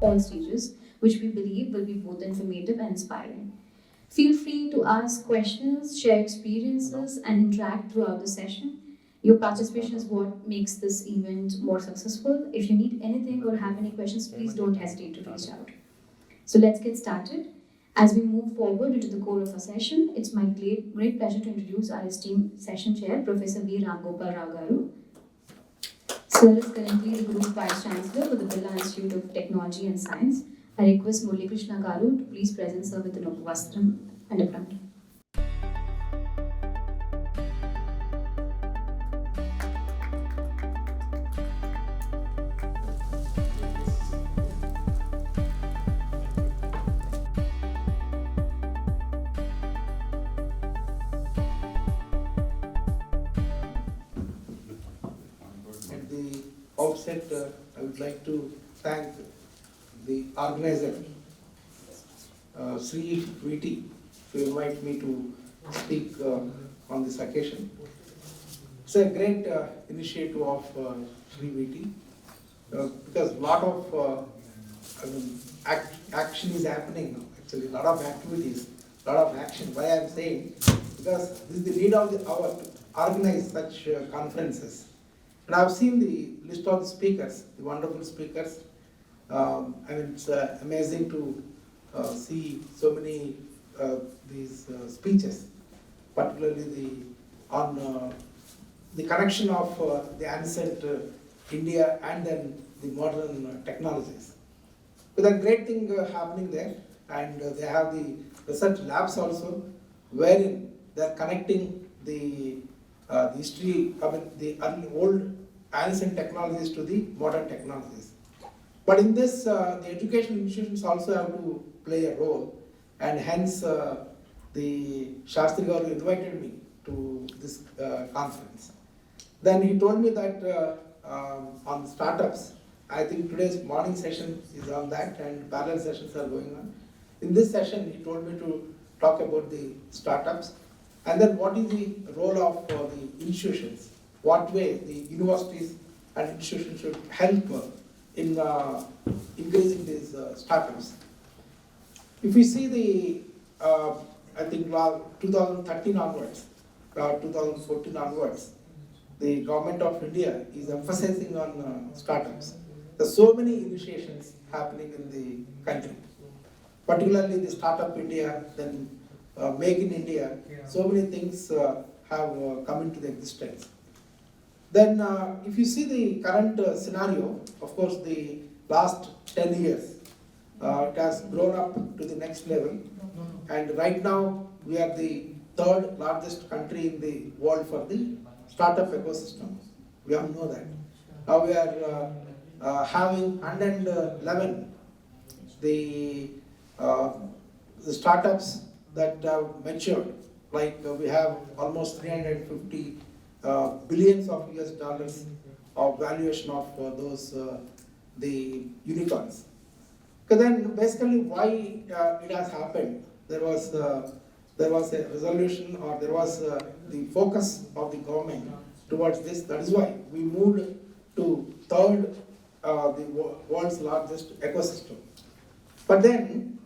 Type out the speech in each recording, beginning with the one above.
all stages, which we believe will be both informative and inspiring. Feel free to ask questions, share experiences, and interact throughout the session. Your participation is what makes this event more successful. If you need anything or have any questions, please don't hesitate to reach out. So let's get started. As we move forward into the core of our session, it's my great pleasure to introduce our esteemed session chair, Professor V. Ramgopal Garu. Sir is currently the Group Vice Chancellor for the Birla Institute of Technology and Science. I request Murali Krishna Garu to please present sir with an Upavastram and a pranam. At the outset, I would like to thank the organizer, SRIVT, to invite me to speak on this occasion. It's a great initiative of SRIVT because a lot of action is happening now. Actually, a lot of activities, a lot of action. Why I'm saying? Because this is the need of the hour to organize such conferences. And I've seen the list of the speakers, the wonderful speakers. It's amazing to see so many these speeches, particularly on the connection of the ancient India and then the modern technologies. So that great thing happening there, and they have the research labs also, wherein they are connecting the history, the old ancient technologies to the modern technologies. But in this, the educational institutions also have to play a role, and hence the Shastri Garu invited me to this conference. Then he told me that on startups, I think today's morning session is on that, and parallel sessions are going on. In this session, he told me to talk about the startups, and then what is the role of the institutions, what way the universities and institutions should help in increasing these startups. If we see the, I think 2013 onwards, 2014 onwards, the government of India is emphasizing on startups. There's so many initiations happening in the country, particularly the Startup India, then Make in India. So many things have come into the existence. Then if you see the current scenario, of course the last 10 years, it has grown up to the next level, and right now we are the third largest country in the world for the startup ecosystem. We all know that. Now we are having 111 the startups that have matured. Like we have almost 350 billions of US dollars of valuation of those the unicorns. Because then basically why it has happened, there was a resolution, or there was the focus of the government towards this. That is why we moved to third the world's largest ecosystem. But then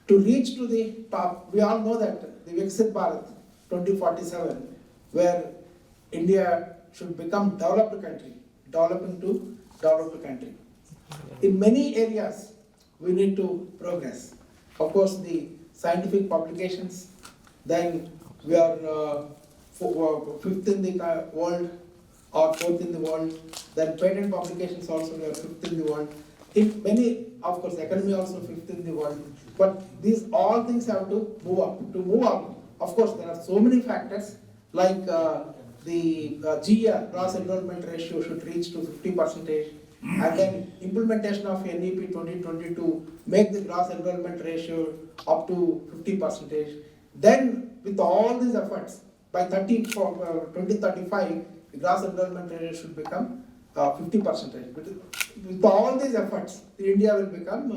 to reach to the top, we all know that the Viksit Bharat 2047, where India should become developed country, developing to developed country. In many areas, we need to progress. Of course, the scientific publications, then we are fifth in the world or fourth in the world. Then patent publications also, we are fifth in the world. In many, of course, academy also fifth in the world. But these all things have to move up. To move up, of course, there are so many factors, like the GR, gross enrollment ratio, should reach to 50%, and then implementation of NEP 2022 make the gross enrollment ratio up to 50%. Then with all these efforts, by 2035, the gross enrollment ratio should become 50%. With all these efforts, India will become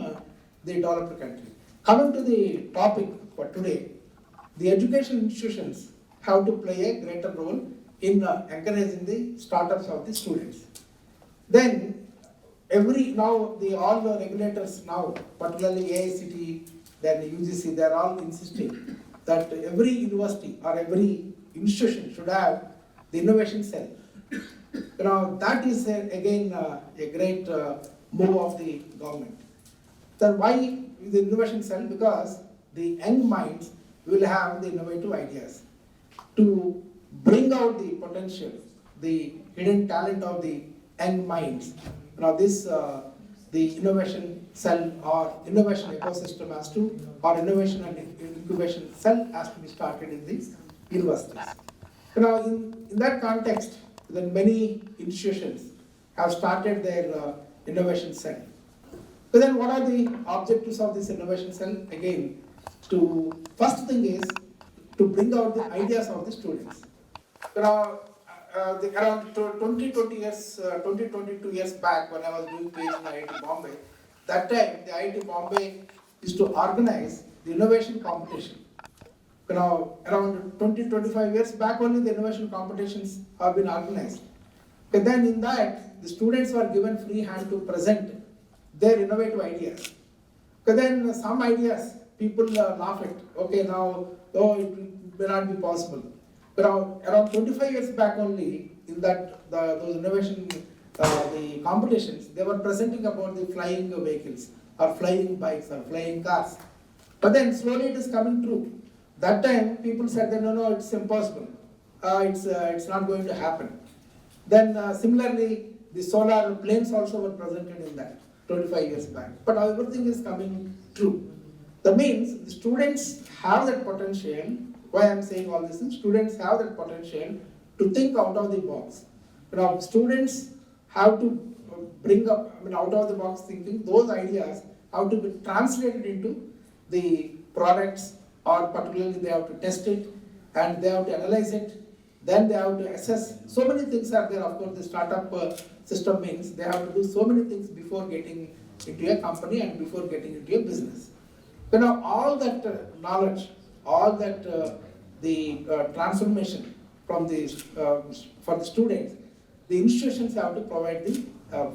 the developed country. Coming to the topic for today, the education institutions have to play a greater role in encouraging the startups of the students. Then now all the regulators now, particularly AICTE, then UGC, they are all insisting that every university or every institution should have the innovation cell. That is again a great move of the government. Then why the innovation cell? Because the young minds will have the innovative ideas to bring out the potential, the hidden talent of the young minds. The innovation cell or innovation ecosystem has to, or innovation and incubation cell has to be started in these universities. In that context, then many institutions have started their innovation cell. So then what are the objectives of this innovation cell? Again, first thing is to bring out the ideas of the students. Around 22 years back, when I was doing PhD in IIT Bombay, that time the IIT Bombay used to organize the innovation competition. Around 25 years back only the innovation competitions have been organized. But then in that, the students were given free hand to present their innovative ideas. But then some ideas, people laugh at, it may not be possible. But around 25 years back only, in that those innovation, the competitions, they were presenting about the flying vehicles, or flying bikes, or flying cars. But then slowly it is coming true. That time people said that no, it's impossible. It's not going to happen. Then similarly, the solar planes also were presented in that 25 years back. But everything is coming true. That means the students have that potential. Why I am saying all this things? Students have that potential to think out of the box. Students have to bring up, out of the box thinking. Those ideas have to be translated into the products, or particularly they have to test it, and they have to analyze it, then they have to assess. So many things are there. Of course, the startup system means they have to do so many things before getting into a company and before getting into a business. All that knowledge, all that the transformation from the for the students, the institutions have to provide the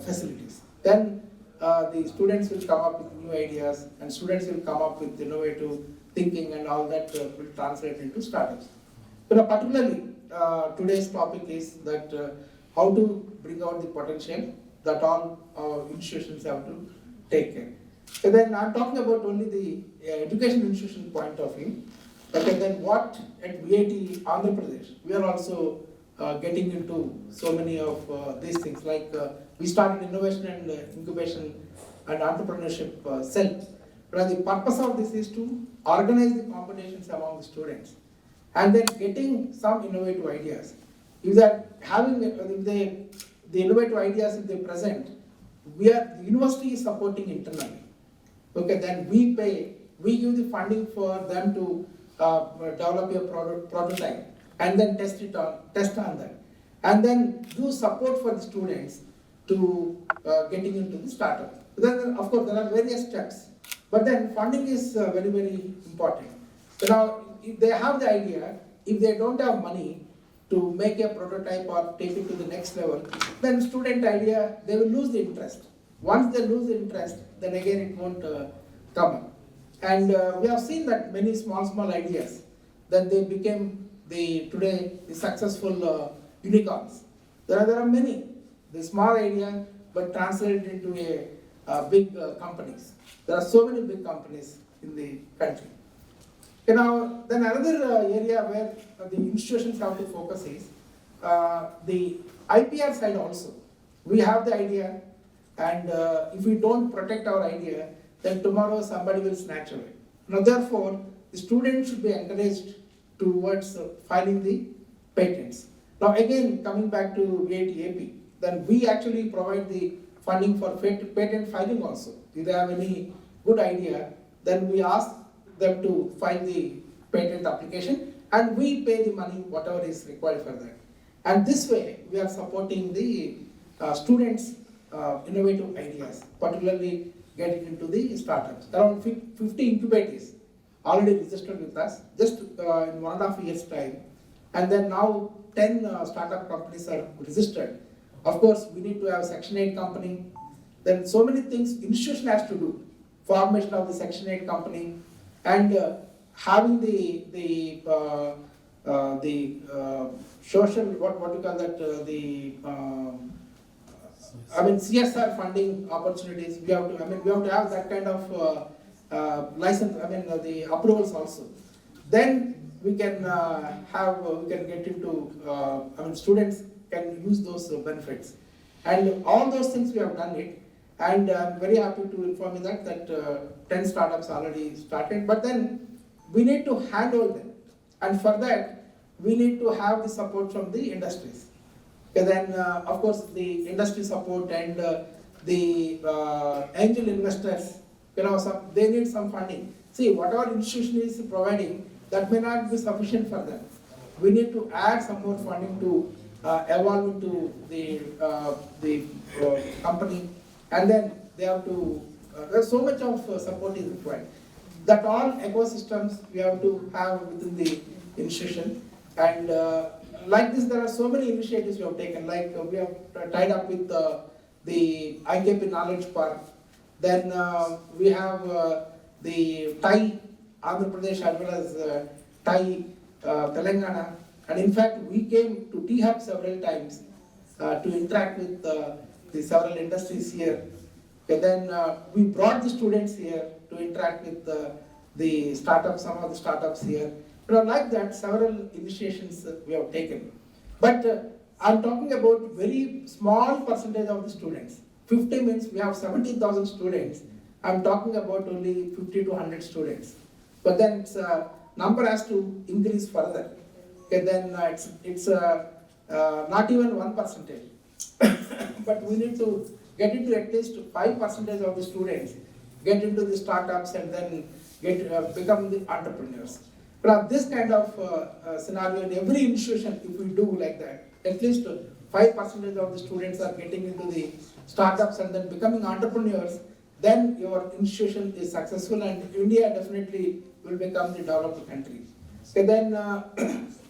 facilities. Then the students will come up with new ideas, and students will come up with innovative thinking, and all that will translate into startups. Particularly today's topic is that how to bring out the potential that all institutions have to take care. So then I'm talking about only the education institution point of view. Okay, then what at VIT Andhra Pradesh, we are also getting into so many of these things, like we started innovation and incubation and entrepreneurship cell. But the purpose of this is to organize the competitions among the students, and then getting some innovative ideas. If that having the innovative ideas, if they present, the university is supporting internally. Okay, then we give the funding for them to develop a prototype, and then test on that, and then do support for the students to getting into the startup. Then of course there are various steps, but then funding is very, very important. So if they have the idea, if they don't have money to make a prototype or take it to the next level, then student idea, they will lose the interest. Once they lose the interest, then again it won't come up. And we have seen that many small ideas, then they became today the successful unicorns. There are many, the small idea, but translated into a big companies. There are so many big companies in the country. Then another area where the institutions have to focus is the IPR side also. We have the idea, and if we don't protect our idea, then tomorrow somebody will snatch away. Therefore, the students should be encouraged towards filing the patents. Now again, coming back to VIT-AP, then we actually provide the funding for patent filing also. If they have any good idea, then we ask them to file the patent application, and we pay the money, whatever is required for that. And this way, we are supporting the students' innovative ideas, particularly getting into the startups. Around 50 incubators already registered with us, just in 1.5 years' time. And then now 10 startup companies are registered. Of course, we need to have Section 8 company, then so many things institution has to do. Formation of the Section 8 company, and having the social, what you call that, CSR funding opportunities. We have to have that kind of license, the approvals also. Then we can we can get into, students can use those benefits. And all those things we have done it. And I'm very happy to inform you that 10 startups already started. But then we need to handle them. And for that, we need to have the support from the industries. Okay, then, of course, the industry support and the angel investors, they need some funding. See, whatever institution is providing, that may not be sufficient for them. We need to add some more funding to evolve into the company, and then they have to, there's so much of support is required. That all ecosystems we have to have within the institution. And like this, there are so many initiatives we have taken, like we have tied up with the IKP Knowledge Park. Then we have the Thai Andhra Pradesh as well as Thai Telangana. And in fact, we came to THUB several times to interact with the several industries here. Okay, then we brought the students here to interact with the startups, some of the startups here. Like that, several initiations we have taken. But I'm talking about very small percentage of the students. 50 means we have 70,000 students. I'm talking about only 50 to 100 students. But then it's number has to increase further. Okay, then it's not even 1%. But we need to get into at least 5% of the students, get into the startups and then become the entrepreneurs. But this kind of scenario in every institution, if we do like that, at least 5% of the students are getting into the startups and then becoming entrepreneurs, then your institution is successful and India definitely will become the developed country. Okay, then,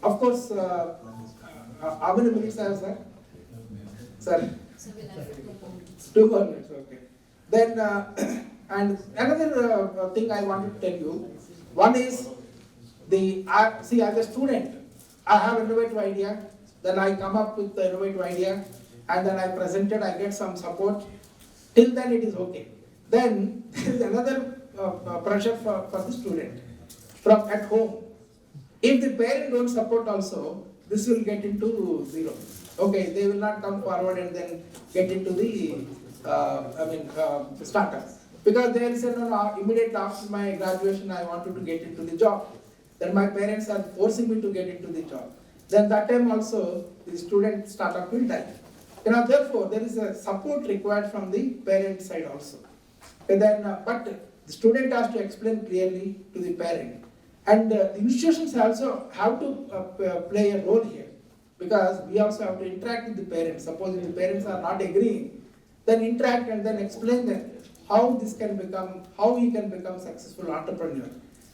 of course, how many minutes I have, sir? Sir? 2 more minutes, okay. Then, and another thing I wanted to tell you, one is, as a student, I have an innovative idea, then I come up with the innovative idea, and then I present it, I get some support, till then it is okay. Then, there is another pressure for the student from at home. If the parent don't support also, this will get into zero. Okay, they will not come forward and then get into the startup. Because they will say, no, immediately after my graduation, I wanted to get into the job. Then my parents are forcing me to get into the job. Then that time also, the student startup will die. Therefore, there is a support required from the parent side also. And then, but the student has to explain clearly to the parent. And the institutions also have to play a role here. Because we also have to interact with the parents. Suppose the parents are not agreeing, then interact and then explain them how he can become successful entrepreneur.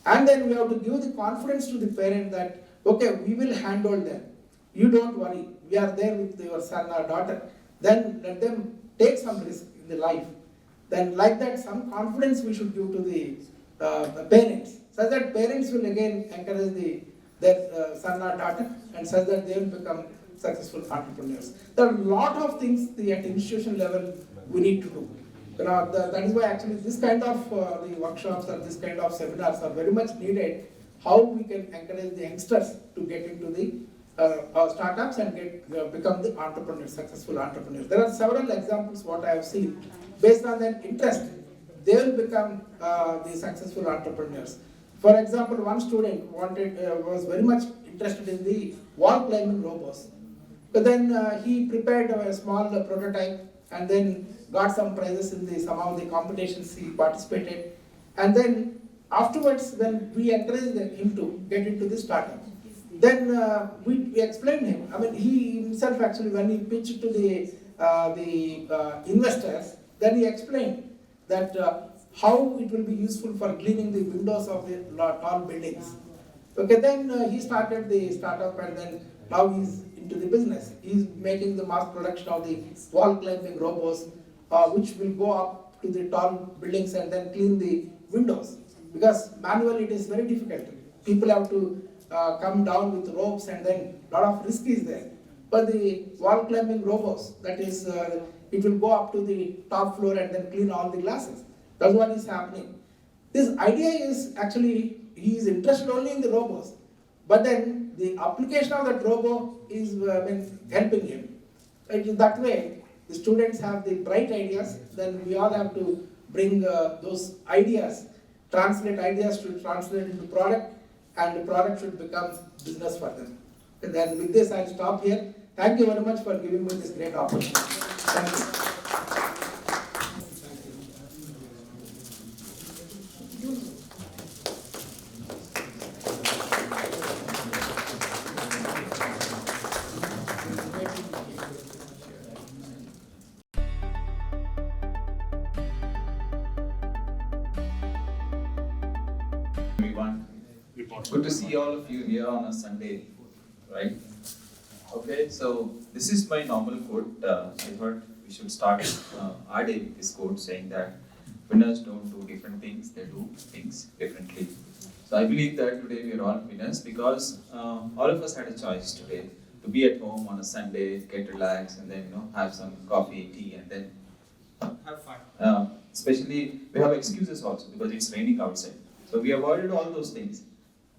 And then we have to give the confidence to the parent that, okay, we will handle them. You don't worry, we are there with your son or daughter. Then let them take some risk in the life. Then like that, some confidence we should give to the parents, such that parents will again encourage their son or daughter, and such that they will become successful entrepreneurs. There are a lot of things at institution level we need to do. That is why actually this kind of the workshops or this kind of seminars are very much needed. How we can encourage the youngsters to get into the startups and become the entrepreneurs, successful entrepreneurs. There are several examples what I have seen. Based on that interest, they will become the successful entrepreneurs. For example, one student was very much interested in the wall climbing robots. But then he prepared a small prototype and then got some prizes in some of the competitions he participated. And then afterwards, when we encouraged him to get into the startup, then we explained him. He himself actually, when he pitched to the investors, then he explained that how it will be useful for cleaning the windows of the tall buildings. Okay, then he started the startup and then now he's into the business. He's making the mass production of the wall climbing robots which will go up to the tall buildings and then clean the windows. Because manually it is very difficult. People have to come down with ropes and then lot of risk is there. But the wall climbing robots, that is, it will go up to the top floor and then clean all the glasses. That's what is happening. This idea is actually, he is interested only in the robots, but then the application of that robot is helping him. Right? In that way, the students have the bright ideas, then we all have to bring those ideas, translate ideas to translate into product, and the product should become business for them. And then with this, I'll stop here. Thank you very much for giving me this great opportunity. Thank you. Everyone, good to see all of you here on a Sunday, right? Okay, so this is my normal quote. I thought we should start our day with this quote saying that winners don't do different things, they do things differently. So I believe that today we are all winners because all of us had a choice today to be at home on a Sunday, get relaxed, and then have some coffee, tea, and then have fun. Especially we have excuses also because it's raining outside. So we avoided all those things.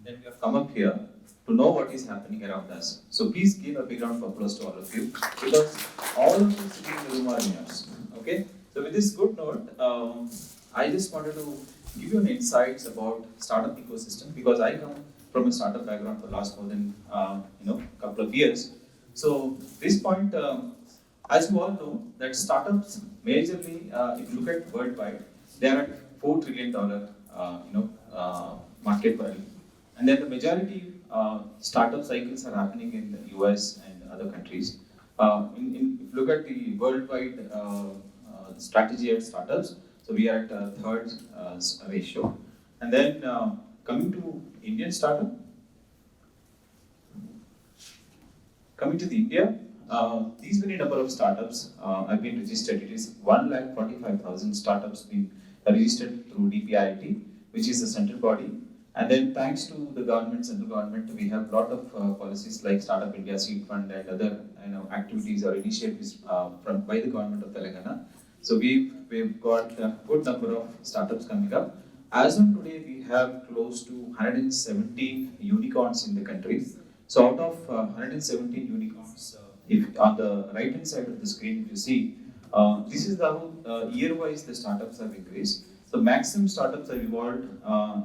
Then we have come up here to know what is happening around us. So please give a big round of applause to all of you because all of you sitting in the room are winners. Okay? So with this good note, I just wanted to give you an insights about startup ecosystem because I come from a startup background for last more than couple of years. So this point, as you all know, that startups majorly, if you look at worldwide, they are at $4 trillion market value. And then the majority startup cycles are happening in the US and other countries. If you look at the worldwide strategy at startups, so we are at a third ratio. And then coming to Indian startup, coming to the India, these many number of startups have been registered. It is 1,45,000 startups being registered through DPIIT, which is a central body. And then thanks to the government, central government, we have a lot of policies like Startup India Seed Fund and other activities or initiatives by the government of Telangana. So we've got a good number of startups coming up. As of today, we have close to 117 unicorns in the country. So out of 117 unicorns, if on the right hand side of the screen, if you see, this is how year-wise the startups have increased. So maximum startups have evolved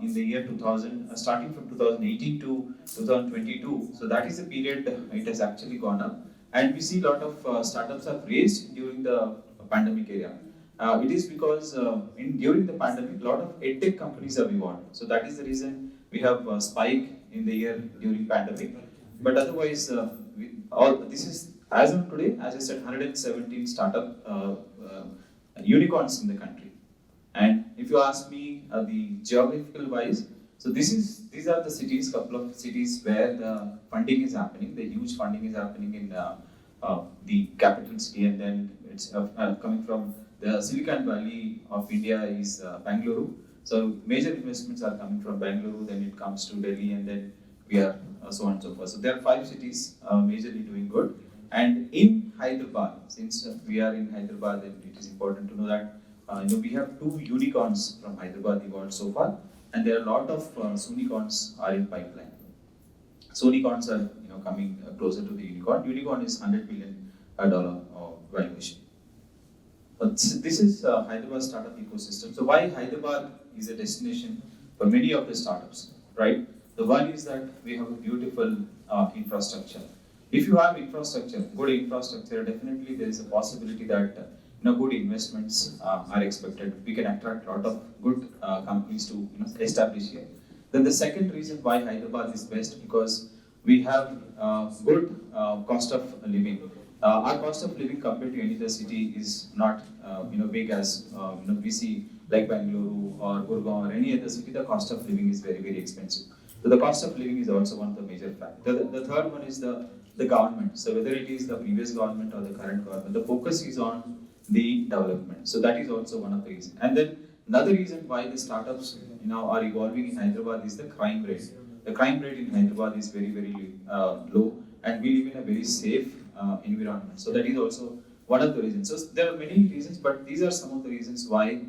in the year 2000, starting from 2018 to 2022. So that is the period it has actually gone up. And we see a lot of startups have raised during the pandemic era. It is because during the pandemic, a lot of edtech companies have evolved. So that is the reason we have a spike in the year during pandemic. But otherwise, this is as of today, as I said, 117 startup unicorns in the country. And if you ask me the geographical wise, so these are the cities, couple of cities where the funding is happening. The huge funding is happening in the capital city, and then it's coming from the Silicon Valley of India is Bangalore. So major investments are coming from Bangalore. Then it comes to Delhi, and then we are so on and so forth. So there are 5 cities majorly doing good. And in Hyderabad, since we are in Hyderabad, then it is important to know that we have 2 unicorns from Hyderabad evolved so far, and there are a lot of Sunicorns are in pipeline. Sunicorns are coming closer to the unicorn. Unicorn is $100 billion valuation. But this is Hyderabad startup ecosystem. So why Hyderabad is a destination for many of the startups, right? The one is that we have a beautiful infrastructure. If you have infrastructure, good infrastructure, definitely there is a possibility that good investments are expected. We can attract a lot of good companies to establish here. Then the second reason why Hyderabad is best because we have good cost of living. Our cost of living compared to any other city is not big as we see like Bangalore or Gurgaon or any other city. The cost of living is very, very expensive. So the cost of living is also one of the major factors. The third one is the government. So whether it is the previous government or the current government, the focus is on the development. So that is also one of the reasons. And then another reason why the startups are evolving in Hyderabad is the crime rate. The crime rate in Hyderabad is very low, and we live in a very safe environment. So that is also one of the reasons. So there are many reasons, but these are some of the reasons why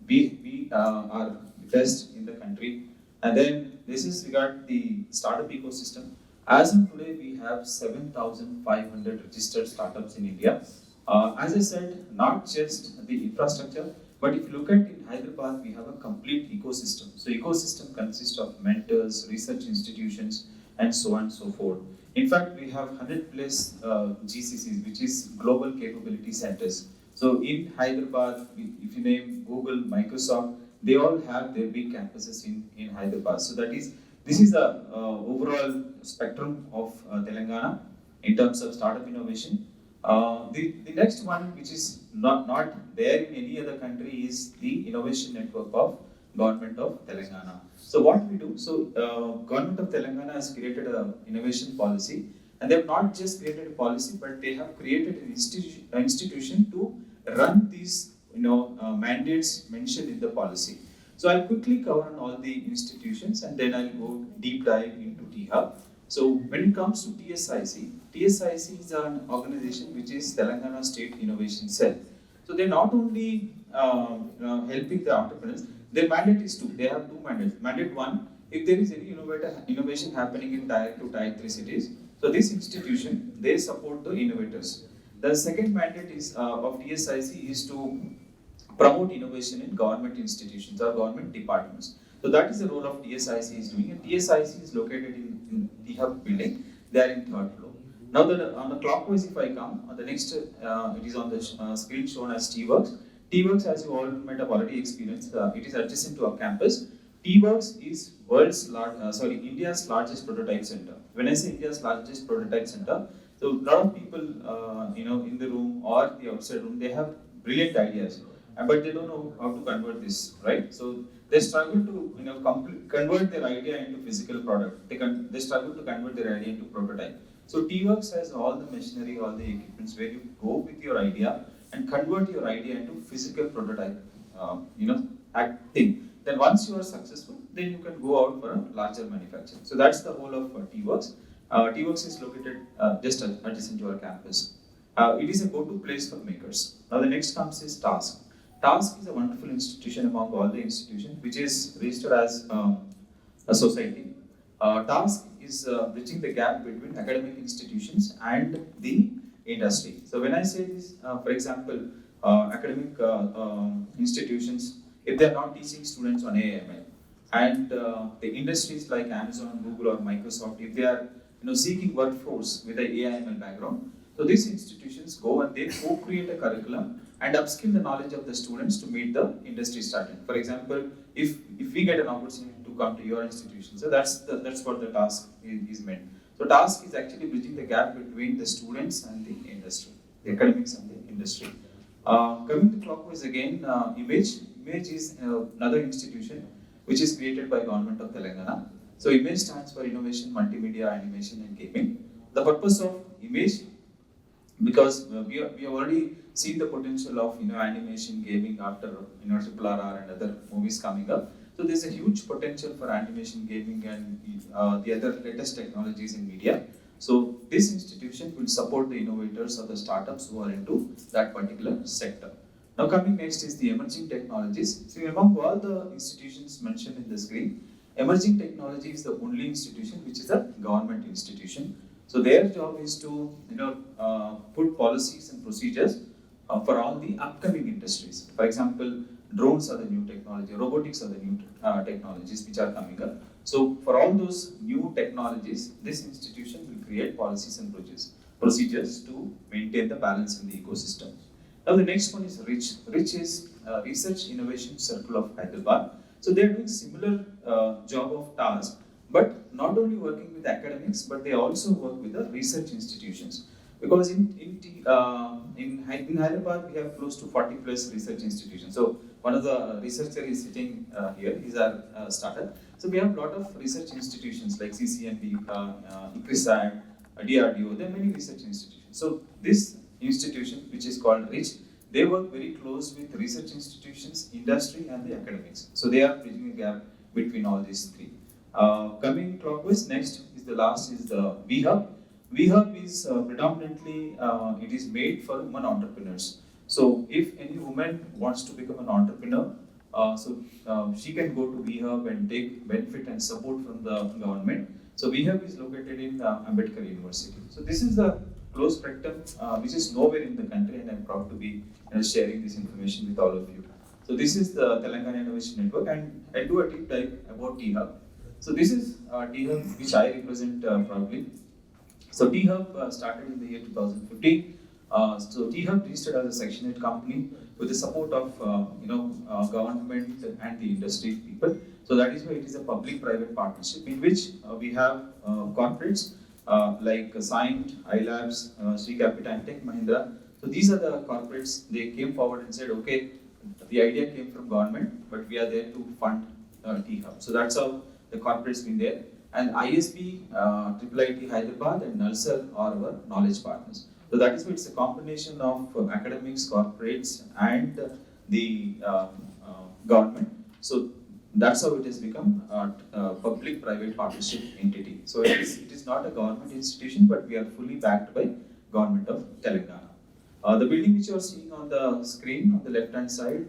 we are best in the country. And then this is regard the startup ecosystem. As of today, we have 7,500 registered startups in India. As I said, not just the infrastructure, but if you look at in Hyderabad, we have a complete ecosystem. So ecosystem consists of mentors, research institutions, and so on and so forth. In fact, we have 100 plus GCCs, which is Global Capability Centers. So in Hyderabad, if you name Google, Microsoft, they all have their big campuses in Hyderabad. So this is the overall spectrum of Telangana in terms of startup innovation. The next one, which is not there in any other country, is the innovation network of Government of Telangana. So what we do, Government of Telangana has created an innovation policy, and they have not just created a policy, but they have created an institution to run these mandates mentioned in the policy. So I'll quickly cover on all the institutions, and then I'll go deep dive into THUB. So when it comes to TSIC is an organization which is Telangana State Innovation Cell. So they're not only helping the entrepreneurs, their mandate is they have two mandates. Mandate one, if there is any innovation happening in Tier 2, Tier 3 cities, so this institution, they support the innovators. The second mandate is of TSIC is to promote innovation in government institutions or government departments. So that is the role of TSIC is doing, and TSIC is located in the THUB building. They are in 3rd floor. Now on the clockwise, if I come, on the next, it is on the screen shown as TWorks. TWorks, as you all might have already experienced, it is adjacent to our campus. TWorks is India's largest prototype center. When I say India's largest prototype center, so a lot of people, in the room or the outside room, they have brilliant ideas, but they don't know how to convert this, right? So they struggle to convert their idea into physical product. They struggle to convert their idea into prototype. So TWorks has all the machinery, all the equipments where you go with your idea and convert your idea into physical prototype, thing. Then once you are successful, then you can go out for a larger manufacturing. So that's the whole of TWorks. TWorks is located just adjacent to our campus. It is a go-to place for makers. Now the next comes is TASK. TASK is a wonderful institution among all the institutions, which is registered as a society. TASK is bridging the gap between academic institutions and the industry. So when I say this, for example, academic institutions, if they are not teaching students on AI/ML, and the industries like Amazon, Google, or Microsoft, if they are seeking workforce with an AI/ML background, so these institutions go and they co-create a curriculum and upskill the knowledge of the students to meet the industry standard. For example, if we get an opportunity to come to your institution, so that's what the TASK is meant. So TASK is actually bridging the gap between the students and the industry, the academics and the industry. Coming to clockwise again, Image is another institution which is created by Government of Telangana. So Image stands for Innovation, Multimedia, Animation and Gaming. The purpose of Image, because we have already seen the potential of animation, gaming after RRR and other movies coming up. So there's a huge potential for animation, gaming and the other latest technologies in media. So this institution will support the innovators or the startups who are into that particular sector. Now coming next is the emerging technologies. So among all the institutions mentioned in the screen, emerging technology is the only institution which is a government institution. So their job is to put policies and procedures for all the upcoming industries. For example, drones are the new technology, robotics are the new technologies which are coming up. So for all those new technologies, this institution will create policies and procedures to maintain the balance in the ecosystem. Now the next one is RICH. RICH is Research Innovation Circle of Hyderabad. So they are doing similar job of task, but not only working with academics, but they also work with the research institutions. Because in Hyderabad, we have close to 40 plus research institutions. So one of the researchers is sitting here, he's our startup. So we have a lot of research institutions like CCMB, ICRISAT, DRDO, there are many research institutions. So this institution which is called RICH. They work very close with research institutions, industry, and the academics. So they are bridging a gap between all these three. Coming clockwise, next is the last is the VHub. VHub is predominantly it is made for women entrepreneurs. So if any woman wants to become an entrepreneur, she can go to VHub and take benefit and support from the government. So VHub is located in Ambedkar University. So this is the close spectrum which is nowhere in the country, and I'm proud to be sharing this information with all of you. So this is the Telangana Innovation Network, and I do a deep dive about THUB. So this is THUB which I represent proudly. So THUB started in the year 2015. So THUB registered as a Section 8 company with the support of government and the industry people. So that is why it is a public-private partnership in which we have corporates like Cyient, iLabs, Sri Capita and Tech Mahindra. So these are the corporates. They came forward and said, okay, the idea came from government, but we are there to fund THUB. So that's how the corporates been there. And ISB, IIIT Hyderabad and NALSAR are our knowledge partners. So that is why it's a combination of academics, corporates, and the government. So that's how it has become a public-private partnership entity. So it is not a government institution, but we are fully backed by Government of Telangana. The building which you are seeing on the screen on the left-hand side,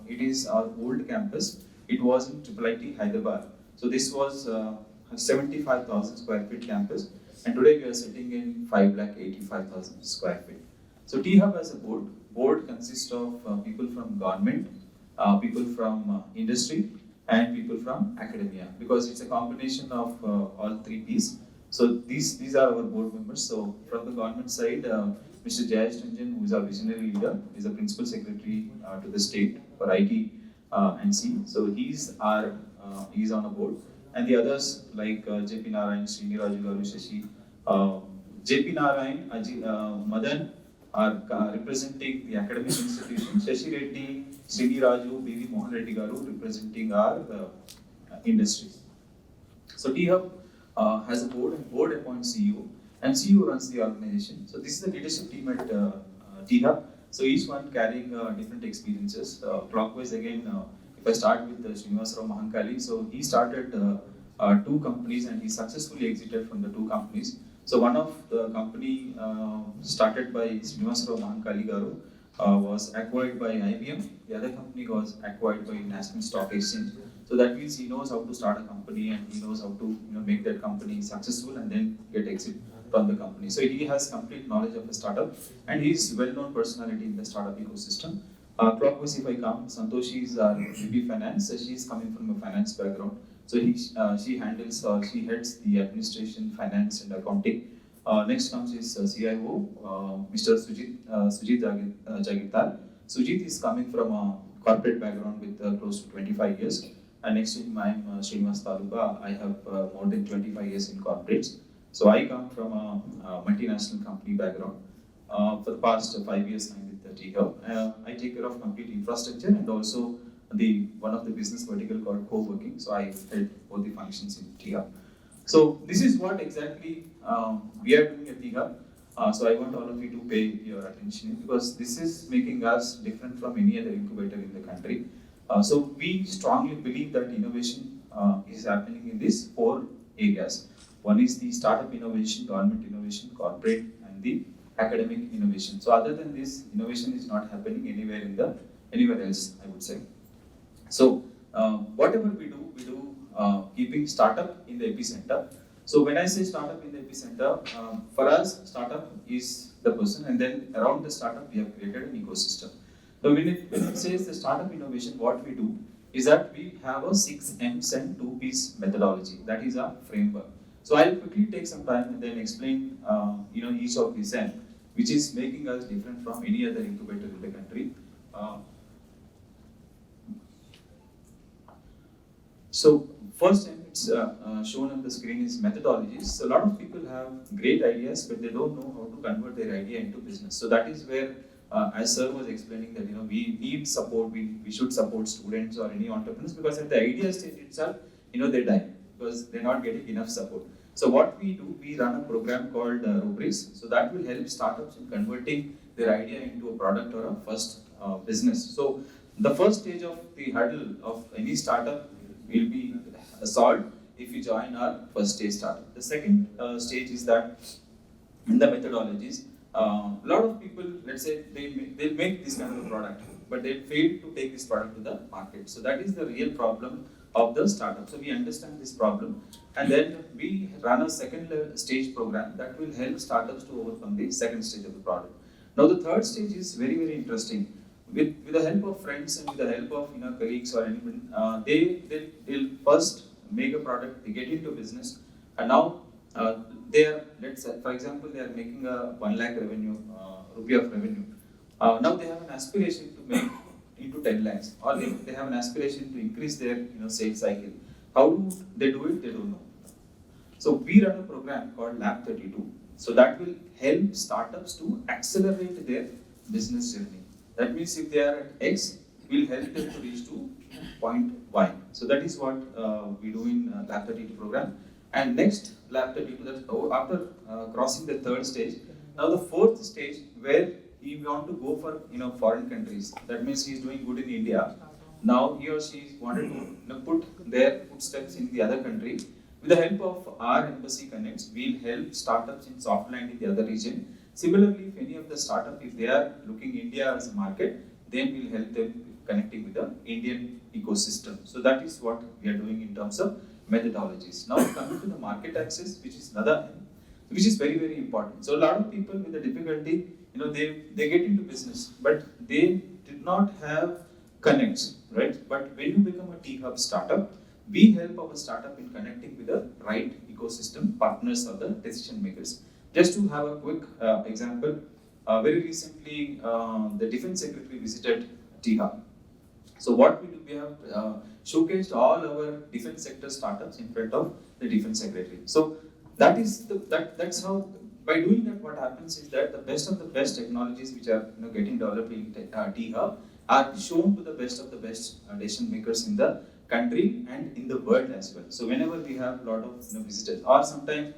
it is our old campus. It was in IIIT Hyderabad. So this was a 75,000 square feet campus, and today we are sitting in 5,85,000 square feet. So THUB as a board consists of people from government, people from industry, and people from academia, because it's a combination of all three P's. So these are our board members. So from the government side, Mr. Jayesh Ranjan, who is our visionary leader, is the principal secretary to the state for IT and C. So he's on a board. And the others like JP Narayan, Srinivas Taluka, Shashi, JP Narayan, Madan are representing the academic institution. Shashi Reddy, Srini Raju, BV Mohan Reddy Garu representing our industry. So THUB has a board, and board appoints CEO, and CEO runs the organization. So this is the leadership team at THUB. So each one carrying different experiences. Clockwise again, if I start with Srinivas Taluka, so he started 2 companies and he successfully exited from the 2 companies. So one of the company started by Srinivas Taluka was acquired by IBM. The other company was acquired by National Stock Exchange. So that means he knows how to start a company, and he knows how to make that company successful and then get exit from the company. So he has complete knowledge of a startup, and he is well-known personality in the startup ecosystem. Clockwise, if I come, Santoshi is our VP Finance. She is coming from a finance background. So she handles or she heads the administration, finance, and accounting. Next comes his CIO, Mr. Sujit Jagitar. Sujit is coming from a corporate background with close to 25 years. And next to him, I am Srinivas Taluka. I have more than 25 years in corporates. So I come from a multinational company background. For the past 5 years, I'm with THUB. I take care of complete infrastructure and also one of the business vertical called co-working. So I head both the functions in THUB. So this is what exactly we are doing at THUB. So I want all of you to pay your attention, because this is making us different from any other incubator in the country. So we strongly believe that innovation is happening in these 4 areas. One is the startup innovation, government innovation, corporate, and the academic innovation. So other than this, innovation is not happening anywhere else, I would say. So whatever we do keeping startup in the epicenter. So when I say startup in the epicenter, for us, startup is the person, and then around the startup, we have created an ecosystem. So when it says the startup innovation, what we do is that we have a 6 M's and 2 P's methodology. That is our framework. So I'll quickly take some time and then explain each of these M's, which is making us different from any other incubator in the country. So first time it's shown on the screen is methodologies. So a lot of people have great ideas, but they don't know how to convert their idea into business. So that is where, as Sir was explaining, that we need support. We should support students or any entrepreneurs, because at the idea stage itself, they die because they're not getting enough support. So what we do, we run a program called Rubrics. So that will help startups in converting their idea into a product or a first business. So the first stage of the hurdle of any startup will be solved if you join our first stage startup. The second stage is that in the methodologies, a lot of people, let's say, they'll make this kind of a product, but they fail to take this product to the market. So that is the real problem of the startup. So we understand this problem, and then we run a second stage program that will help startups to overcome the second stage of the product. Now the third stage is very, very interesting. With the help of friends and with the help of colleagues or anyone, they'll first make a product, they get into business, and now they are, let's say, for example, they are making a 1 lakh revenue, rupee of revenue. Now they have an aspiration to make into 10 lakhs, or they have an aspiration to increase their sales cycle. How do they do it? They don't know. So we run a program called Lab 32. So that will help startups to accelerate their business journey. That means if they are at X, we'll help them to reach to point Y. So that is what we do in Lab 32 program. And next Lab 32, that's after crossing the third stage. Now the fourth stage, where he want to go for foreign countries. That means he is doing good in India. Now he or she wanted to put their footsteps in the other country. With the help of our embassy connects, we'll help startups in soft land in the other region. Similarly, if any of the startup, if they are looking India as a market, then we'll help them connecting with the Indian ecosystem. So that is what we are doing in terms of methodologies. Now coming to the market access, which is another, which is very, very important. So a lot of people with the difficulty, they get into business, but they did not have connects, right? But when you become a THUB startup, we help our startup in connecting with the right ecosystem partners or the decision makers. Just to have a quick example, very recently the Defense Secretary visited THUB. So what we do, we have showcased all our defense sector startups in front of the Defense Secretary. So that's how, by doing that, what happens is that the best of the best technologies which are getting developed in THUB are shown to the best of the best decision makers in the country and in the world as well. So whenever we have a lot of visitors, or sometimes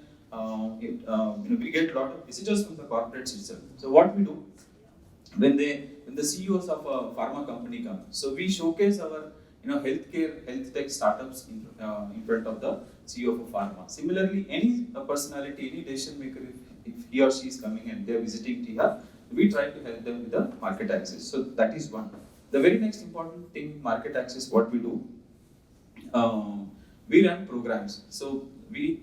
we get a lot of visitors from the corporates itself. So what we do, when the CEOs of a pharma company come, so we showcase our healthcare, health tech startups in front of the CEO of a pharma. Similarly, any personality, any decision maker, if he or she is coming and they are visiting THUB, we try to help them with the market access. So that is one. The very next important thing, market access, what we do, we run programs. So we,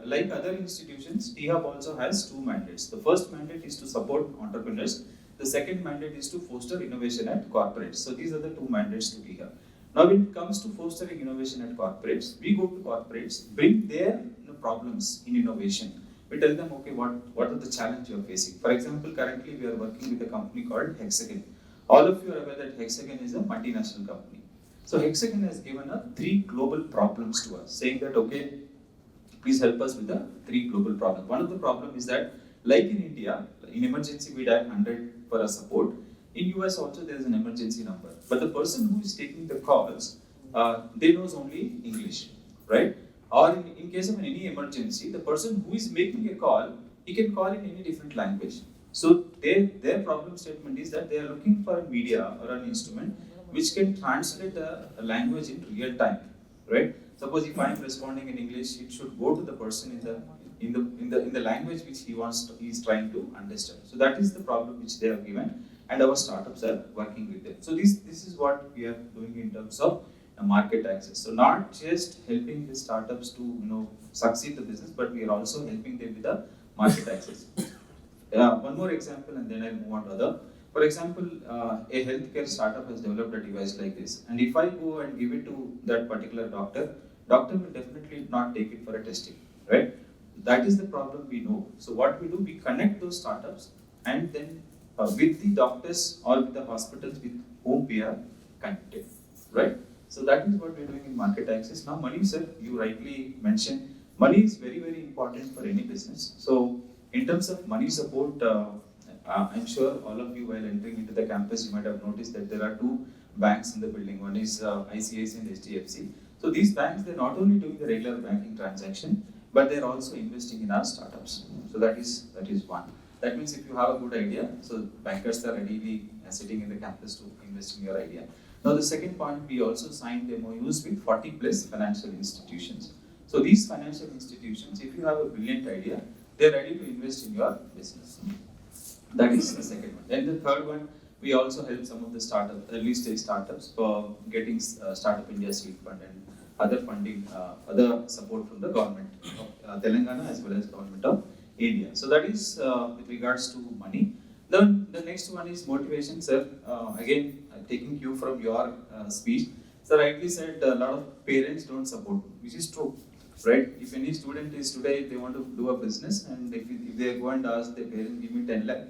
like other institutions, THUB also has two mandates. The first mandate is to support entrepreneurs. The second mandate is to foster innovation at corporates. So these are the two mandates to THUB. Now when it comes to fostering innovation at corporates, we go to corporates, bring their problems in innovation. We tell them, okay, what are the challenges you are facing? For example, currently we are working with a company called Hexagon. All of you are aware that Hexagon is a multinational company. So Hexagon has given us 3 global problems to us, saying that, okay, please help us with the 3 global problems. One of the problems is that, like in India, in emergency we dial 100 for a support. In US also there is an emergency number. But the person who is taking the calls, they knows only English, right? Or in case of any emergency, the person who is making a call, he can call in any different language. So their problem statement is that they are looking for a media or an instrument which can translate a language in real time, right? Suppose if I am responding in English, it should go to the person in the language which he is trying to understand. So that is the problem which they have given, and our startups are working with them. So this is what we are doing in terms of market access. So not just helping the startups to succeed the business, but we are also helping them with the market access. One more example, and then I'll move on to other. For example, a healthcare startup has developed a device like this, and if I go and give it to that particular doctor will definitely not take it for a testing, right? That is the problem we know. So what we do, we connect those startups, and then with the doctors or with the hospitals with whom we are connected, right? So that is what we are doing in market access. Now, money, sir, you rightly mentioned, money is very, very important for any business. So in terms of money support, I'm sure all of you, while entering into the campus, you might have noticed that there are 2 banks in the building. One is ICICI and HDFC. So these banks, they're not only doing the regular banking transaction, but they're also investing in our startups. So that is one. That means if you have a good idea, so bankers are readily sitting in the campus to invest in your idea. Now the second point, we also signed MOUs with 40 plus financial institutions. So these financial institutions, if you have a brilliant idea, they are ready to invest in your business. That is the second one. Then the third one, we also help some of the early stage startups for getting Startup India Seed Fund and other funding, other support from the government of Telangana as well as government of India. So that is with regards to money. Then the next one is motivation, sir. Again, taking cue from your speech, sir rightly said a lot of parents don't support, which is true, right? If any student is today, they want to do a business, and if they go and ask their parents, give me 10 lakh,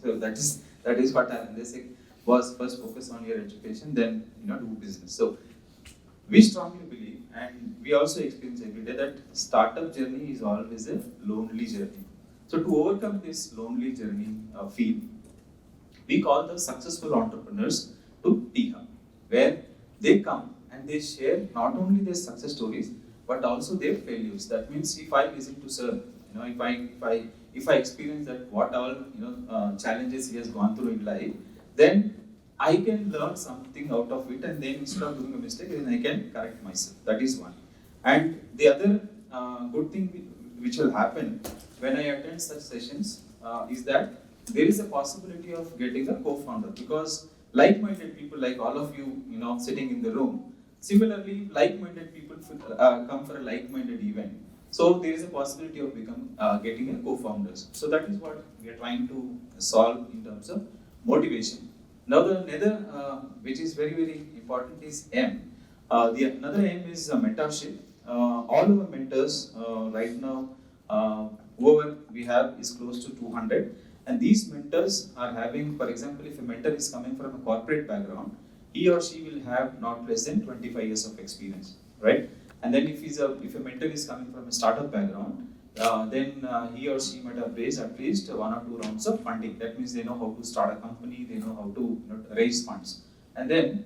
so that is what happened. They say, was first focus on your education, then do business. So we strongly believe, and we also experience every day, that startup journey is always a lonely journey. So to overcome this lonely journey feel, we call the successful entrepreneurs to THUB, where they come and they share not only their success stories but also their failures. That means if I listen to sir, if I experience that what all challenges he has gone through in life, then I can learn something out of it, and then instead of doing a mistake, then I can correct myself. That is one. And the other good thing which will happen when I attend such sessions is that there is a possibility of getting a co-founder, because like-minded people like all of you, sitting in the room, similarly like-minded people come for a like-minded event. So there is a possibility of getting a co-founders. So that is what we are trying to solve in terms of motivation. Now the another which is very very important is M. The another M is mentorship. All our mentors right now, whoever we have is close to 200, and these mentors are having, for example, if a mentor is coming from a corporate background, he or she will have not less than 25 years of experience, right? And then if a mentor is coming from a startup background, then he or she might have raised at least 1 or 2 rounds of funding. That means they know how to start a company, they know how to raise funds. And then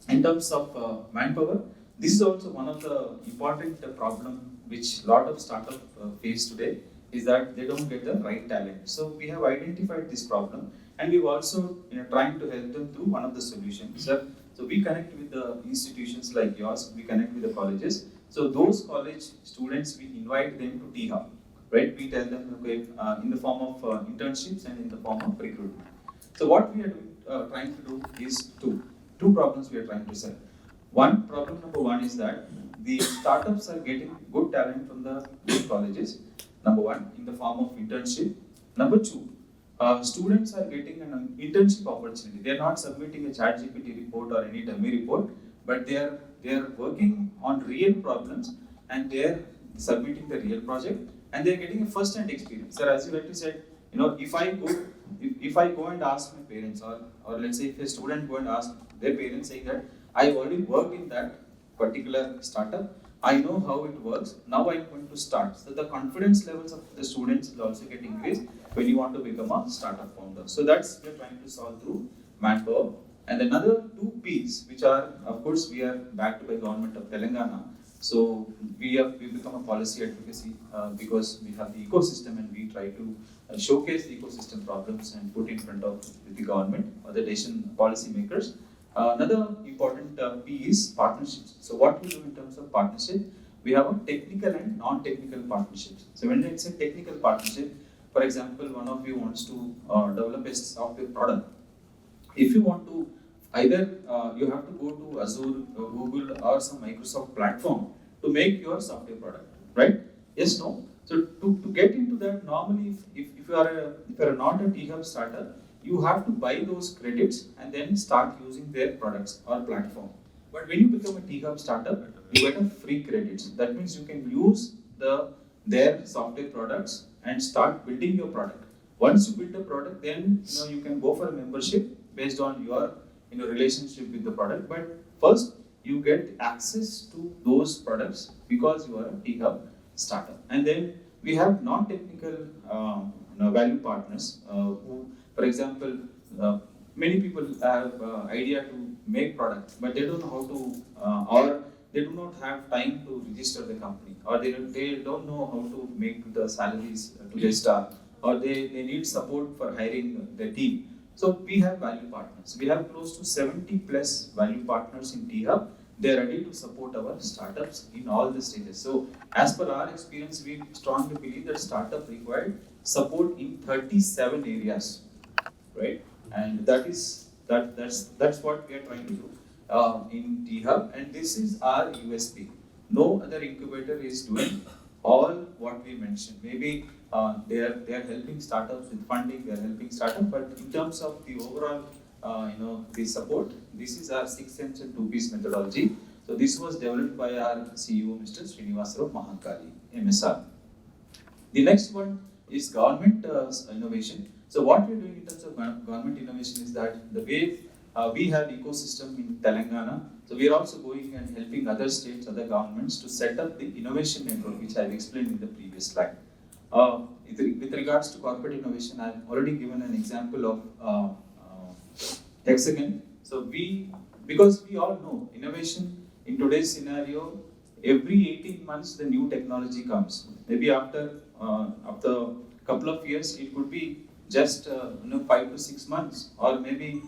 in terms of manpower, this is also one of the important problem which a lot of startups face today, is that they don't get the right talent. So we have identified this problem, and we've also trying to help them through one of the solutions. So we connect with the institutions like yours, we connect with the colleges. So those college students, we invite them to THUB, right? We tell them, okay, in the form of internships and in the form of recruitment. So what we are trying to do is two problems we are trying to solve. Problem number one is that the startups are getting good talent from the good colleges. Number one, in the form of internship. Number two, students are getting an internship opportunity. They are not submitting a ChatGPT report or any dummy report, but they are working on real problems, and they are submitting the real project, and they are getting a first-hand experience. Sir, as you rightly said, if I go and ask my parents, or let's say if a student go and ask their parents saying that I already worked in that particular startup, I know how it works, now I'm going to start. So the confidence levels of the students will also get increased when you want to become a startup founder. So that's we're trying to solve through manpower. And another 2 P's, which are, of course, we are backed by government of Telangana. So we become a policy advocacy because we have the ecosystem, and we try to showcase the ecosystem problems and put in front of the government or the decision policy makers. Another important P is partnerships. So what we do in terms of partnership, we have a technical and non-technical partnerships. So when it's a technical partnership, for example, one of you wants to develop a software product. If you want to, either you have to go to Azure, Google, or some Microsoft platform to make your software product, right? Yes, no? So to get into that, normally if you are not a THUB startup, you have to buy those credits and then start using their products or platform. But when you become a THUB startup, you get a free credits. That means you can use their software products and start building your product. Once you build a product, then you can go for a membership based on your relationship with the product. But first, you get access to those products because you are a THUB startup. And then we have non-technical value partners who, for example, many people have idea to make product, but they don't know how to, or they do not have time to register the company, or they don't know how to make the salaries to their staff, or they need support for hiring the team. So we have value partners. We have close to 70 plus value partners in THUB. They are ready to support our startups in all the stages. So as per our experience, we strongly believe that startup required support in 37 areas, right? And that's what we are trying to do in THUB, and this is our USP. No other incubator is doing all what we mentioned. Maybe they are helping startups with funding, they are helping startups, but in terms of the overall the support, this is our 6 sense and 2 piece methodology. So this was developed by our CEO, Mr. Srinivas Taluka, MSR. The next one is government innovation. So what we are doing in terms of government innovation is that the way we have ecosystem in Telangana, so we are also going and helping other states, other governments to set up the innovation network, which I have explained in the previous slide. With regards to corporate innovation, I have already given an example of Hexagon. So because we all know innovation in today's scenario, every 18 months the new technology comes. Maybe after a couple of years, it could be just 5 to 6 months, or maybe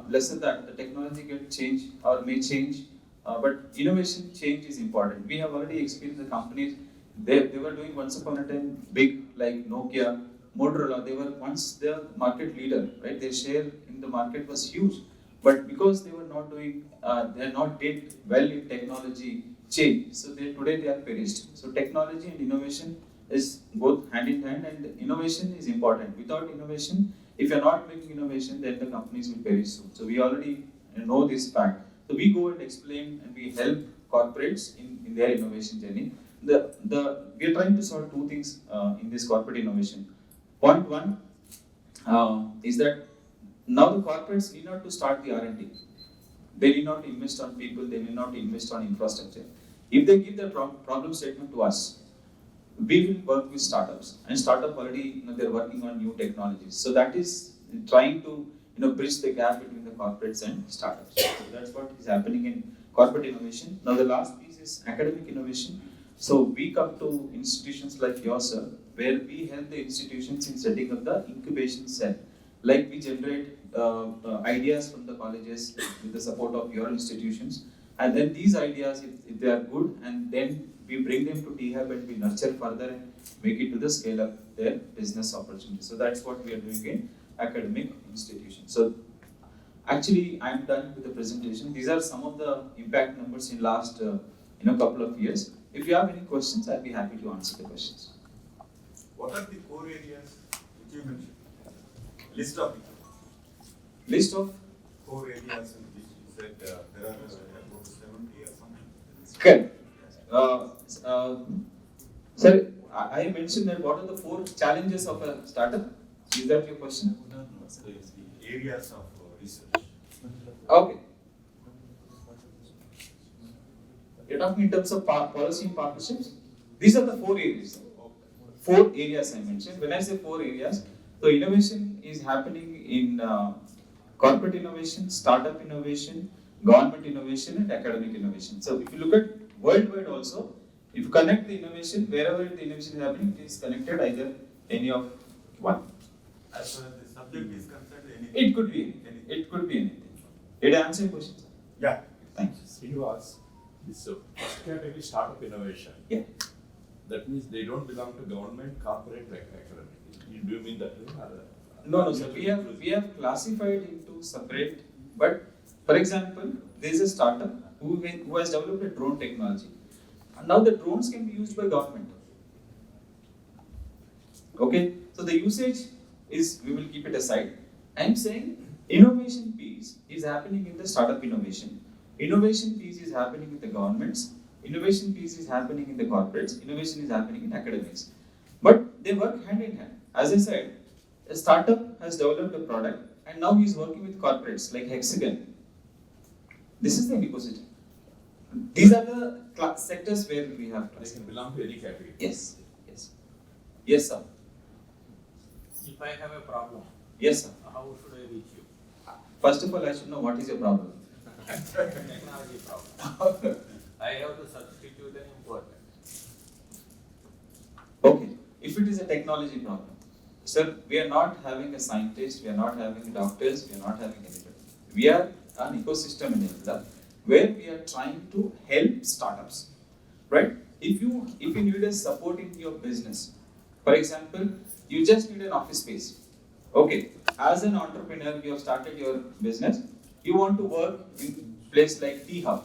less than that. The technology can change or may change, but innovation change is important. We have already experienced the companies. They were doing once upon a time big, like Nokia, Motorola. They were once the market leader, right? Their share in the market was huge, but because they were not doing, they are not did well in technology change. So today they are perished. So technology and innovation is both hand in hand, and innovation is important. Without innovation, if you are not making innovation, then the companies will perish soon. So we already know this fact. So we go and explain and we help corporates in their innovation journey. We are trying to solve 2 things in this corporate innovation. Point 1 is that now the corporates need not to start the R&D. They need not invest on people. They need not invest on infrastructure. If they give their problem statement to us, we will work with startups, and startup already they're working on new technologies. So that is trying to bridge the gap between the corporates and startups. So that's what is happening in corporate innovation. Now the last piece is academic innovation. So we come to institutions like yourself, where we help the institutions in setting up the incubation cell. Like we generate ideas from the colleges with the support of your institutions, and then these ideas, if they are good, and then we bring them to THUB and we nurture further and make it to the scale up their business opportunities. So that's what we are doing in academic institutions. So actually, I am done with the presentation. These are some of the impact numbers in last couple of years. If you have any questions, I'll be happy to answer the questions. What are the core areas which you mentioned? List of core areas in which you said there are about 70 or something. Correct. Sir, I mentioned that what are the 4 challenges of a startup? Is that your question? No, so it's the areas of research. Okay. You're talking in terms of policy and partnerships? These are the 4 areas. 4 areas I mentioned. When I say 4 areas, so innovation is happening in corporate innovation, startup innovation, government innovation, and academic innovation. So if you look at worldwide also, if you connect the innovation, wherever the innovation is happening, it is connected either any of one. As far as the subject is concerned, anything? It could be anything. It could be anything. Did I answer your question, sir? Yeah. Thank you. Srinivas, this first category startup innovation. Yeah. That means they don't belong to government, corporate, like academic. Do you mean that way? No, sir. We have classified into separate. But for example, there is a startup who has developed a drone technology. And now the drones can be used by government. Okay. So the usage is, we will keep it aside. I am saying innovation piece is happening in the startup innovation. Innovation piece is happening in the governments. Innovation piece is happening in the corporates. Innovation is happening in academics. But they work hand in hand. As I said, a startup has developed a product and now he is working with corporates like Hexagon. This is the ecosystem. These are the sectors where we have They can belong to any category. Yes. Yes, sir. If I have a problem, Yes, sir. how should I reach you? First of all, I should know what is your problem. Technology problem. I have to substitute an importer. Okay, if it is a technology problem, sir, we are not having a scientist, we are not having doctors, we are not having anybody. We are an ecosystem enabler where we are trying to help startups, right? If you need a support in your business, for example, you just need an office space. Okay, as an entrepreneur, you have started your business, you want to work in place like THUB.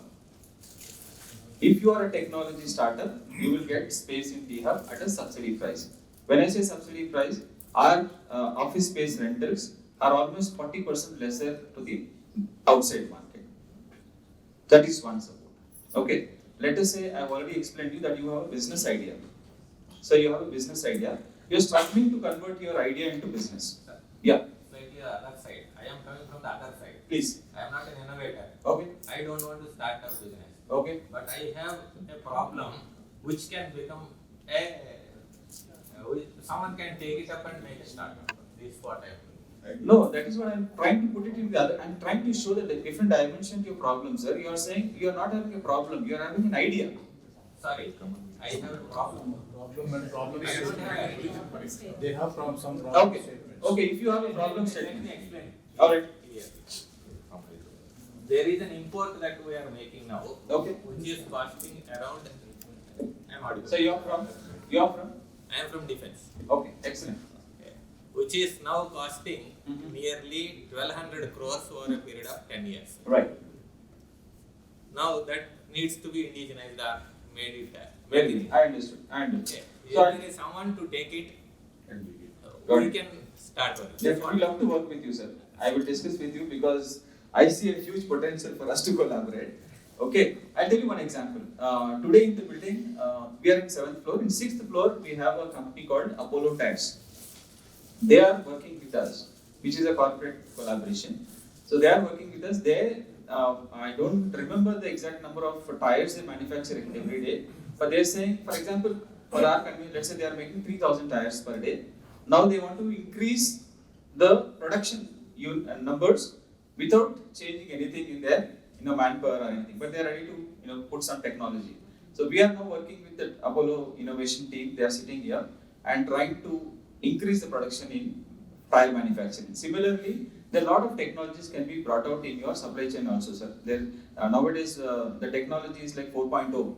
If you are a technology startup, you will get space in THUB at a subsidy price. When I say subsidy price, our office space rentals are almost 40% lesser to the outside market. That is one support. Okay, let us say I have already explained you that you have a business idea. So you have a business idea. You are struggling to convert your idea into business. Yeah. Slightly the other side. I am coming from the other side. Please. I am not an innovator. Okay. I don't want to start a business. Okay. But I have a problem which can become a someone can take it up and make a startup. This is what I am doing. No, that is what I'm trying to put it in the other. I'm trying to show that the different dimension to your problem, sir. You are saying you are not having a problem. You are having an idea. Sorry, I have a problem. Problem I don't have an idea. They have from some problem Okay. statements. Okay. If you have a problem Let statement. me explain. All right. Clearly. There is an import that we are making now, Okay. which is costing around. I am audible. So you are from. You are from. I am from defense. Okay. Excellent. Which is now costing Mhm. nearly 1200 crores over a period of 10 years. Right. Now that needs to be indigenized or made it. Very good. I understood. I understood. Okay. If So there is someone to take it, Got we it. can start with Yes, it. we love to work with you, sir. I will discuss with you because I see a huge potential for us to collaborate. Okay, I'll tell you one example. Today in the building, we are in 7th floor. In 6th floor, we have a company called Apollo Tires. They are working with us, which is a corporate collaboration. So they are working with us. I don't remember the exact number of tires they manufacture every day, but they're saying, for example, for our company, let's say they are making 3,000 tires per day. Now they want to increase the production numbers without changing anything in their manpower or anything, but they are ready to put some technology. So we are now working with the Apollo innovation team. They are sitting here and trying to increase the production in tire manufacturing. Similarly, there are a lot of technologies can be brought out in your supply chain also, sir. Nowadays the technology is like 4.0.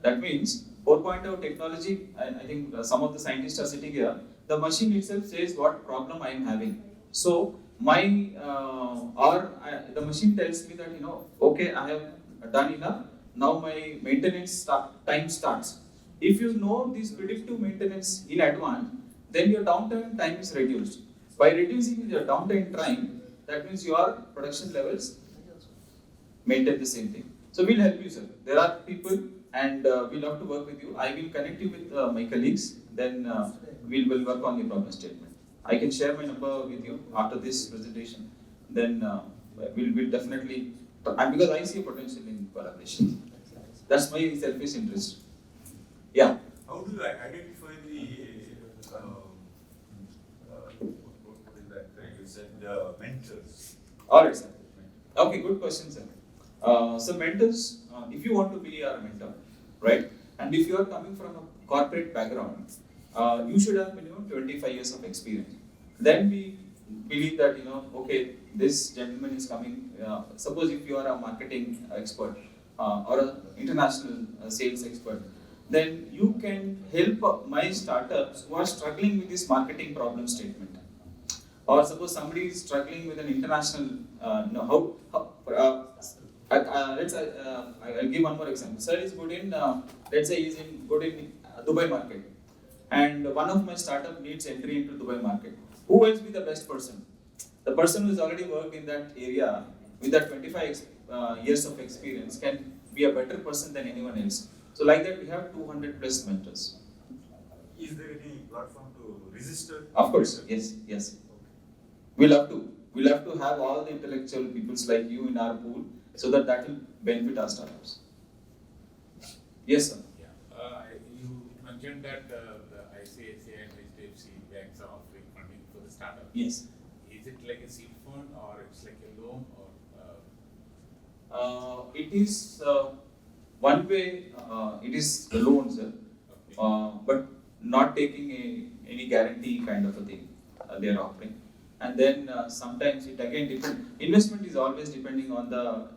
That means 4.0 technology, I think some of the scientists are sitting here. The machine itself says what problem I am having. So the machine tells me that okay, I have done enough. Now my maintenance time starts. If you know this predictive maintenance in advance, then your downtime time is reduced. By reducing your downtime time, that means your production levels maintain the same thing. So we'll help you, sir. There are people, and we love to work with you. I will connect you with my colleagues. Then we'll work on your problem statement. I can share my number with you after this presentation. Then we'll definitely, because I see a potential in collaboration. That's my selfish interest. Yeah. How do you identify the what is that? You said mentors. All right, sir. Okay, good question, sir. So mentors, if you want to be a mentor, right? And if you are coming from a corporate background, you should have minimum 25 years of experience. Then we believe that okay, this gentleman is coming. Suppose if you are a marketing expert or an international sales expert, then you can help my startups who are struggling with this marketing problem statement. Or suppose somebody is struggling with an international, I'll give one more example. Sir is good in, let's say he's good in Dubai market, and one of my startup needs entry into Dubai market. Who will be the best person? The person who has already worked in that area with that 25 years of experience can be a better person than anyone else. So like that, we have 200 plus mentors. Is there any platform to register? Of course, yes. We'll have to have all the intellectual peoples like you in our pool, so that will benefit our startups. Yes, sir. Yeah, you mentioned that the ICICI and HDFC banks are offering funding for the startup. Yes. Is it like a seed fund or it's like a loan or? It is one way it is the loans, but not taking any guarantee kind of a thing they are offering. And then sometimes it again depends. Investment is always depending on the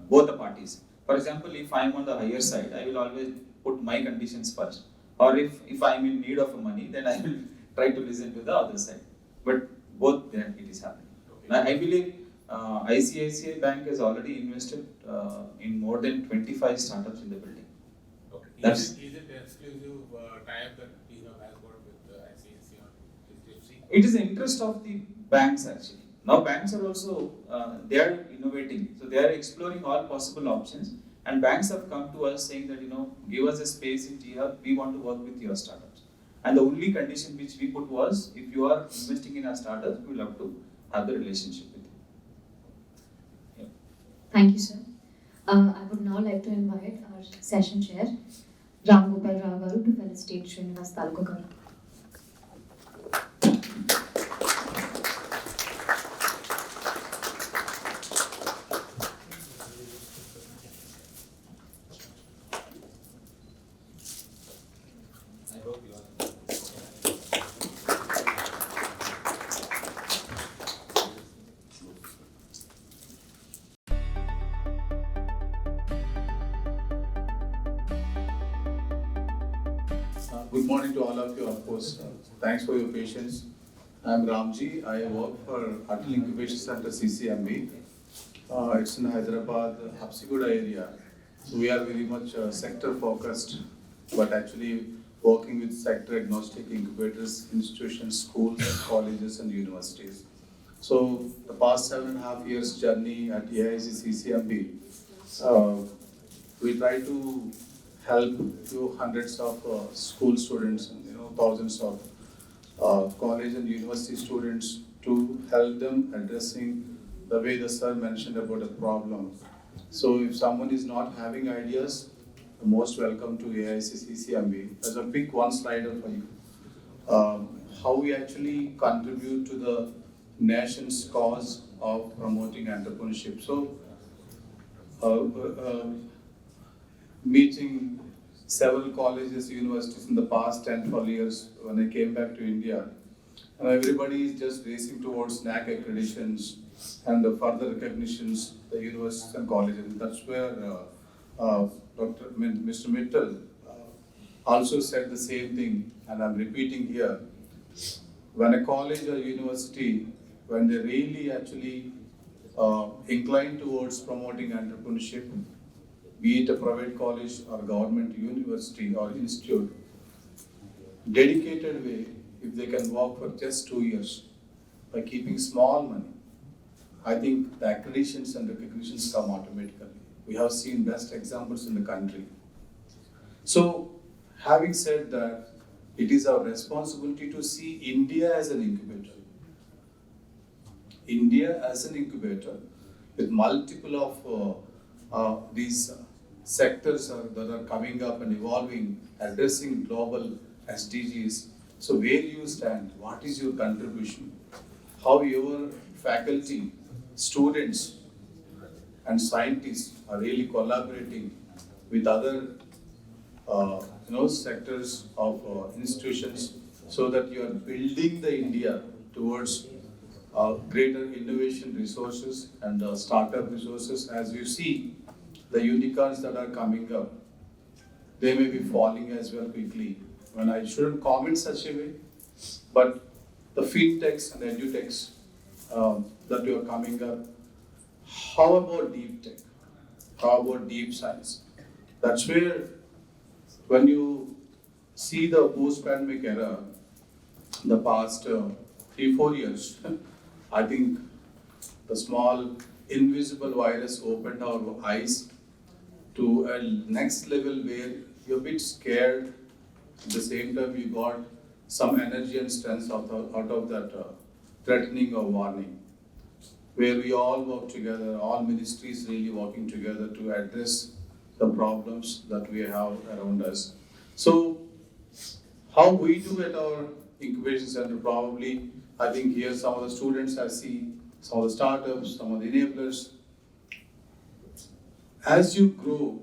both the parties. For example, if I am on the higher side, I will always put my conditions first. Or if I am in need of money, then I will try to listen to the other side. But both there it is happening. I believe ICICI Bank has already invested in more than 25 startups in the building. Okay. That's- Is it exclusive tie-up that THUB has got with ICICI or HDFC? It is the interest of the banks actually. Now banks are also, they are innovating. So they are exploring all possible options. And banks have come to us saying that, give us a space in THUB, we want to work with your startups. And the only condition which we put was, if you are investing in our startups, we will have to have the relationship with you. Thank you, sir. I would now like to invite our session chair, Ramgopal Garu, to felicitate Srinivas Taluka garu. I hope you are. Good morning to all of you, of course. Thanks for your patience. I'm Ramjee. I work for Atal Incubation Center CCMB. It's in Hyderabad, Hapsiguda area. So we are very much sector focused, but actually working with sector agnostic incubators, institutions, schools, colleges and universities. So the past 7.5 years journey at AIC CCMB, we try to help few hundreds of school students and thousands of college and university students to help them addressing the way the sir mentioned about a problem. So if someone is not having ideas, you're most welcome to AIC CCMB. There's a quick one slider for you. How we actually contribute to the nation's cause of promoting entrepreneurship. So meeting several colleges, universities in the past 10, 12 years when I came back to India. And everybody is just racing towards NAC accreditations and the further recognitions, the universities and colleges. That's where Mr. Mittal also said the same thing, and I'm repeating here. When a college or university, when they really actually incline towards promoting entrepreneurship, be it a private college or government university or institute, dedicated way, if they can work for just 2 years by keeping small money, I think the accreditations and recognitions come automatically. We have seen best examples in the country. So, having said that, it is our responsibility to see India as an incubator. India as an incubator with multiple of these sectors that are coming up and evolving, addressing global SDGs. So where you stand, what is your contribution? How your faculty, students and scientists are really collaborating with other sectors of institutions so that you are building the India towards greater innovation resources and startup resources. As you see, the unicorns that are coming up, they may be falling as well quickly. When I shouldn't comment such a way, but the fintechs and edutechs that you are coming up, how about deep tech? How about deep science? That's where, when you see the post-pandemic era, the past 3-4 years, I think the small invisible virus opened our eyes to a next level where you're a bit scared. At the same time, you got some energy and strength out of that threatening or warning, where we all work together, all ministries really working together to address the problems that we have around us. So, how we do at our incubation center, probably, I think here some of the students I see, some of the startups, some of the enablers. As you grow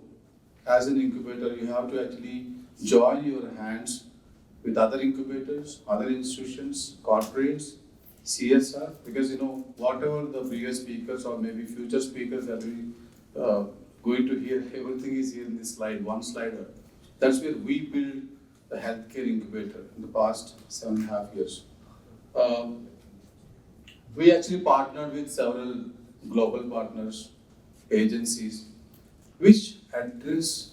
as an incubator, you have to actually join your hands with other incubators, other institutions, corporates, CSR, because whatever the previous speakers or maybe future speakers that we going to hear, everything is here in this slide, one slider. That's where we build the healthcare incubator in the past 7.5 years. We actually partnered with several global partners, agencies, which address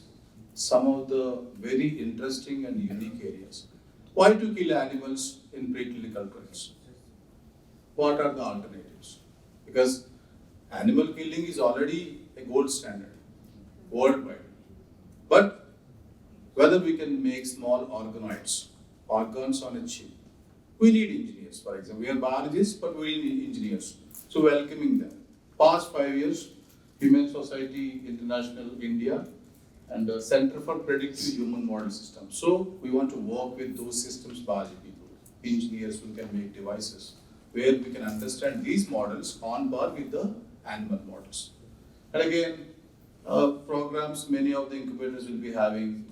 some of the very interesting and unique areas. Why to kill animals in preclinical trials? What are the alternatives? Because animal killing is already a gold standard worldwide. But whether we can make small organoids, organs on a chip, we need engineers, for example. We are biologists, but we need engineers. So welcoming them. Past 5 years, Human Society International India and the Center for Predictive Human Model Systems. So we want to work with those systems biology people, engineers who can make devices, where we can understand these models on par with the animal models. And again, programs, many of the incubators will be having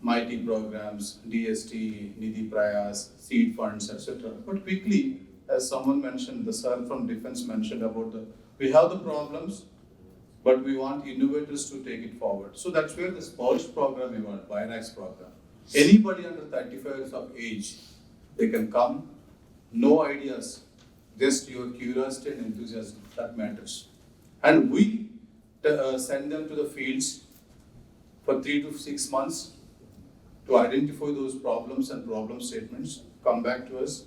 MIghty programs, DST, Nidhi Prayas, seed funds, etc. But quickly, as someone mentioned, the sir from defense mentioned about we have the problems, but we want innovators to take it forward. So that's where the Spurs program we want, Binax program. Anybody under 35 years of age, they can come, no ideas, just your curiosity and enthusiasm, that matters. And we send them to the fields for 3 to 6 months to identify those problems and problem statements, come back to us,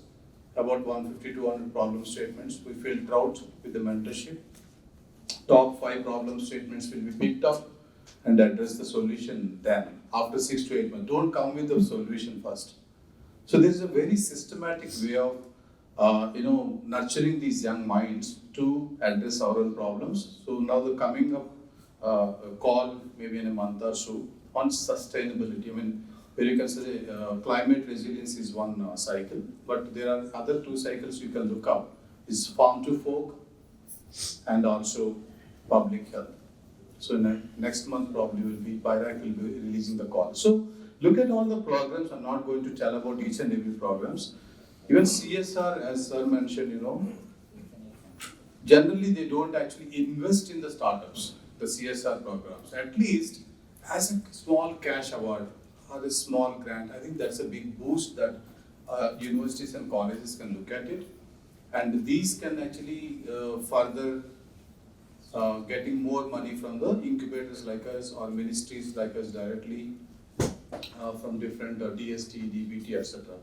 about 150 to 200 problem statements. We filter out with the mentorship. Top 5 problem statements will be picked up and address the solution then, after 6 to 8 months. Don't come with the solution first. So there is a very systematic way of nurturing these young minds to address our own problems. So now the coming up call maybe in a month or so on sustainability. I mean, where you can say climate resilience is one cycle, but there are other 2 cycles you can look up. Is farm to fork and also public health. So next month probably will be Pathak will be releasing the call. So look at all the programs. I'm not going to tell about each and every programs. Even CSR, as sir mentioned, generally they don't actually invest in the startups, the CSR programs. At least as a small cash award or a small grant, I think that's a big boost that universities and colleges can look at it. And these can actually further getting more money from the incubators like us or ministries like us directly from different DST, DBT, etc.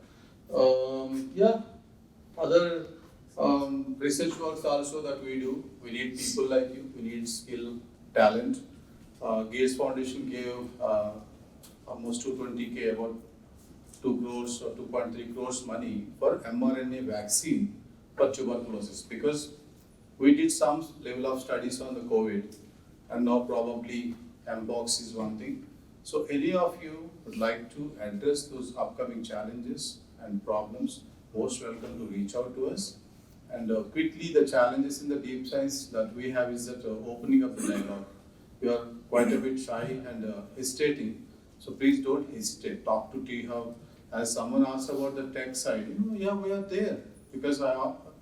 Other research works also that we do. We need people like you. We need skill, talent. Gates Foundation gave almost 220K, about 2 crores or 2.3 crores money for mRNA vaccine for tuberculosis, because we did some level of studies on the COVID, and now probably Mpox is one thing. So any of you would like to address those upcoming challenges and problems, most welcome to reach out to us. And quickly, the challenges in the deep science that we have is that opening up the dialogue. We are quite a bit shy and hesitating, so please don't hesitate. Talk to THUB. As someone asked about the tech side, we are there, because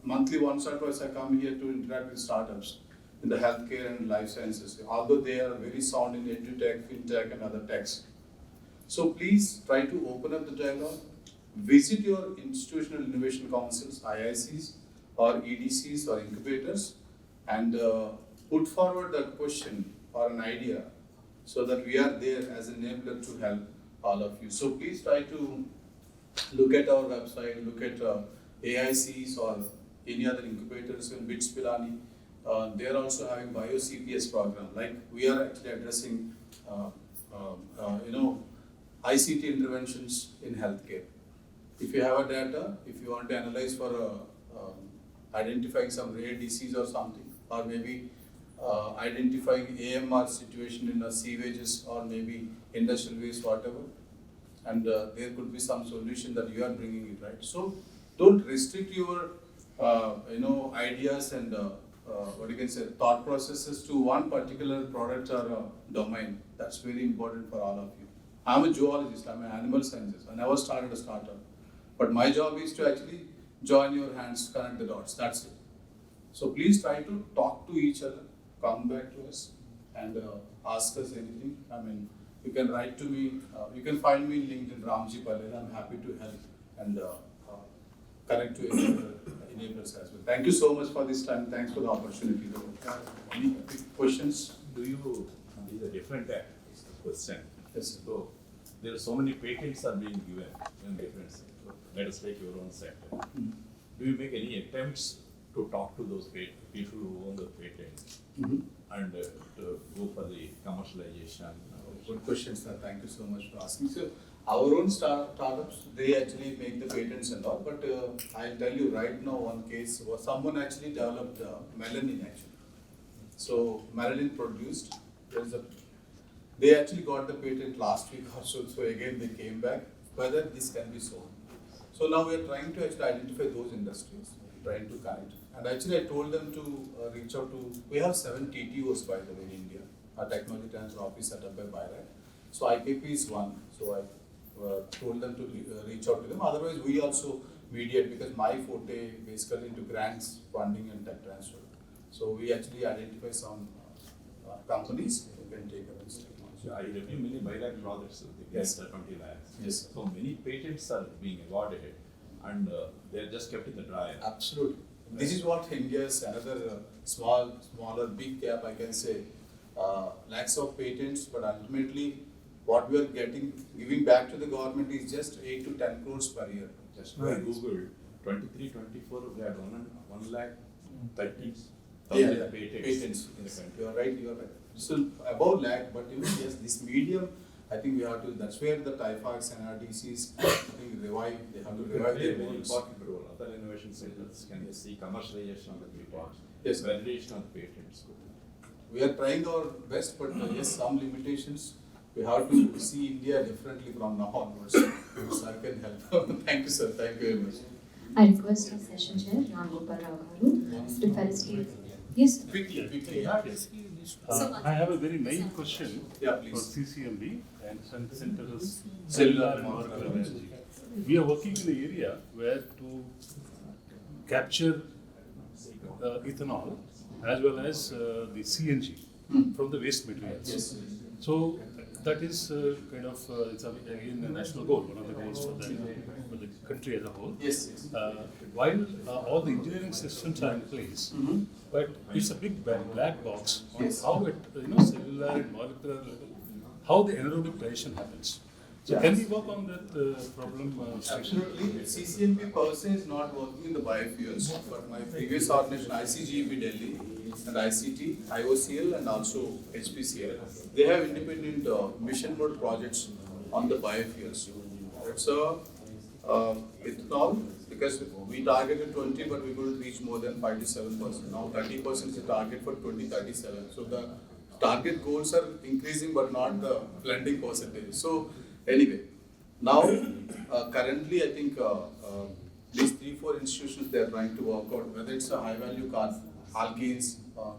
monthly once or twice I come here to interact with startups in the healthcare and life sciences, although they are very sound in edutech, fintech and other techs. So please try to open up the dialogue, visit your institutional innovation councils, IICs or EDCs or incubators, and put forward that question or an idea, so that we are there as an enabler to help all of you. So please try to look at our website, look at AICs or any other incubators in BITS Pilani. They are also having bio-CPS program. Like we are actually addressing, ICT interventions in healthcare. If you have a data, if you want to analyze for identifying some rare disease or something, or maybe identifying AMR situation in sewages or maybe industrial waste, whatever, and there could be some solution that you are bringing it, right? So don't restrict your ideas and what you can say, thought processes to one particular product or domain. That's very important for all of you. I'm a zoologist, I'm an animal scientist. I never started a startup. But my job is to actually join your hands, connect the dots, that's it. So please try to talk to each other, come back to us and ask us anything. I mean, you can write to me, you can find me in LinkedIn, Ramjee Pallela. I'm happy to help and connect to enablers as well. Thank you so much for this time. Thanks for the opportunity. Any quick questions? Do you, these are different question. Yes, sir. So, there are so many patents are being given in different sectors. Let us take your own sector. Do you make any attempts to talk to those people who own the patents and to go for the commercialization? Good question, sir. Thank you so much for asking. So, our own startups, they actually make the patents and all, but I'll tell you right now one case where someone actually developed melanin actually. So, melanin produced, they actually got the patent last week or so, so again they came back, whether this can be sold. So now we are trying to actually identify those industries, trying to connect. And actually I told them to reach out to, we have 7 TTOs by the way in India, our technology transfer office set up by Bharat. So IPP is one, so I told them to reach out to them. Otherwise we also mediate because my forte basically into grants, funding and tech transfer. So we actually identify some companies who can take up this technology. So I review many bilateral projects, the Yes. 20 lakhs. Yes. So many patents are being awarded and they're just kept in the dryer. Absolutely. This is what India is another smaller, big gap I can say. Lakhs of patents, but ultimately what we are giving back to the government is just 8 to 10 crores per year. Just now I googled 23, 24, we had 1 lakh 30 Yeah, patents in the country. You are right. Still above lakh, but even yes, this medium, I think we have to, that's where the TIFAX and RDCs, I think they have to revive Play a their very roles. important role. Other innovation centers can see commercialization of the patents, Yes. validation of the patents. We are trying our best, but yes, some limitations. We have to see India differently from now onwards. So I can help. Thank you, sir. Thank you very much. I request the session chair, Ramgopal to prepare a statement. Yes, sir. Quickly. I have a very naive question Yeah, for please. CCMB and Center is Cellular and molecular molecular energy. We are working in an area where to capture ethanol as well as the CNG from the waste materials. Yes. So that is it's again a national goal, one of the goals for the country as a whole. Yes. While all the engineering systems are in place, but it's a big black box on Yes. how it, cellular and molecular level, how the anaerobic digestion happens. So can we work on that problem? Absolutely. CCMB per se is not working in the biofuels, but my previous organization, ICGEB Delhi, and ICT, IOCL, and also HPCL, they have independent mission mode projects on the biofuels. It's ethanol, because we targeted 20, but we could reach more than 5 to 7%. Now 30% is the target for 2037. So the target goals are increasing, but not the blending percentage. So anyway, now currently I think these 3-4 institutions they are trying to work out whether it's a high value alkenes,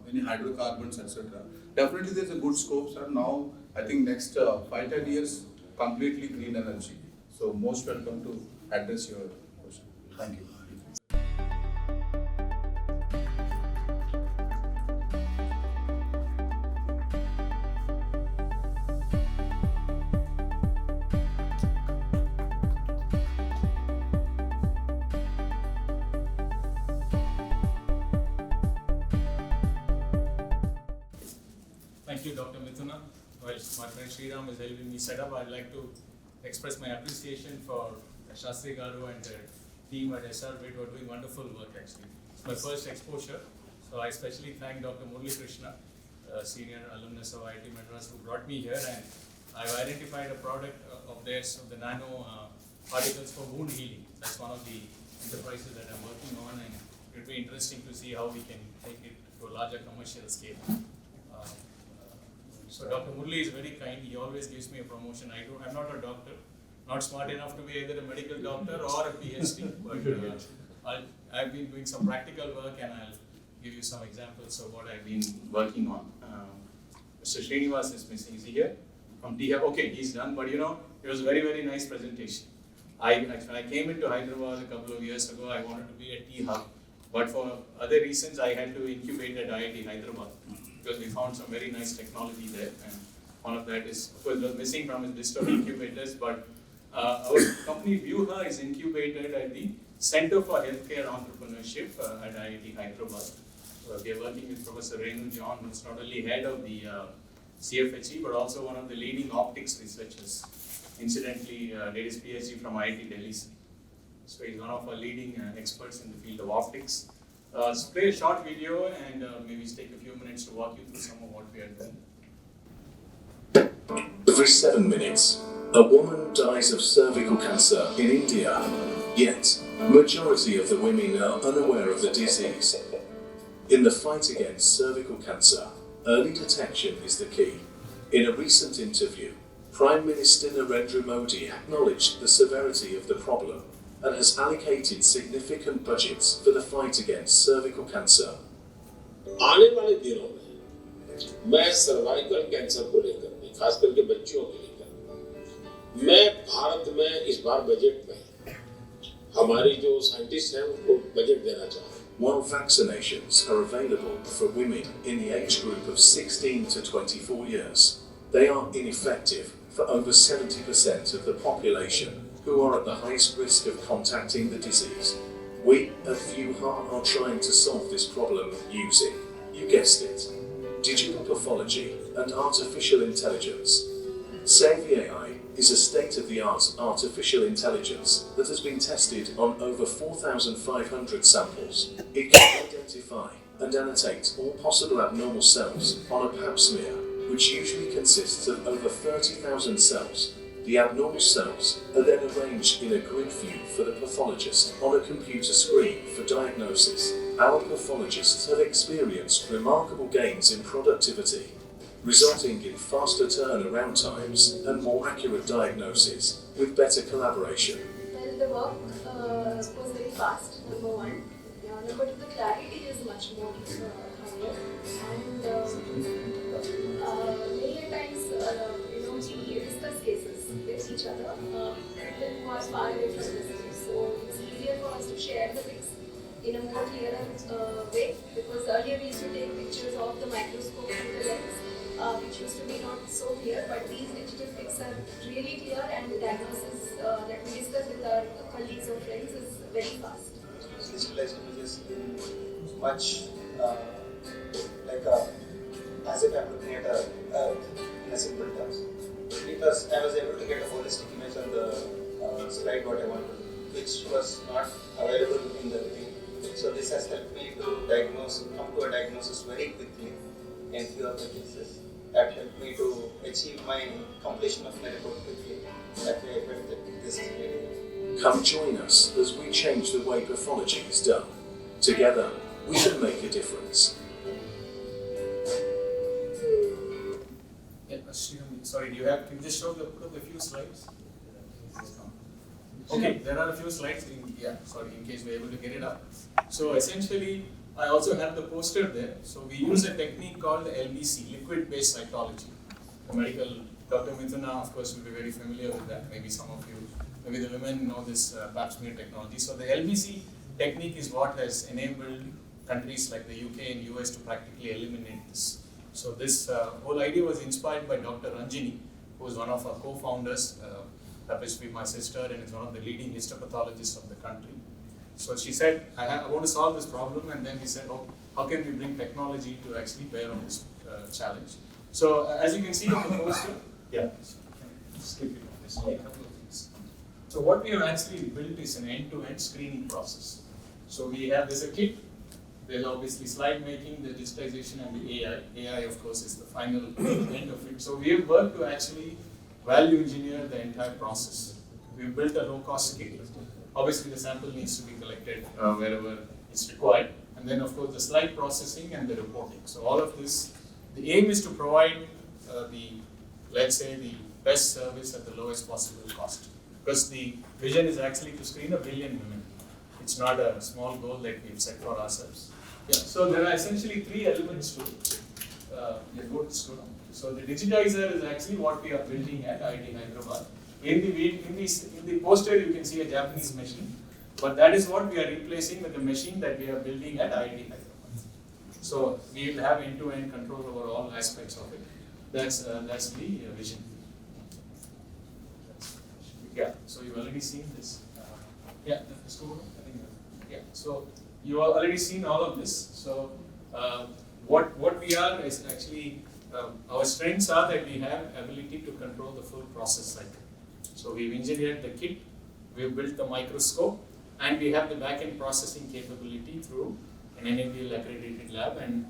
any hydrocarbons, etc. Definitely there's a good scope, sir. Now I think next 5-10 years completely green energy. So most welcome to address your question. Thank you. Thank you, Dr. Mithuna. While my friend Sriraam is helping me set up, I'd like to express my appreciation for Shastri Garu and the team at SRIVT who are doing wonderful work actually. It's my first exposure, so I especially thank Dr. Murli Krishna, senior alumnus of IIT Madras, who brought me here, and I've identified a product of theirs, of the nano particles for wound healing. That's one of the enterprises that I'm working on, and it will be interesting to see how we can take it to a larger commercial scale. So Dr. Murli is very kind. He always gives me a promotion. I'm not a doctor, not smart enough to be either a medical doctor or a PhD, but I've been doing some practical work and I'll give you some examples of what I've been working on. Mr. Srinivas is missing. Is he here? From THUB. Okay, he's done. But it was a very, very nice presentation. When I came into Hyderabad a couple of years ago, I wanted to be at THUB. But for other reasons, I had to incubate at IIT Hyderabad because we found some very nice technology there. And one of that is, of course, it was missing from his list of incubators. But our company Vyuha is incubated at the Center for Healthcare Entrepreneurship at IIT Hyderabad. We are working with Professor Renu John, who's not only head of the CFHE, but also one of the leading optics researchers. Incidentally, did his PhD from IIT Delhi. So he's one of our leading experts in the field of optics. Let's play a short video and maybe take a few minutes to walk you through some of what we are doing. Every 7 minutes, a woman dies of cervical cancer in India. Yet, majority of the women are unaware of the disease. In the fight against cervical cancer, early detection is the key. In a recent interview, Prime Minister Narendra Modi acknowledged the severity of the problem and has allocated significant budgets for the fight against cervical cancer. आने वाले दिनों में मैं cervical cancer को लेकर भी, खास करके बच्चियों के लेकर, मैं भारत में इस बार बजट में हमारी जो साइंटिस्ट हैं उनको बजट देना चाहूँ. While vaccinations are available for women in the age group of 16 to 24 years, they are ineffective for over 70% of the population who are at the highest risk of contacting the disease. We at Vyuha are trying to solve this problem using, you guessed it, digital pathology and artificial intelligence. SRIVT is a state-of-the-art artificial intelligence that has been tested on over 4,500 samples. It can identify and annotate all possible abnormal cells on a pap smear, which usually consists of over 30,000 cells. The abnormal cells are then arranged in a grid view for the pathologist on a computer screen for diagnosis. Our pathologists have experienced remarkable gains in productivity, resulting in faster turnaround times and more accurate diagnosis with better collaboration. Well, the work was very fast, number one. Number two, the clarity is much more higher. And many times, we discuss cases with each other, people who are far away from the city. So it's easier for us to share the pics in a more clearer way, because earlier we used to take pictures of the microscope through the lens, which used to be not so clear, but these digital pics are really clear, and the diagnosis that we discuss with our colleagues or friends is very fast. Digitalized images much like as if I'm looking at in a simple terms. Because I was able to get a holistic image on the slide what I wanted, which was not available in the thing. So this has helped me to come to a diagnosis very quickly in few of the cases. That helped me to achieve my completion of my report quickly. That way I felt that this is really good. Come join us as we change the way pathology is done. Together, we can make a difference. Yeah, sorry, do you have to just show put up a few slides? Okay, there are a few slides. In case we're able to get it up. So essentially, I also have the poster there. So we use a technique called LBC, liquid-based cytology. The medical, Dr. Mithuna, of course, will be very familiar with that. Maybe some of you, maybe the women know this pap smear technology. So the LBC technique is what has enabled countries like the UK and US to practically eliminate this. So this whole idea was inspired by Dr. Ranjini, who is one of our co-founders, happens to be my sister, and is one of the leading histopathologists of the country. So she said, I want to solve this problem, and then we said, how can we bring technology to actually bear on this challenge? So as you can see on the poster, skip it. There's only a couple of things. So what we have actually built is an end-to-end screening process. So we have this a kit. There's obviously slide making, the digitization, and the AI. AI, of course, is the final end of it. So we have worked to actually value engineer the entire process. We've built a low-cost kit. Obviously, the sample needs to be collected wherever it's required. And then, of course, the slide processing and the reporting. So all of this, the aim is to provide let's say, the best service at the lowest possible cost. Because the vision is actually to screen 1 billion women. It's not a small goal that we've set for ourselves. Yeah, so there are essentially three elements to it. So the digitizer is actually what we are building at IIT Hyderabad. In the poster you can see a Japanese machine, but that is what we are replacing with the machine that we are building at IIT Hyderabad. So we will have end-to-end control over all aspects of it. That's the vision. Yeah, so you've already seen this. Yeah, let's go on. I think, yeah, so you have already seen all of this. So what we are is actually, our strengths are that we have ability to control the full process cycle. So we've engineered the kit, we've built the microscope, and we have the back-end processing capability through an NABL accredited lab. And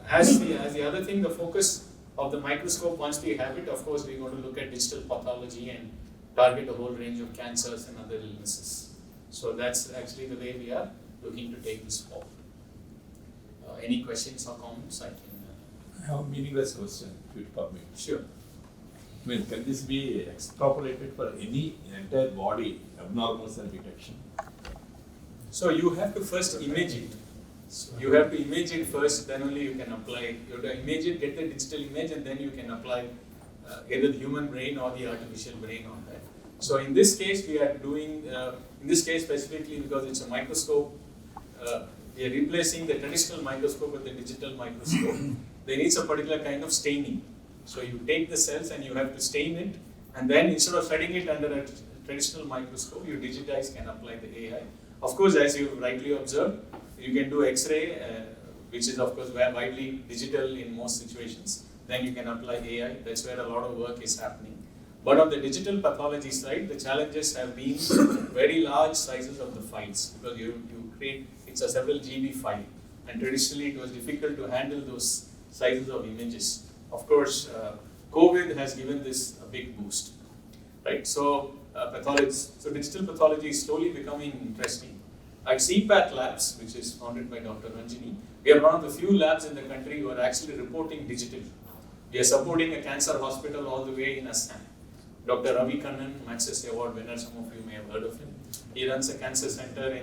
as the other thing, the focus of the microscope, once we have it, of course, we're going to look at digital pathology and target a whole range of cancers and other illnesses. So that's actually the way we are looking to take this forward. Any questions or comments? I have a meaningless question, if you permit. Sure. I mean, can this be extrapolated for any entire body abnormal cell detection? So you have to first image it. So you have to image it first, then only you can apply it. You have to image it, get the digital image, and then you can apply either the human brain or the artificial brain on that. So in this case, we are doing, in this case specifically because it's a microscope, we are replacing the traditional microscope with the digital microscope. There needs a particular kind of staining. So you take the cells and you have to stain it, and then instead of studying it under a traditional microscope, you digitize and apply the AI. Of course, as you rightly observed, you can do X-ray, which is of course widely digital in most situations. Then you can apply AI. That's where a lot of work is happening. But on the digital pathology side, the challenges have been very large sizes of the files, because you create, it's a several GB file, and traditionally it was difficult to handle those sizes of images. Of course, COVID has given this a big boost, right? So digital pathology is slowly becoming interesting. At CPAT Labs, which is founded by Dr. Ranjini, we are one of the few labs in the country who are actually reporting digitally. We are supporting a cancer hospital all the way in Assam. Dr. Ravi Kannan, Maxis Award winner, some of you may have heard of him. He runs a cancer center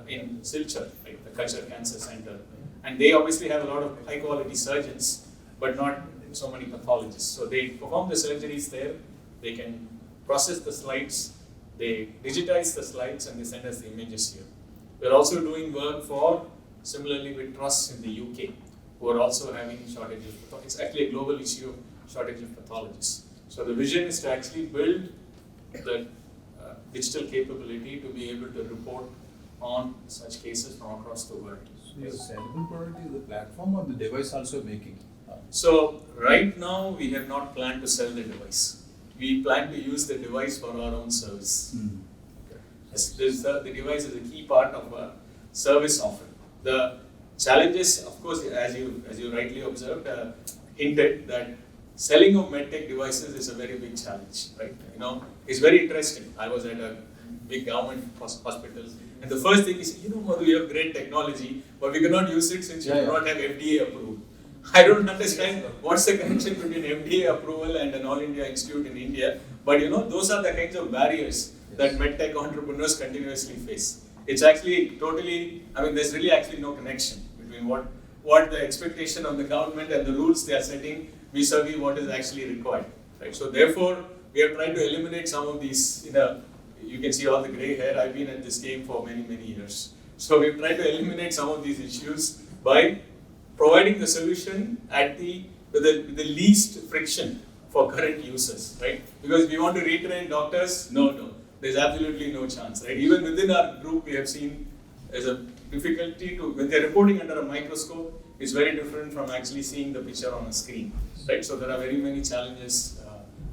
in Silchar, right, the Kachar Cancer Center. And they obviously have a lot of high quality surgeons, but not so many pathologists. So they perform the surgeries there, they can process the slides, they digitize the slides, and they send us the images here. We're also doing work for, similarly with trusts in the UK, who are also having shortages. It's actually a global issue of shortage of pathologists. So the vision is to actually build the digital capability to be able to report on such cases from across the world. So your sellable product is the platform or the device also making? So right now we have not planned to sell the device. We plan to use the device for our own service. The device is a key part of our service offering. The challenges, of course, as you rightly observed, hinted that selling of medtech devices is a very big challenge, right? You know, it's very interesting. I was at a big government hospital, and the first thing is, Madhu, you have great technology, but we cannot use it since you do not have FDA approval. I don't understand what's the connection between FDA approval and an All India Institute in India, but those are the kinds of barriers that medtech entrepreneurs continuously face. It's actually totally, there's really actually no connection between what the expectation of the government and the rules they are setting vis-a-vis what is actually required, right? So therefore, we are trying to eliminate some of these, you can see all the gray hair. I've been at this game for many, many years. So we've tried to eliminate some of these issues by providing the solution with the least friction for current users, right? Because if we want to retrain doctors, no, there's absolutely no chance, right? Even within our group, we have seen there's a difficulty when they're reporting under a microscope, it's very different from actually seeing the picture on a screen, right? So there are very many challenges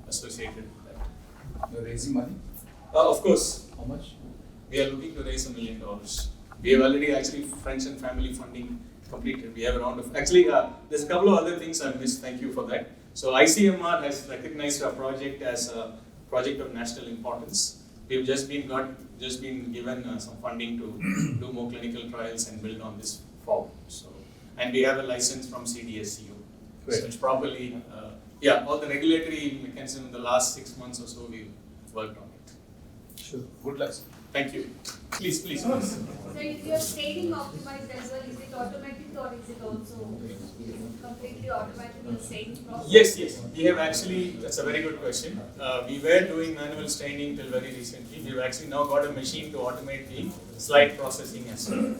associated with that. You're raising money? Of course. How much? We are looking to raise $1 million. We have already actually friends and family funding completed. We have a round of, there's a couple of other things I missed, thank you for that. So ICMR has recognized our project as a project of national importance. We've just been given some funding to do more clinical trials and build on this forward. So, and we have a license from CDSCO. Great. So it's properly, all the regulatory mechanism in the last 6 months or so we've worked on it. Sure. Good luck. Thank you. Please. So is your training optimized as well? Is it automatic or is it also completely automatic in the training process? Yes. We have actually, that's a very good question. We were doing manual staining till very recently. We've actually now got a machine to automate the slide processing as well.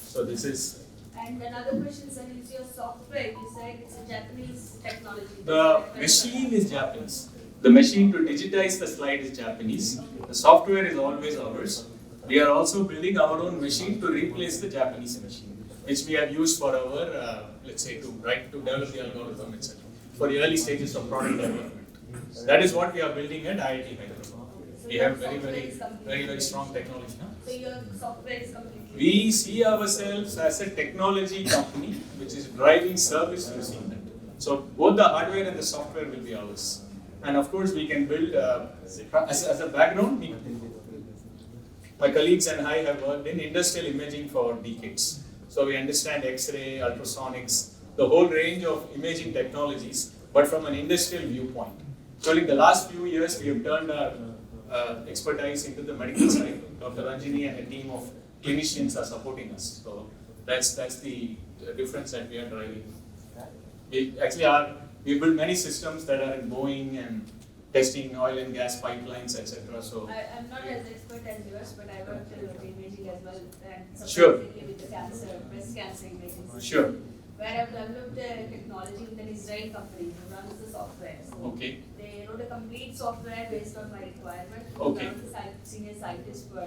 So this is. And another question, sir, is your software? You said it's a Japanese technology. The machine is Japanese. The machine to digitize the slide is Japanese. The software is always ours. We are also building our own machine to replace the Japanese machine, which we have used for our, let's say, to develop the algorithm, etc. For the early stages of product development. That is what we are building at IIT Hyderabad. We have very strong technology. So your software is completely. We see ourselves as a technology company which is driving service using it. So both the hardware and the software will be ours. And of course, we can build as a background. My colleagues and I have worked in industrial imaging for decades. So we understand X-ray, ultrasonics, the whole range of imaging technologies, but from an industrial viewpoint. So in the last few years, we have turned our expertise into the medical side. Dr. Ranjini and a team of clinicians are supporting us. So that's the difference that we are driving. We build many systems that are in Boeing and testing oil and gas pipelines, etc. So I'm not as expert as yours, but I worked in imaging as well, and sure. With the breast cancer imaging. Sure. Where I've developed a technology with an Israeli company who runs the software. So okay. They wrote a complete software based on my requirement. Okay. I was a senior scientist for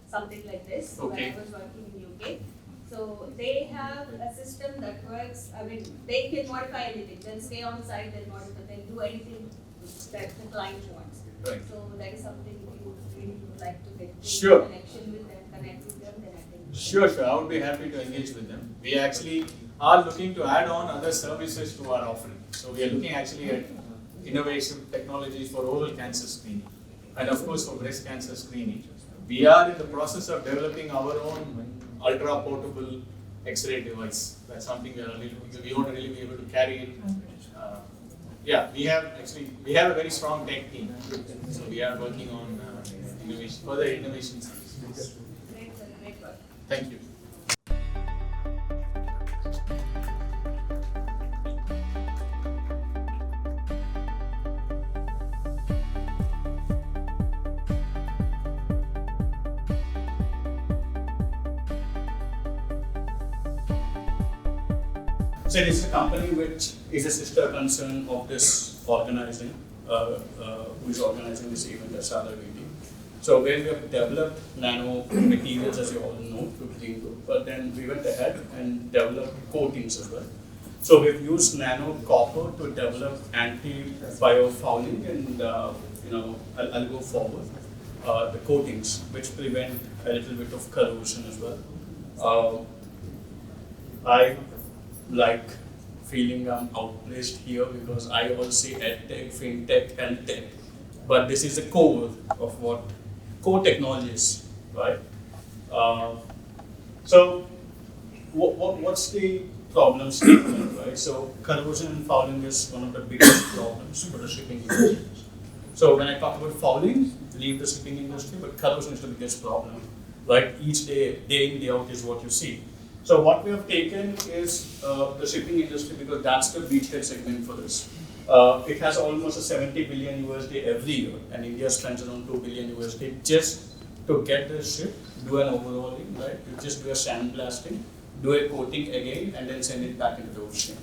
something like this okay. when I was working in UK. So they have a system that works. I mean, they can modify anything. They'll stay on site. They'll do anything that the client wants. Right. So that is something if you really would like to get sure. connection with them, connect with them, then I think. Sure. I would be happy to engage with them. We actually are looking to add on other services to our offering. So we are looking actually at innovative technologies for oral cancer screening and of course for breast cancer screening. We are in the process of developing our own ultra portable X-ray device. That's something we are really looking. We want to really be able to carry it. We have a very strong tech team. So we are working on further innovations. Great work. Thank you. So this is a company which is a sister concern of this organizing, who is organizing this event at SRIVT. So where we have developed nano materials, as you all know, but then we went ahead and developed coatings as well. So we've used nano copper to develop anti-biofouling and I'll go forward. The coatings which prevent a little bit of corrosion as well. I like feeling I'm outplaced here because I all say EdTech, FinTech, Health Tech, but this is the core of what core technology is, right? So what's the problem statement, right? So corrosion and fouling is one of the biggest problems for the shipping industry. So when I talk about fouling, leave the shipping industry, but corrosion is the biggest problem, right? Each day in, day out is what you see. So what we have taken is the shipping industry because that's the beachhead segment for this. It has almost a 70 billion USD every year, and India spends around 2 billion USD just to get the ship, do an overhauling, right? You just do a sandblasting, do a coating again, and then send it back into the ocean.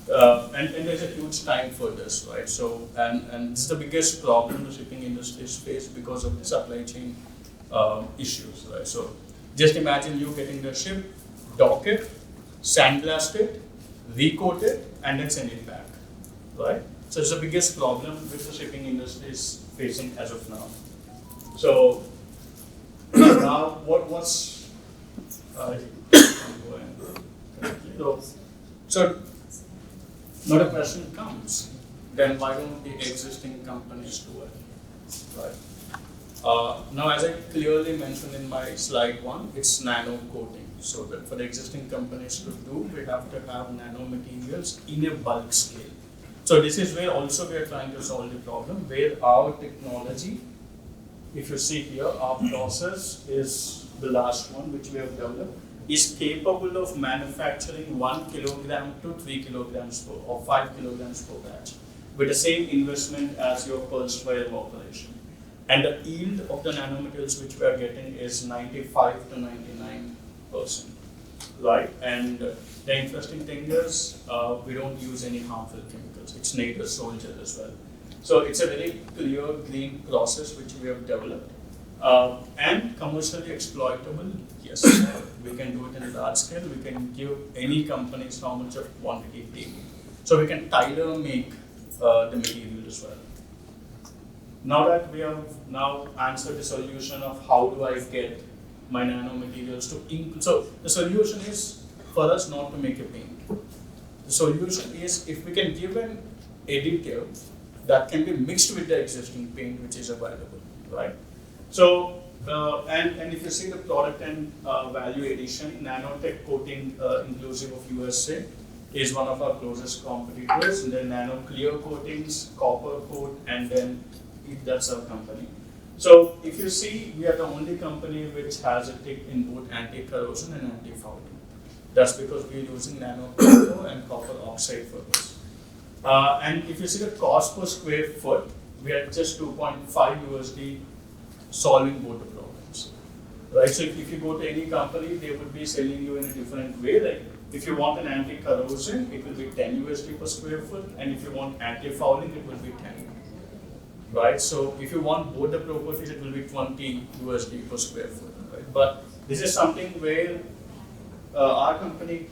And there's a huge time for this, right? So, and this is the biggest problem the shipping industry face because of the supply chain issues, right? So, just imagine you getting the ship, dock it, sandblast it, recoat it, and then send it back, right? So it's the biggest problem which the shipping industry is facing as of now. So now what's so now the question comes, then why don't the existing companies do it, right? Now as I clearly mentioned in my slide 1, it's nano coating. So that for the existing companies to do, we have to have nanomaterials in a bulk scale. So this is where also we are trying to solve the problem, where our technology if you see here, our process is the last one which we have developed, is capable of manufacturing 1 kilogram to 3 kilograms per, or 5 kilograms per batch, with the same investment as your pulsed wire operation. And the yield of the nanomaterials which we are getting is 95 to 99%, right? And the interesting thing is, we don't use any harmful chemicals. It's native soldier as well. So it's a very clear green process which we have developed. And commercially exploitable, yes. We can do it in a large scale. We can give any companies how much of quantity they need. So we can tailor make the material as well. Now that we have now answered the solution of how do I get my nanomaterials to include. So the solution is for us not to make a paint. The solution is if we can give an additive that can be mixed with the existing paint which is available, right? So, and if you see the product and value addition, nanotech coating inclusive of USA is one of our closest competitors. And then nano clear coatings, copper coat, and then that's our company. So if you see, we are the only company which has a tick in both anti-corrosion and anti-fouling. That's because we are using nano copper and copper oxide for this. And if you see the cost per square foot, we are just 2.5 USD solving both the problems, right? So if you go to any company, they would be selling you in a different way. Like if you want an anti-corrosion, it will be 10 USD per square foot, and if you want anti-fouling, it will be 10, right? So if you want both the properties, it will be 20 USD per square foot, right? But this is something where our company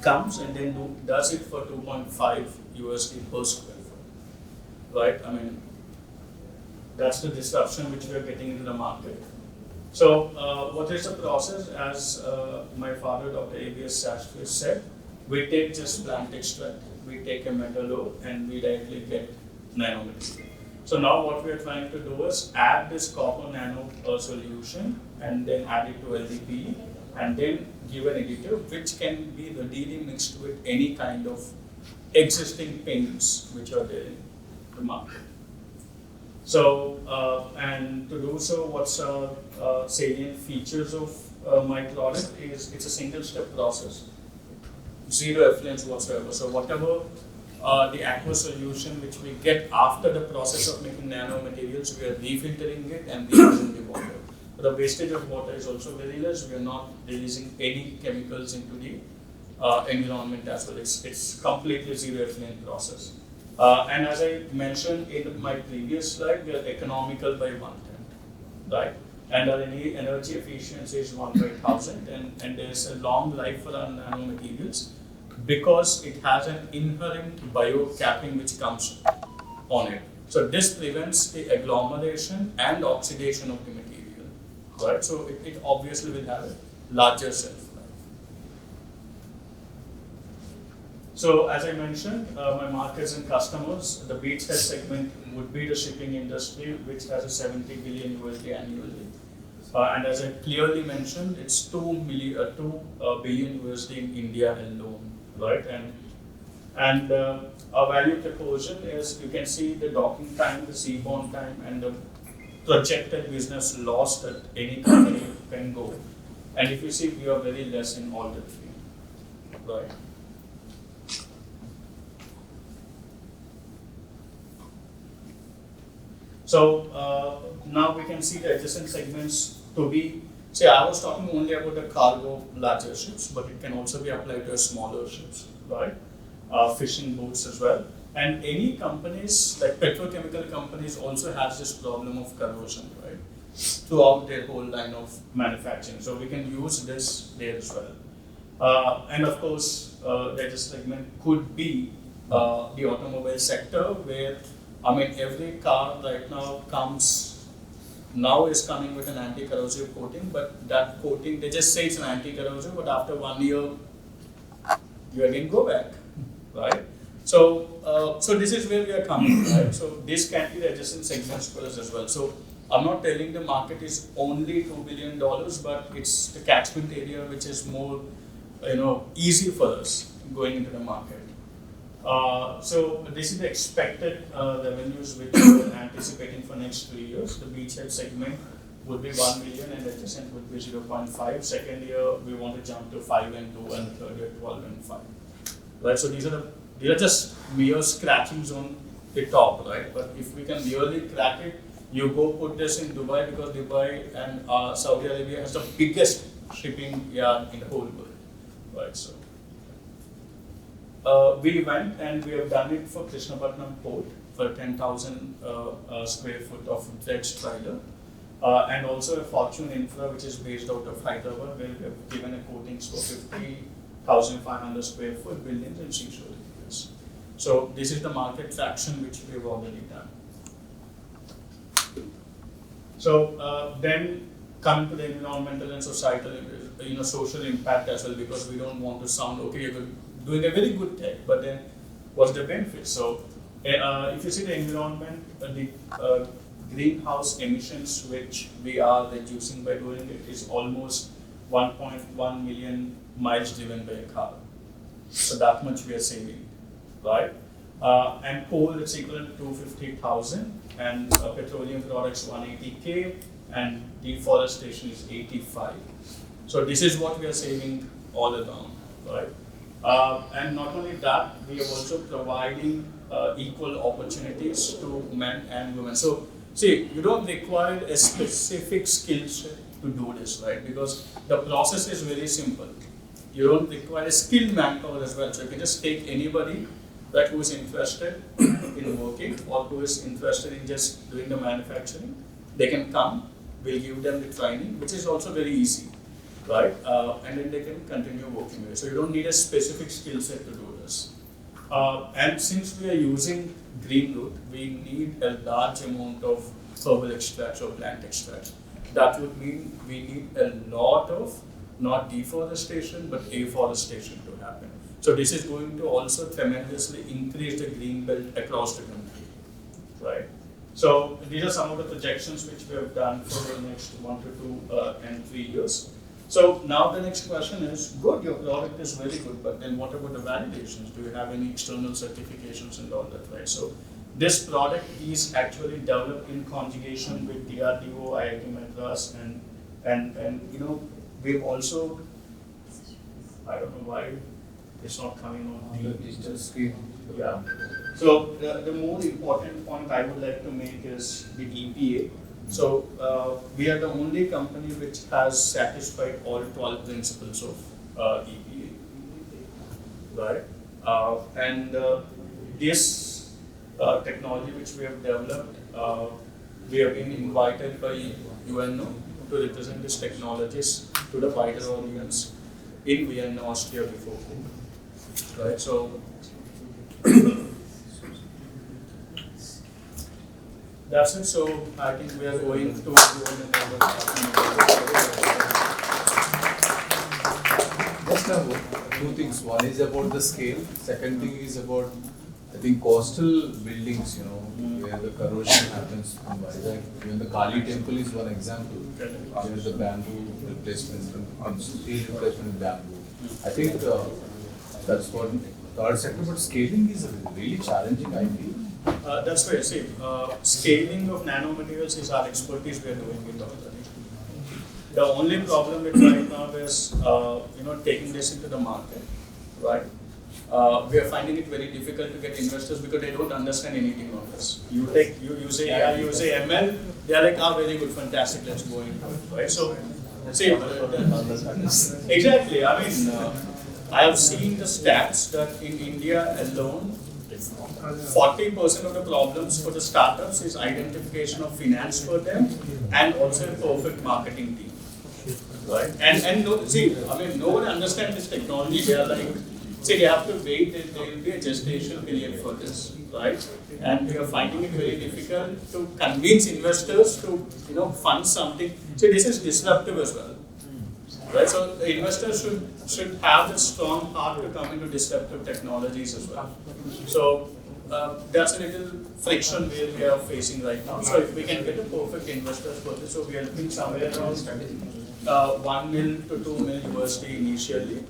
comes and then does it for 2.5 USD per square foot, right? I mean, that's the disruption which we are getting into the market. So, what is the process? As my father, Dr. A.B.S. Sastry said, we take just plant extract, we take a metal ore, and we directly get nanomaterial. So now what we are trying to do is add this copper nano solution and then add it to LDPE and then give an additive which can be readily mixed with any kind of existing paints which are there in the market. So, and to do so, what's salient features of my product is it's a single step process, zero effluents whatsoever. So whatever the aqueous solution which we get after the process of making nanomaterials, we are refiltering it and reusing the water. The wastage of water is also very less. We are not releasing any chemicals into the environment as well. It's completely zero effluent process. And as I mentioned in my previous slide, we are economical by 1/10, right? And our energy efficiency is 1/1000, and there is a long life for our nanomaterials because it has an inherent bio-capping which comes on it. So this prevents the agglomeration and oxidation of the material, right? So it obviously will have a larger shelf life. So as I mentioned, my markets and customers, the beachhead segment would be the shipping industry, which has a 70 billion USD annually. And as I clearly mentioned, it's 2 billion USD in India alone, right? And our value proposition is, you can see the docking time, the seaborne time, and the projected business loss that any company can go. And if you see, we are very less in all the three, right? So now we can see the adjacent segments to be, say I was talking only about the cargo larger ships, but it can also be applied to smaller ships, right? Fishing boats as well. And any companies, like petrochemical companies, also has this problem of corrosion, right? Throughout their whole line of manufacturing. So we can use this there as well. And of course, the adjacent segment could be the automobile sector, where I mean, every car right now is coming with an anti-corrosive coating, but that coating, they just say it's an anti-corrosive, but after 1 year, you again go back, right? So, so this is where we are coming, right? So this can be the adjacent segments for us as well. So I'm not telling the market is only $2 billion, but it's the catchment area which is more, easy for us going into the market. So this is the expected revenues which we are anticipating for next 3 years. The beachhead segment would be 1 million and adjacent would be 0.5. Second year we want to jump to 5 and 2, and third year 12 and 5. Right. So these are just mere scratchings on the top, right? But if we can really crack it, you go put this in Dubai, because Dubai and Saudi Arabia has the biggest shipping yard in the whole world, right? So we went and we have done it for Krishnapatnam port for 10,000 square foot of dredge trailer, and also a Fortune Infra which is based out of Hyderabad, where we have given a coatings for 50,500 square foot buildings in seashore areas. So this is the market traction which we have already done. So then coming to the environmental and societal, social impact as well, because we don't want to sound, okay, you're doing a very good tech, but then what's the benefit? So if you see the environment, the greenhouse emissions which we are reducing by doing it is almost 1.1 million miles driven by a car. So that much we are saving, right? And coal, it's equivalent to 250,000, and petroleum products 180K, and deforestation is 85. So this is what we are saving all around, right? And not only that, we are also providing equal opportunities to men and women. So see, you don't require a specific skill set to do this, right? Because the process is very simple. You don't require a skilled manpower as well. So you can just take anybody that who is interested in working, or who is interested in just doing the manufacturing. They can come, we'll give them the training, which is also very easy, right? And then they can continue working with it. So you don't need a specific skill set to do this. And since we are using green route, we need a large amount of herbal extracts or plant extracts. That would mean we need a lot of, not deforestation, but afforestation to happen. So this is going to also tremendously increase the green belt across the country, right? So these are some of the projections which we have done for the next 1 to 2 and 3 years. So now the next question is, good, your product is very good, but then what about the validations? Do you have any external certifications and all that, right? So this product is actually developed in conjugation with DRDO, IIT Madras, and we've also, I don't know why it's not coming on the digital screen. Yeah. So the more important point I would like to make is the EPA. So we are the only company which has satisfied all 12 principles of EPA, right? And this technology which we have developed, we have been invited by UNO to represent these technologies to the wider audience in Vienna, Austria before COVID. Right, so that's it. So I think we are going to just two things. One is about the scale. Second thing is about, I think, coastal buildings, where the corrosion happens. Even the Kali temple is one example. Where the bamboo replacement and steel replacement with bamboo. I think that's what third sector, but scaling is really challenging, I feel. That's why I say scaling of nanomaterials is our expertise. We are doing it already. The only problem with right now is taking this into the market, right? We are finding it very difficult to get investors because they don't understand anything on this. You say AI, you say ML, they are like, very good, fantastic, let's go into it, right? So, see, exactly. I mean, I have seen the stats that in India alone, 40% of the problems for the startups is identification of finance for them and also a perfect marketing team, right? And no, see, I mean, no one understands this technology. They are like, see, they have to wait. There will be a gestation period for this, right? And we are finding it very difficult to convince investors to, fund something. See, this is disruptive as well. Right, so the investors should have the strong heart to come into disruptive technologies as well. So that's a little friction where we are facing right now. So if we can get a perfect investors for this, so we are looking somewhere around 1 mil to 2 mil USD initially,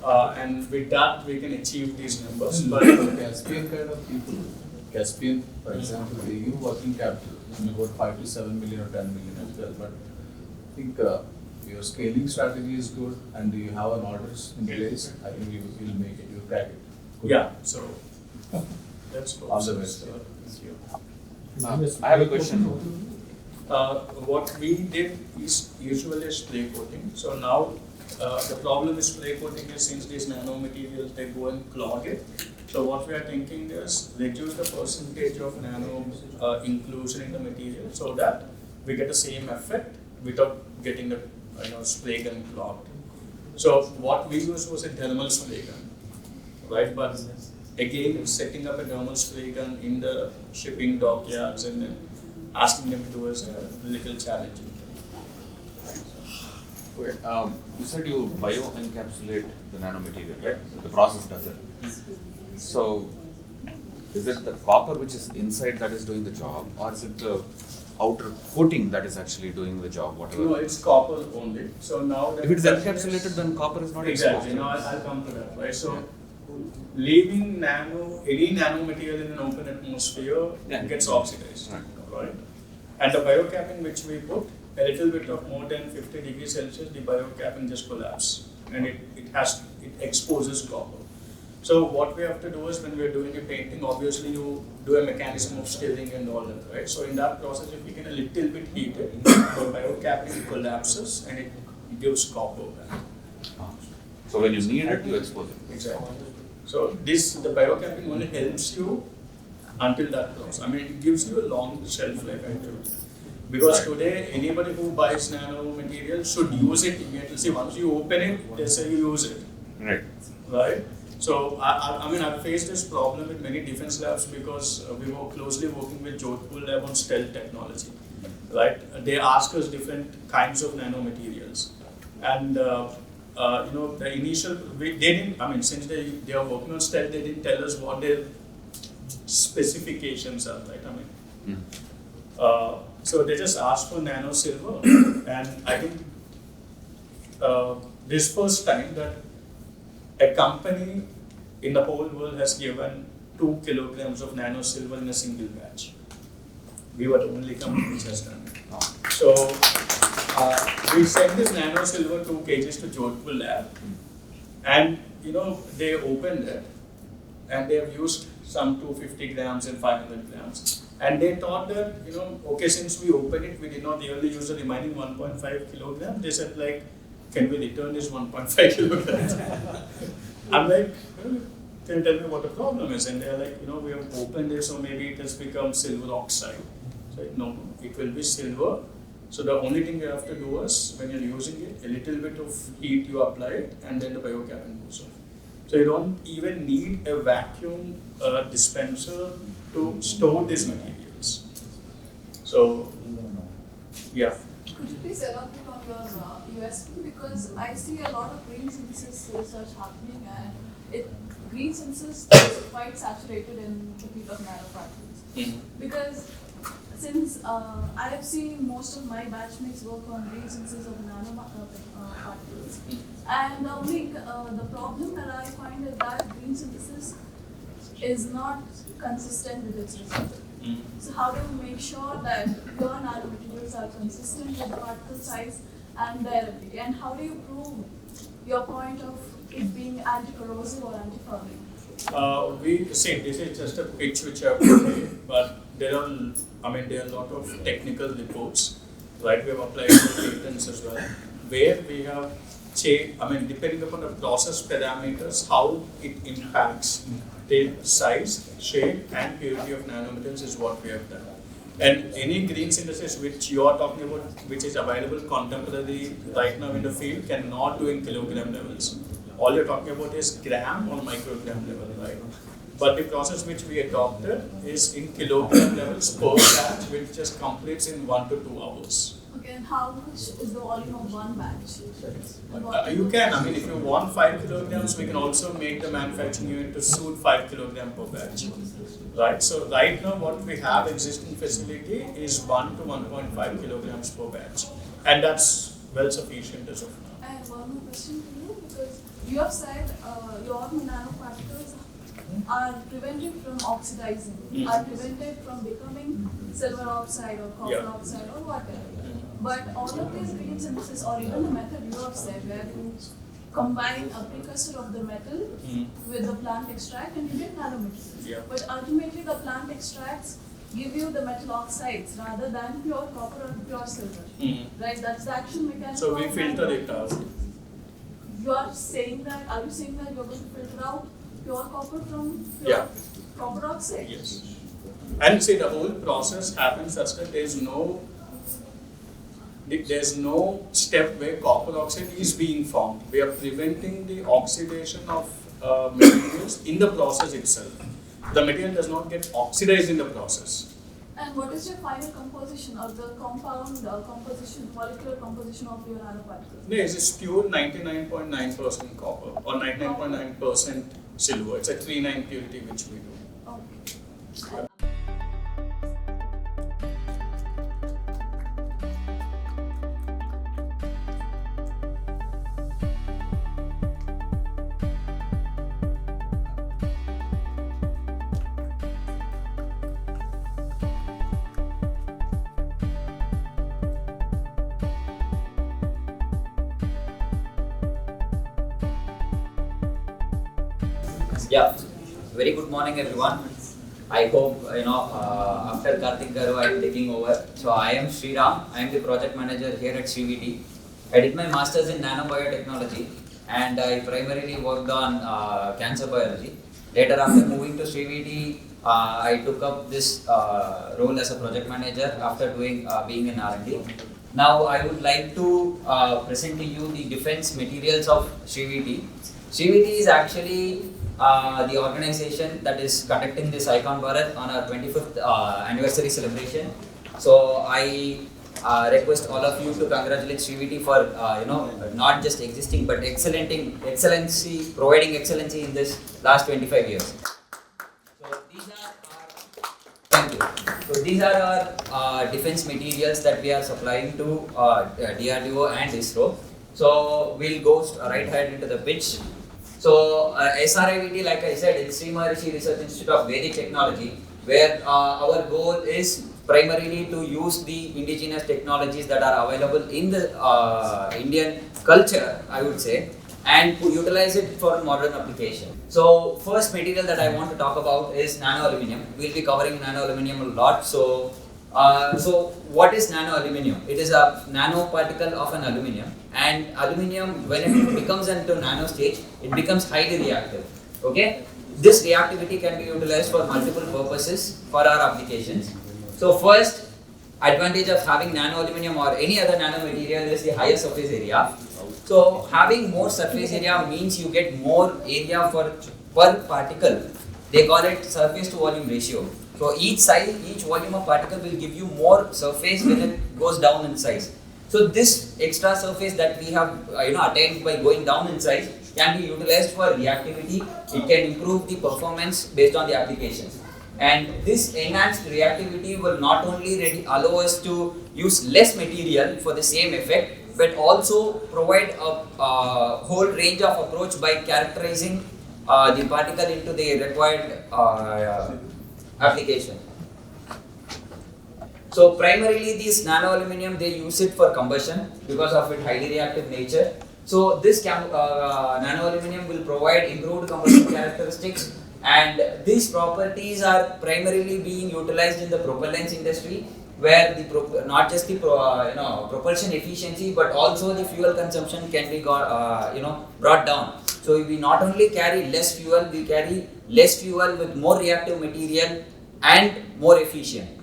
And with that, we can achieve these numbers. But Caspian kind of people, Caspian, for example, they give working capital, about 5 to 7 million or 10 million as well. But I think your scaling strategy is good, and you have an orders in place. I think you will make it, you'll crack it. Good. Yeah, so that's all the best. Thank you. I have a question. What we did is usually spray coating. So now the problem with spray coating is since these nanomaterials, they go and clog it. So what we are thinking is reduce the percentage of nano inclusion in the material so that we get the same effect without getting the spray gun clogged. So what we used was a thermal spray gun, right? But again, setting up a thermal spray gun in the shipping dockyards and then asking them to do is a little challenging. Okay, you said you bio-encapsulate the nanomaterial, right? The process does it. So, is it the copper which is inside that is doing the job, or is it the outer coating that is actually doing the job, whatever? No, it's copper only. So now that if it is encapsulated, then copper is not exactly. exposed. I'll come to that, right? So, leaving any nanomaterial in an open atmosphere gets oxidized, right? And the biocapping which we put, a little bit of more than 50 degrees Celsius, the biocapping just collapses and it exposes copper. So what we have to do is when we are doing a painting, obviously you do a mechanism of stirring and all that, right? So in that process, if we can a little bit heat it, the biocapping collapses and it gives copper back. So when you need it, you expose it. Exactly. So the biocapping only helps you until that process. I mean, it gives you a long shelf life activity. Because today, anybody who buys nano material should use it immediately. See, once you open it, they say you use it. Right. Right? So, I mean, I've faced this problem with many defense labs because we were closely working with Jodhpur lab on stealth technology. Right? They ask us different kinds of nanomaterials. And, the initial, since they are working on stealth, they didn't tell us what their specifications are, right? So they just asked for nano silver, and I think this first time that a company in the whole world has given 2 kilograms of nano silver in a single batch. We were the only company which has done it. So we sent this nano silver 2 kgs to Jodhpur lab, and they opened it, and they have used some 250 grams and 500 grams. And they thought that, okay, since we opened it, we did not really use the remaining 1.5 kilograms. They said, can we return this 1.5 kilograms? I'm like, can you tell me what the problem is? And they're like, we have opened it, so maybe it has become silver oxide. So no, it will be silver. So the only thing you have to do is, when you're using it, a little bit of heat you apply it, and then the biocapping goes off. So you don't even need a vacuum dispenser to store these materials. So, yeah. Could you please elaborate on your USP? Because I see a lot of green synthesis research happening, and green synthesis is quite saturated in the field of nanoparticles. Because since I have seen most of my batchmates work on green synthesis of nanoparticles, and the problem that I find is that green synthesis is not consistent with its result. So how do you make sure that your nanomaterials are consistent with the particle size and their ability? And how do you prove your point of it being anti-corrosive or anti-fouling? This is just a pitch which I have made, but there are a lot of technical reports, right? We have applied for patents as well, where we have depending upon the process parameters, how it impacts the size, shape, and purity of nanomaterials is what we have done. And any green synthesis which you are talking about, which is available contemporarily right now in the field, cannot do in kilogram levels. All you're talking about is gram or microgram level, right? But the process which we adopted is in kilogram levels per batch, which just completes in 1 to 2 hours. Okay, and how much is the volume of one batch? You can, if you want 5 kilograms, we can also make the manufacturing unit to suit 5 kilograms per batch. Right, so right now what we have existing facility is 1 to 1.5 kilograms per batch. And that's well sufficient as of now. I have one more question for you, because you have said your nanoparticles are prevented from oxidizing, are prevented from becoming silver oxide or copper oxide or whatever. But all of these green synthesis, or even the method you have said, where you combine a precursor of the metal with the plant extract and you get nanomaterials. But ultimately the plant extracts give you the metal oxides rather than pure copper or pure silver. Right? That's the actual mechanism. So we filter it out. You are saying that, are you saying that you're going to filter out pure copper from pure copper oxide? Yes. And see, the whole process happens such that there's no step where copper oxide is being formed. We are preventing the oxidation of materials in the process itself. The material does not get oxidized in the process. And what is your final composition or the compound composition, molecular composition of your nanoparticles? Yes, it's pure 99.9% copper or 99.9% silver. It's a 3-9 purity which we do. Okay. Yeah, very good morning everyone. I hope after Karthik Garu I am taking over. So I am Sriram. I am the project manager here at SRIVT. I did my masters in nanobiotechnology and I primarily worked on cancer biology. Later, after moving to SRIVT, I took up this role as a project manager after being in R&D. Now I would like to present to you the defense materials of SRIVT. SRIVT is actually the organization that is conducting this Icon Bharat on our 25th anniversary celebration. So I request all of you to congratulate SRIVT for not just existing but providing excellency in this last 25 years. So these are our defense materials that we are supplying to DRDO and ISRO. So we'll go right ahead into the pitch. So SRIVT, like I said, it's Sri Maharishi Research Institute of Vedic Technology, where our goal is primarily to use the indigenous technologies that are available in the Indian culture, I would say, and to utilize it for modern application. So first material that I want to talk about is nano-aluminium. We'll be covering nano-aluminium a lot. So what is nano-aluminium? It is a nanoparticle of an aluminium, and aluminium, when it becomes into nano stage, it becomes highly reactive. Okay, this reactivity can be utilized for multiple purposes for our applications. So first advantage of having nano-aluminium or any other nanomaterial is the higher surface area. So having more surface area means you get more area per particle. They call it surface to volume ratio. So each volume of particle will give you more surface when it goes down in size. So this extra surface that we have attained by going down in size can be utilized for reactivity. It can improve the performance based on the applications. And this enhanced reactivity will not only allow us to use less material for the same effect, but also provide a whole range of approach by characterizing the particle into the required application. So primarily this nano-aluminium, they use it for combustion because of its highly reactive nature. So this nano-aluminium will provide improved combustion characteristics, and these properties are primarily being utilized in the propellants industry, where not just the propulsion efficiency but also the fuel consumption can be brought down. So we not only carry less fuel, we carry less fuel with more reactive material and more efficient.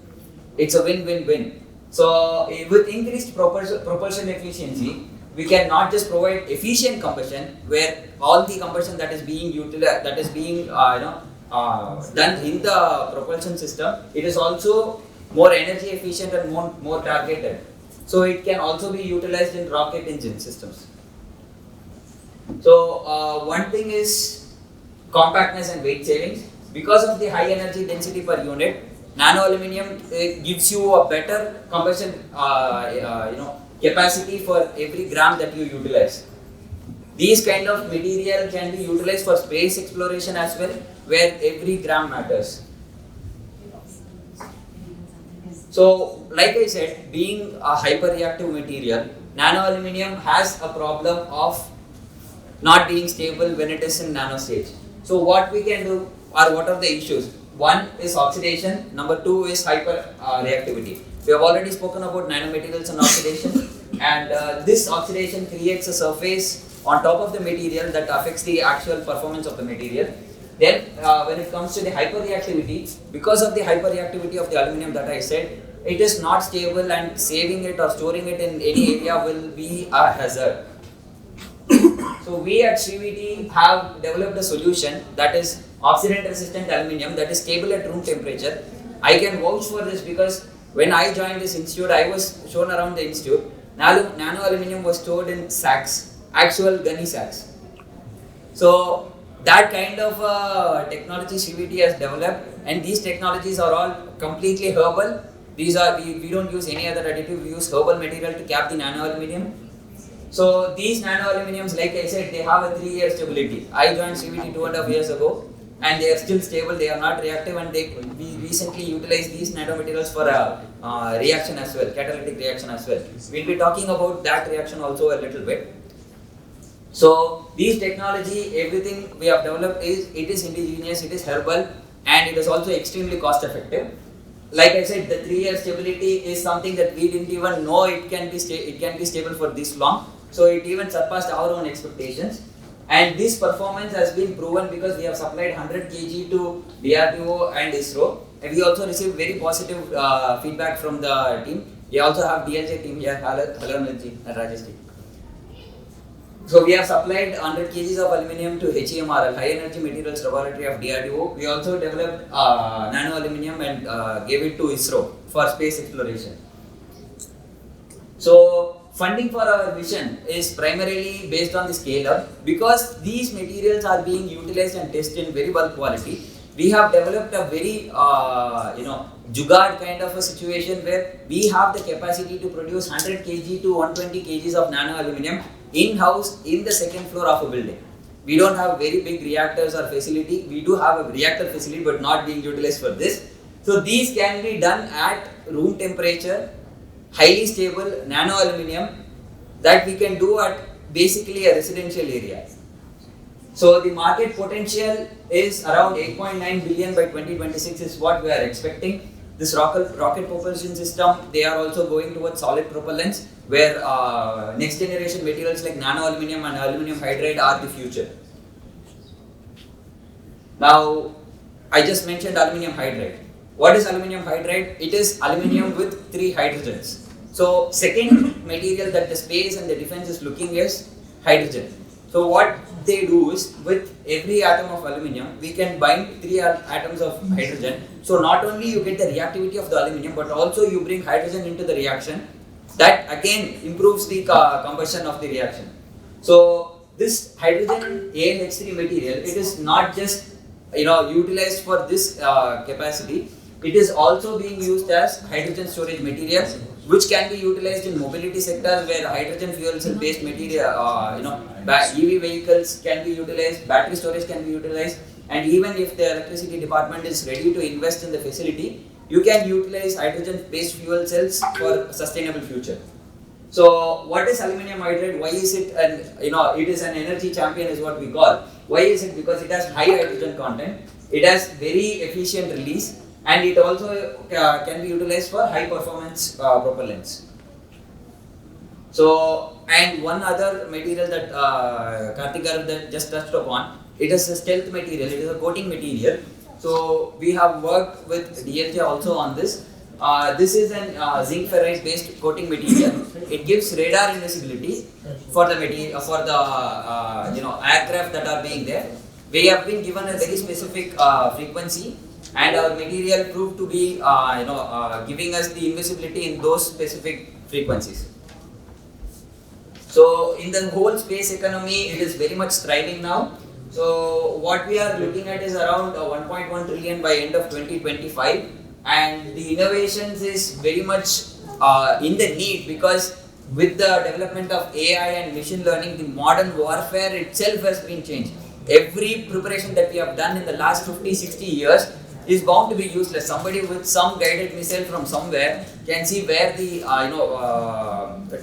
It's a win-win-win. So with increased propulsion efficiency, we can not just provide efficient combustion, where all the combustion that is being utilized, done in the propulsion system, it is also more energy efficient and more targeted. So it can also be utilized in rocket engine systems. So one thing is compactness and weight savings. Because of the high energy density per unit, nano-aluminium gives you a better combustion capacity for every gram that you utilize. These kind of material can be utilized for space exploration as well, where every gram matters. So, like I said, being a hyperreactive material, nano aluminum has a problem of not being stable when it is in nano stage. So, what we can do, or what are the issues? One is oxidation, number two is hyperreactivity. We have already spoken about nanomaterials and oxidation, and this oxidation creates a surface on top of the material that affects the actual performance of the material. Then when it comes to the hyperreactivity, because of the hyperreactivity of the aluminum that I said, it is not stable, and saving it or storing it in any area will be a hazard. So we at SRIVT have developed a solution that is oxidant resistant aluminum that is stable at room temperature. I can vouch for this because when I joined this institute, I was shown around the institute. Nano aluminum was stored in sacks, actual gunny sacks. So that kind of technology SRIVT has developed, and these technologies are all completely herbal. These are we don't use any other additive. We use herbal material to cap the nano aluminum. So these nano aluminiums, like I said, they have a 3-year stability. I joined SRIVT 2.5 years ago, and they are still stable. They are not reactive, and we recently utilized these nanomaterials for a reaction as well, catalytic reaction as well. We'll be talking about that reaction also a little bit. So these technology, everything we have developed it is indigenous, it is herbal, and it is also extremely cost effective. Like I said, the 3-year stability is something that we didn't even know it can be stable for this long. So it even surpassed our own expectations. And this performance has been proven because we have supplied 100 kg to DRDO and ISRO. And we also received very positive feedback from the team. We also have DLJ team here. Hello, Rajesh. So we have supplied 100 kg of aluminium to HEMRL, High Energy Materials Laboratory of DRDO. We also developed nano aluminium and gave it to ISRO for space exploration. So funding for our vision is primarily based on the scale up. Because these materials are being utilized and tested in very bulk quality, we have developed a very jugaad kind of a situation where we have the capacity to produce 100 kg to 120 kgs of nano aluminium in-house in the second floor of a building. We don't have very big reactors or facility. We do have a reactor facility but not being utilized for this. So these can be done at room temperature, highly stable nano aluminium that we can do at basically a residential area. So the market potential is around 8.9 billion by 2026 is what we are expecting. This rocket propulsion system, they are also going towards solid propellants where next generation materials like nano aluminium and aluminum hydride are the future. Now, I just mentioned aluminum hydride. What is aluminum hydride? It is aluminum with 3 hydrogens. So, second material that the space and the defense is looking is hydrogen. So, what they do is with every atom of aluminum, we can bind 3 atoms of hydrogen. So, not only you get the reactivity of the aluminum, but also you bring hydrogen into the reaction. That again improves the combustion of the reaction. So, this hydrogen AlH3 material, it is not just utilized for this capacity. It is also being used as hydrogen storage material, which can be utilized in mobility sectors where hydrogen fuel cell based material, EV vehicles can be utilized, battery storage can be utilized, and even if the electricity department is ready to invest in the facility, you can utilize hydrogen based fuel cells for a sustainable future. So what is aluminum hydride? Why is it it is an energy champion is what we call. Why is it? Because it has high hydrogen content, it has very efficient release, and it also can be utilized for high performance propellants. So, and one other material that Karthik just touched upon, it is a stealth material, it is a coating material. So, we have worked with DLJ also on this. This is an zinc ferrite based coating material. It gives radar invisibility for the material, for the aircraft that are being there. We have been given a very specific frequency, and our material proved to be giving us the invisibility in those specific frequencies. So in the whole space economy, it is very much thriving now. So what we are looking at is around 1.1 trillion by end of 2025, and the innovations is very much in the need because with the development of AI and machine learning, the modern warfare itself has been changed. Every preparation that we have done in the last 50, 60 years is bound to be useless. Somebody with some guided missile from somewhere can see where the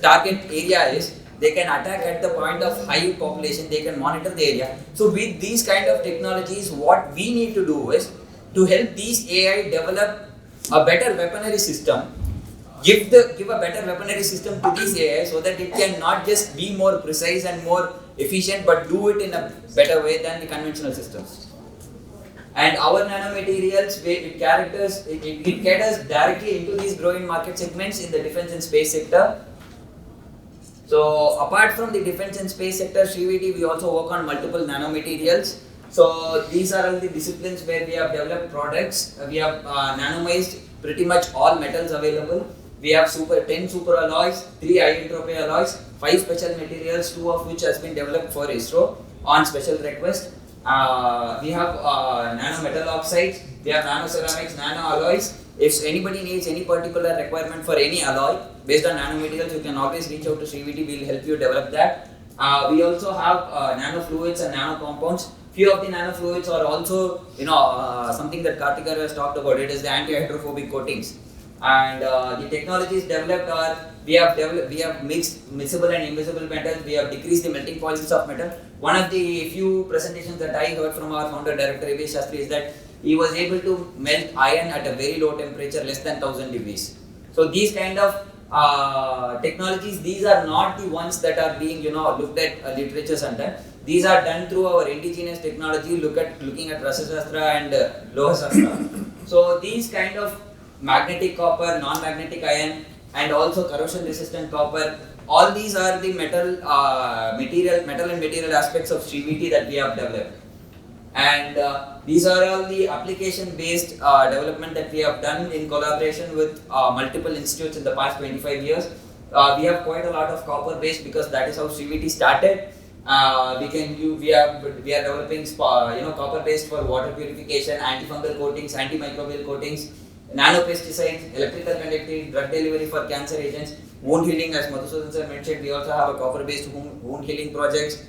target area is. They can attack at the point of high population. They can monitor the area. So with these kind of technologies, what we need to do is to help these AI develop a better weaponry system. Give a better weaponry system to these AI so that it can not just be more precise and more efficient, but do it in a better way than the conventional systems. And our nanomaterials, it caters directly into these growing market segments in the defense and space sector. So apart from the defense and space sector, SRIVT, we also work on multiple nanomaterials. So these are all the disciplines where we have developed products. We have nanomized pretty much all metals available. We have 10 super alloys, 3 high entropy alloys, 5 special materials, 2 of which has been developed for ISRO on special request. We have nano metal oxides, we have nano ceramics, nano alloys. If anybody needs any particular requirement for any alloy based on nanomaterials, you can always reach out to SRIVT. We'll help you develop that. We also have nano fluids and nano compounds. Few of the nano fluids are also, something that Karthik has talked about. It is the anti-hydrophobic coatings. And the technologies developed are we have mixed miscible and immiscible metals. We have decreased the melting points of metal. One of the few presentations that I heard from our founder director AV Shastri is that he was able to melt iron at a very low temperature, less than 1000 degrees. So these kind of technologies, these are not the ones that are being looked at literature center. These are done through our indigenous technology, looking at Rasa Shastra and Loha Shastra. So these kind of magnetic copper, non-magnetic iron, and also corrosion resistant copper, all these are the metal and material aspects of SRIVT that we have developed. And these are all the application based development that we have done in collaboration with multiple institutes in the past 25 years. We have quite a lot of copper based because that is how SRIVT started. We are developing copper based for water purification, antifungal coatings, antimicrobial coatings, nanopesticides, electrical conductivity, drug delivery for cancer agents, wound healing. As Madhusudhan sir mentioned, we also have a copper based wound healing projects.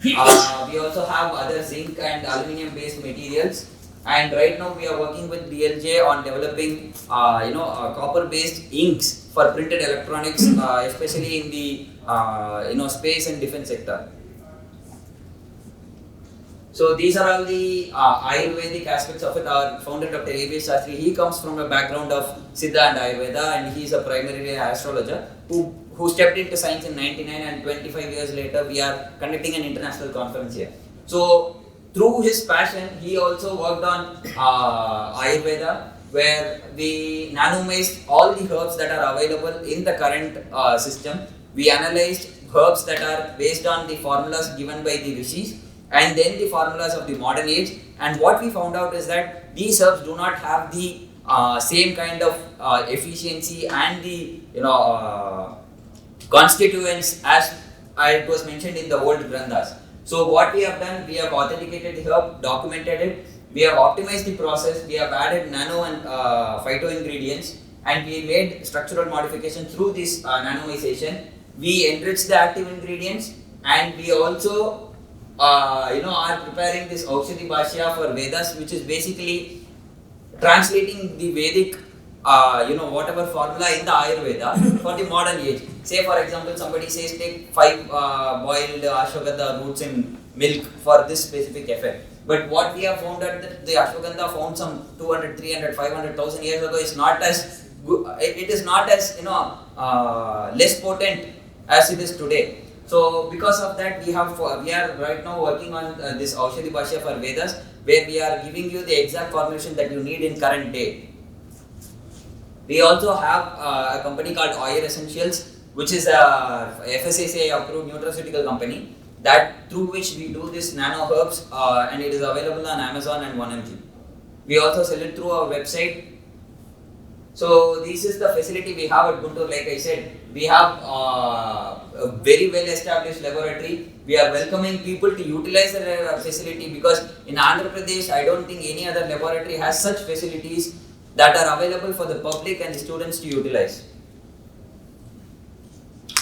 We also have other zinc and aluminium based materials, and right now we are working with DLJ on developing copper based inks for printed electronics, especially in the space and defense sector. So these are all the Ayurvedic aspects of it. Our founder Dr. AV Shastri, he comes from a background of Siddha and Ayurveda, and he is a primarily astrologer who stepped into science in 99, and 25 years later we are conducting an international conference here. So through his passion, he also worked on Ayurveda, where we nanomized all the herbs that are available in the current system. We analyzed herbs that are based on the formulas given by the rishis, and then the formulas of the modern age. And what we found out is that these herbs do not have the same kind of efficiency and the constituents as it was mentioned in the old granthas. So what we have done, we have authenticated the herb, documented it, we have optimized the process, we have added nano and phyto ingredients, and we made structural modification through this nanomization. We enriched the active ingredients, and we also are preparing this Aushadhi Bhashya for Vedas, which is basically translating the Vedic, whatever formula in the Ayurveda for the modern age. Say for example, somebody says take 5 boiled ashwagandha roots in milk for this specific effect. But what we have found out that the ashwagandha found some 200, 300, 500,000 years ago is not as good, it is not as less potent as it is today. So because of that, we are right now working on this Aushadhi Bhashya for Vedas, where we are giving you the exact formulation that you need in current day. We also have a company called Oil Essentials, which is a FSSAI approved nutraceutical company, that through which we do this nano herbs, and it is available on Amazon and 1mg. We also sell it through our website. So this is the facility we have at Guntur. Like I said, we have a very well established laboratory. We are welcoming people to utilize the facility, because in Andhra Pradesh, I don't think any other laboratory has such facilities that are available for the public and the students to utilize.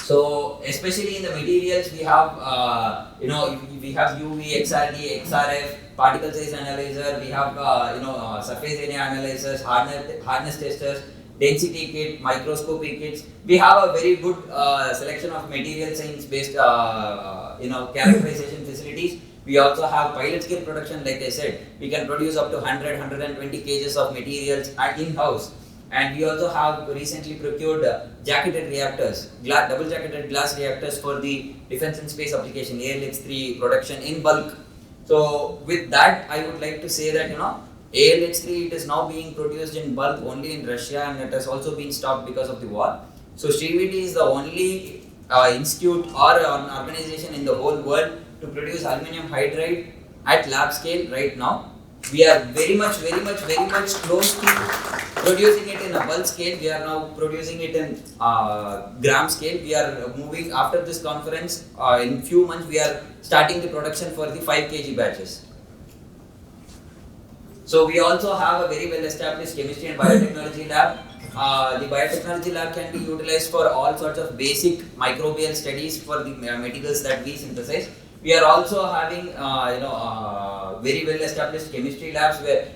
So especially in the materials we have, we have UV, XRD, XRF, particle size analyzer, we have surface area analyzers, hardness testers, density kit, microscopy kits. We have a very good selection of material science based characterization facilities. We also have pilot scale production, like I said. We can produce up to 120 kgs of materials in-house. And we also have recently procured jacketed reactors, double jacketed glass reactors for the defense and space application, ALH3 production in bulk. So with that, I would like to say that, ALH3, it is now being produced in bulk only in Russia, and it has also been stopped because of the war. So SRIVT is the only institute or an organization in the whole world to produce aluminum hydride at lab scale right now. We are very much close to producing it in a bulk scale. We are now producing it in gram scale. We are moving after this conference. In few months, we are starting the production for the 5 kg batches. So we also have a very well established chemistry and biotechnology lab. The biotechnology lab can be utilized for all sorts of basic microbial studies for the materials that we synthesize. We are also having very well established chemistry labs where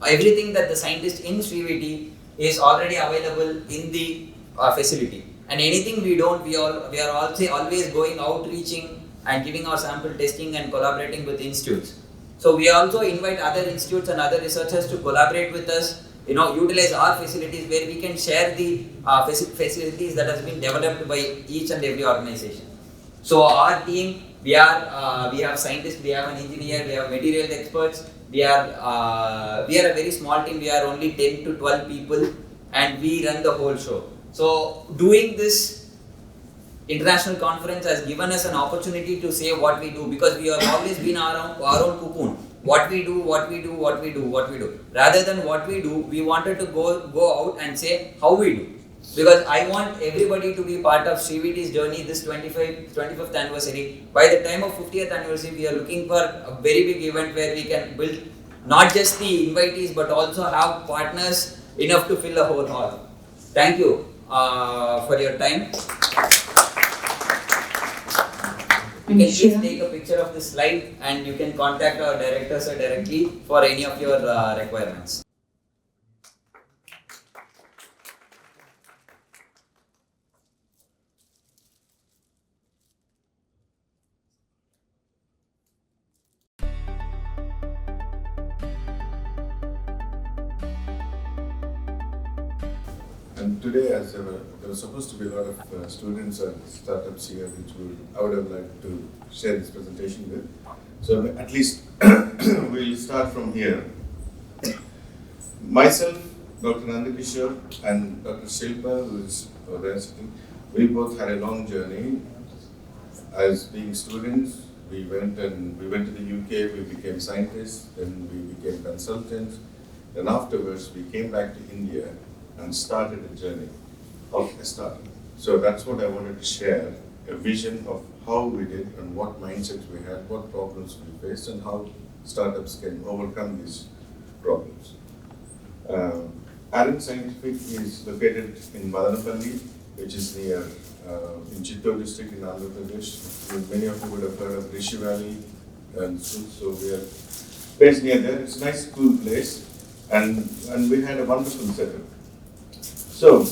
everything that the scientist in SRIVT is already available in the facility. And anything we don't, we are also always going outreaching and giving our sample testing and collaborating with institutes. So we also invite other institutes and other researchers to collaborate with us, utilize our facilities where we can share the facilities that has been developed by each and every organization. So our team, we have scientists, we have an engineer, we have material experts. We are a very small team. We are only 10 to 12 people, and we run the whole show. So doing this international conference has given us an opportunity to say what we do, because we have always been our own cocoon. What we do. Rather than what we do, we wanted to go out and say how we do. Because I want everybody to be part of SRIVT's journey this 25th anniversary. By the time of 50th anniversary, we are looking for a very big event where we can build not just the invitees but also have partners enough to fill a whole hall. Thank you for your time. You can please take a picture of this slide and you can contact our directors directly for any of your requirements. And today, as there were supposed to be a lot of students and startups here, which I would have liked to share this presentation with. So at least we'll start from here. Myself, Dr. Nanda, Kishore, and Dr. Shilpa, who is over there sitting, we both had a long journey. As being students, we went to the UK, we became scientists, then we became consultants, then afterwards we came back to India and started a journey of a startup. So that's what I wanted to share, a vision of how we did and what mindsets we had, what problems we faced, and how startups can overcome these problems. Arran Scientific is located in Madanapalli, which is near in Chittor district in Andhra Pradesh. Many of you would have heard of Rishi Valley and so we are based near there. It's a nice, cool place, and we had a wonderful setup. So,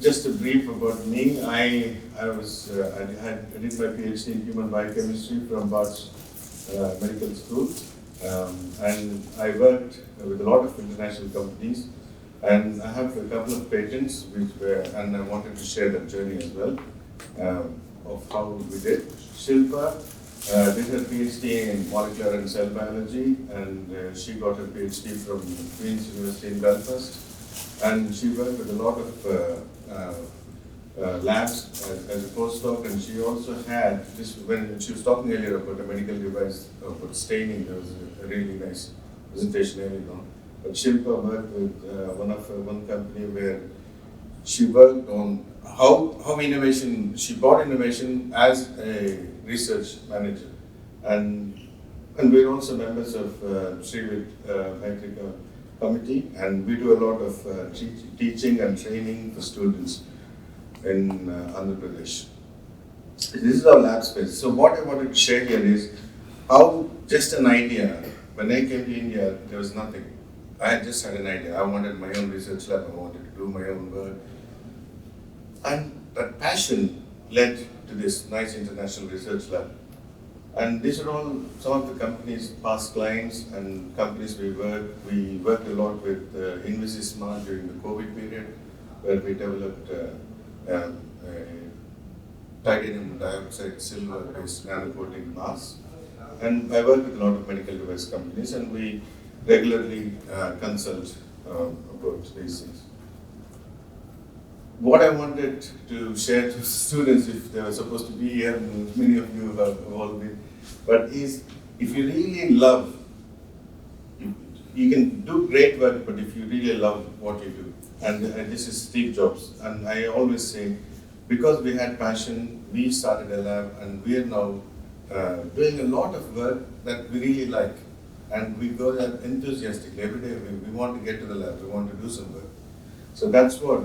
just a brief about me. I did my PhD in human biochemistry from Bharat Medical School, and I worked with a lot of international companies, and I have a couple of patents and I wanted to share that journey as well of how we did. Shilpa did her PhD in molecular and cell biology, and she got her PhD from Queen's University in Belfast. And she worked with a lot of labs as a postdoc, and she also had this, when she was talking earlier about a medical device about staining, there was a really nice presentation earlier on. But Shilpa worked with one company where she worked on how innovation, she brought innovation as a research manager. And we're also members of SRIVT committee, and we do a lot of teaching and training for students in Andhra Pradesh. This is our lab space. So what I wanted to share here is how just an idea. When I came to India, there was nothing. I just had an idea. I wanted my own research lab. I wanted to do my own work. And that passion led to this nice international research lab. And these are all some of the companies, past clients and companies we worked. We worked a lot with INV Shivakiran during the COVID period, where we developed titanium dioxide silver-based nanocoating mask. And I work with a lot of medical device companies, and we regularly consult about these things. What I wanted to share to students, if they were supposed to be here, and many of you have all been, but is if you really love, you can do great work, but if you really love what you do, and this is Steve Jobs, and I always say, because we had passion, we started a lab, and we are now doing a lot of work that we really like, and we go there enthusiastically. Every day we want to get to the lab, we want to do some work. So that's what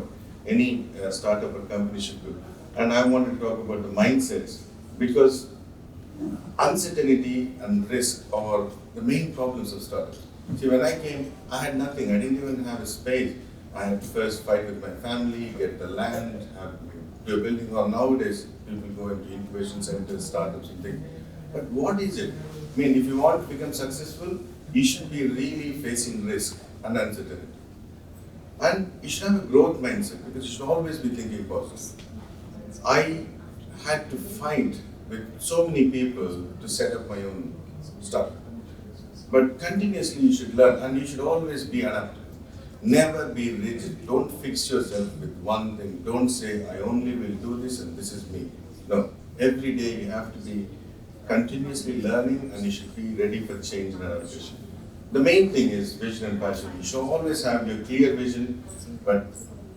any startup or company should do. And I want to talk about the mindsets, because uncertainty and risk are the main problems of startups. See, when I came, I had nothing. I didn't even have a space. I had to first fight with my family, get the land, have to do a building. Or nowadays, people go into incubation centers, startups and things. But what is it? I mean, if you want to become successful, you should be really facing risk and uncertainty. And you should have a growth mindset, because you should always be thinking positive. I had to fight with so many people to set up my own startup. But continuously you should learn, and you should always be adaptive. Never be rigid. Don't fix yourself with one thing. Don't say, I only will do this and this is me. No. Every day you have to be continuously learning, and you should be ready for change and adaptation. The main thing is vision and passion. You should always have your clear vision, but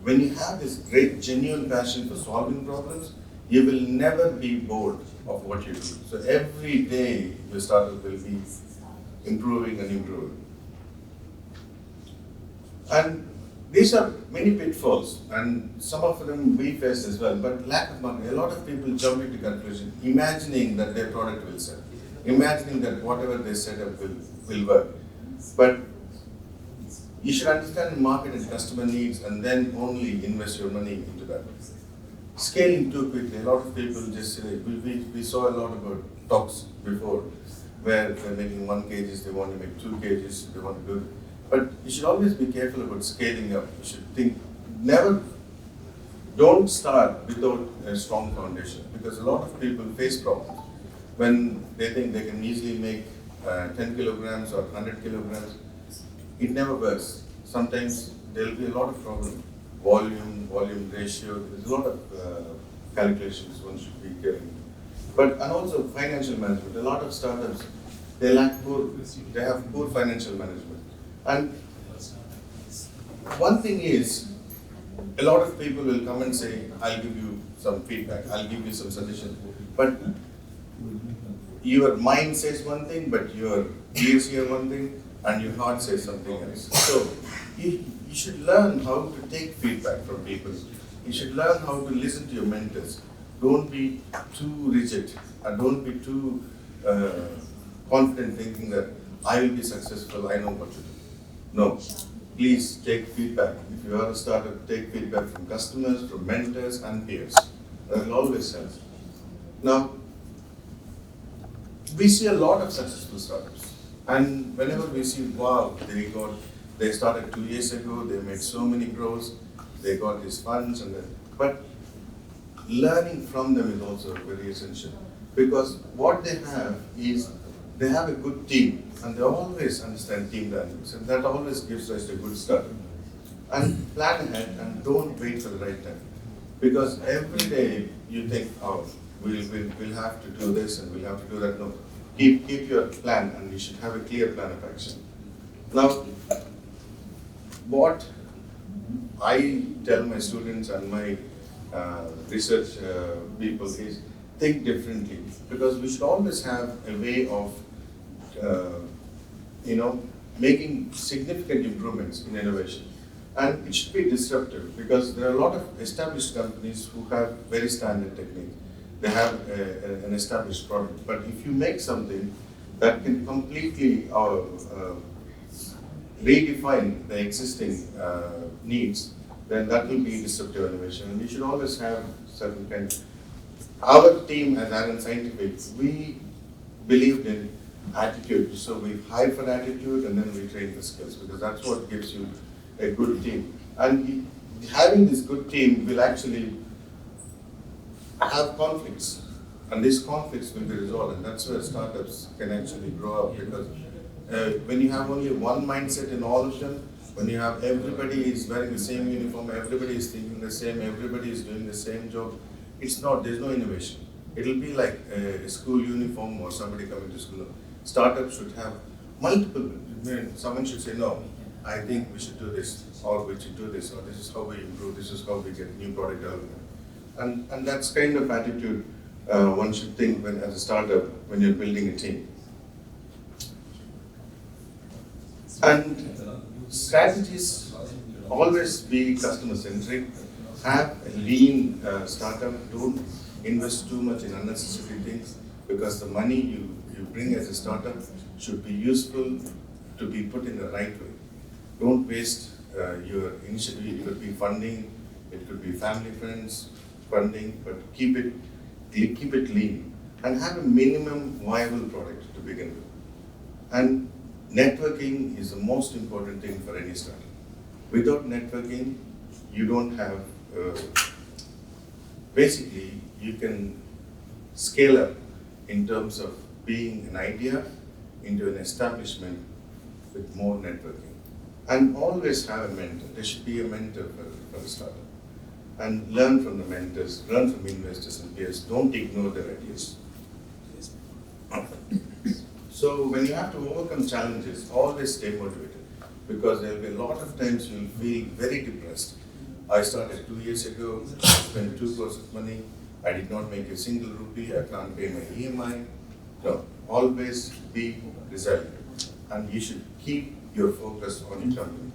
when you have this great genuine passion for solving problems, you will never be bored of what you do. So every day your startup will be improving and improving. And these are many pitfalls, and some of them we face as well, but lack of marketing. A lot of people jump into conclusion, imagining that their product will sell, imagining that whatever they set up will work. But you should understand market and customer needs, and then only invest your money into that. Scaling too quickly, a lot of people just say, we saw a lot about talks before, where they're making 1 kg, they want to make 2 kgs, they want to do it. But you should always be careful about scaling up. You should think, don't start without a strong foundation, because a lot of people face problems when they think they can easily make 10 kilograms or 100 kilograms. It never works. Sometimes there will be a lot of problems. Volume ratio, there's a lot of calculations one should be careful. And also financial management. A lot of startups, they have poor financial management. And one thing is, a lot of people will come and say, I'll give you some feedback, I'll give you some suggestions. But your mind says one thing, but your ears hear one thing, and your heart says something else. So you should learn how to take feedback from people. You should learn how to listen to your mentors. Don't be too rigid, and don't be too confident thinking that I will be successful, I know what to do. No, please take feedback. If you are a startup, take feedback from customers, from mentors and peers. That will always help. Now, we see a lot of successful startups. And whenever we see, wow, they started 2 years ago, they made so many crores, they got these funds, but learning from them is also very essential. Because what they have is, they have a good team, and they always understand team dynamics, and that always gives rise to a good start. And plan ahead, and don't wait for the right time. Because every day you think, oh, we'll have to do this and we'll have to do that. No, keep your plan, and you should have a clear plan of action. Now, what I tell my students and my research people is, think differently, because we should always have a way of, making significant improvements in innovation. And it should be disruptive because there are a lot of established companies who have very standard technique. They have an established product. But if you make something that can completely redefine the existing needs, then that will be disruptive innovation. And we should always have certain kind of. Our team at Arran Scientific, we believed in attitude. So we hire for attitude and then we train the skills because that's what gives you a good team. And having this good team will actually have conflicts. And these conflicts will be resolved. And that's where startups can actually grow up because when you have only one mindset in all of them, when you have everybody is wearing the same uniform, everybody is thinking the same, everybody is doing the same job, there's no innovation. It'll be like a school uniform or somebody coming to school. Startups should have multiple, someone should say, no, I think we should do this, or we should do this, or this is how we improve, this is how we get new product development. And that's kind of attitude one should think when as a startup, when you're building a team. And strategies always be customer centric. Have a lean startup. Don't invest too much in unnecessary things because the money you bring as a startup should be useful to be put in the right way. Don't waste your initiative. It could be funding, it could be family friends funding, but keep it lean and have a minimum viable product to begin with. And networking is the most important thing for any startup. Without networking, you don't have, basically, you can scale up in terms of being an idea into an establishment with more networking. And always have a mentor. There should be a mentor for the startup. And learn from the mentors, learn from investors and peers. Don't ignore their ideas. So when you have to overcome challenges, always stay motivated because there will be a lot of times you'll feel very depressed. I started 2 years ago, spent 2 crores of money, I did not make a single rupee, I can't pay my EMI. No, always be resilient and you should keep your focus on your company.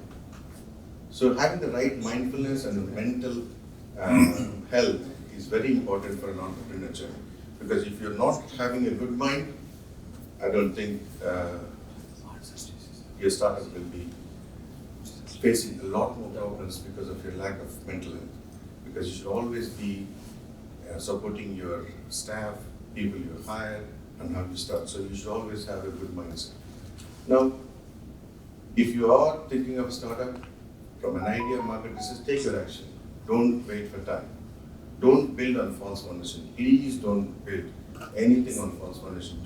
So having the right mindfulness and the mental health is very important for an entrepreneur journey because if you're not having a good mind, I don't think your startup will be facing a lot more problems because of your lack of mental health. Because you should always be supporting your staff, people you hire, and how you start. So you should always have a good mindset. Now, if you are thinking of a startup, from an idea market research, take your action. Don't wait for time. Don't build on false foundation. Please don't build anything on false foundation.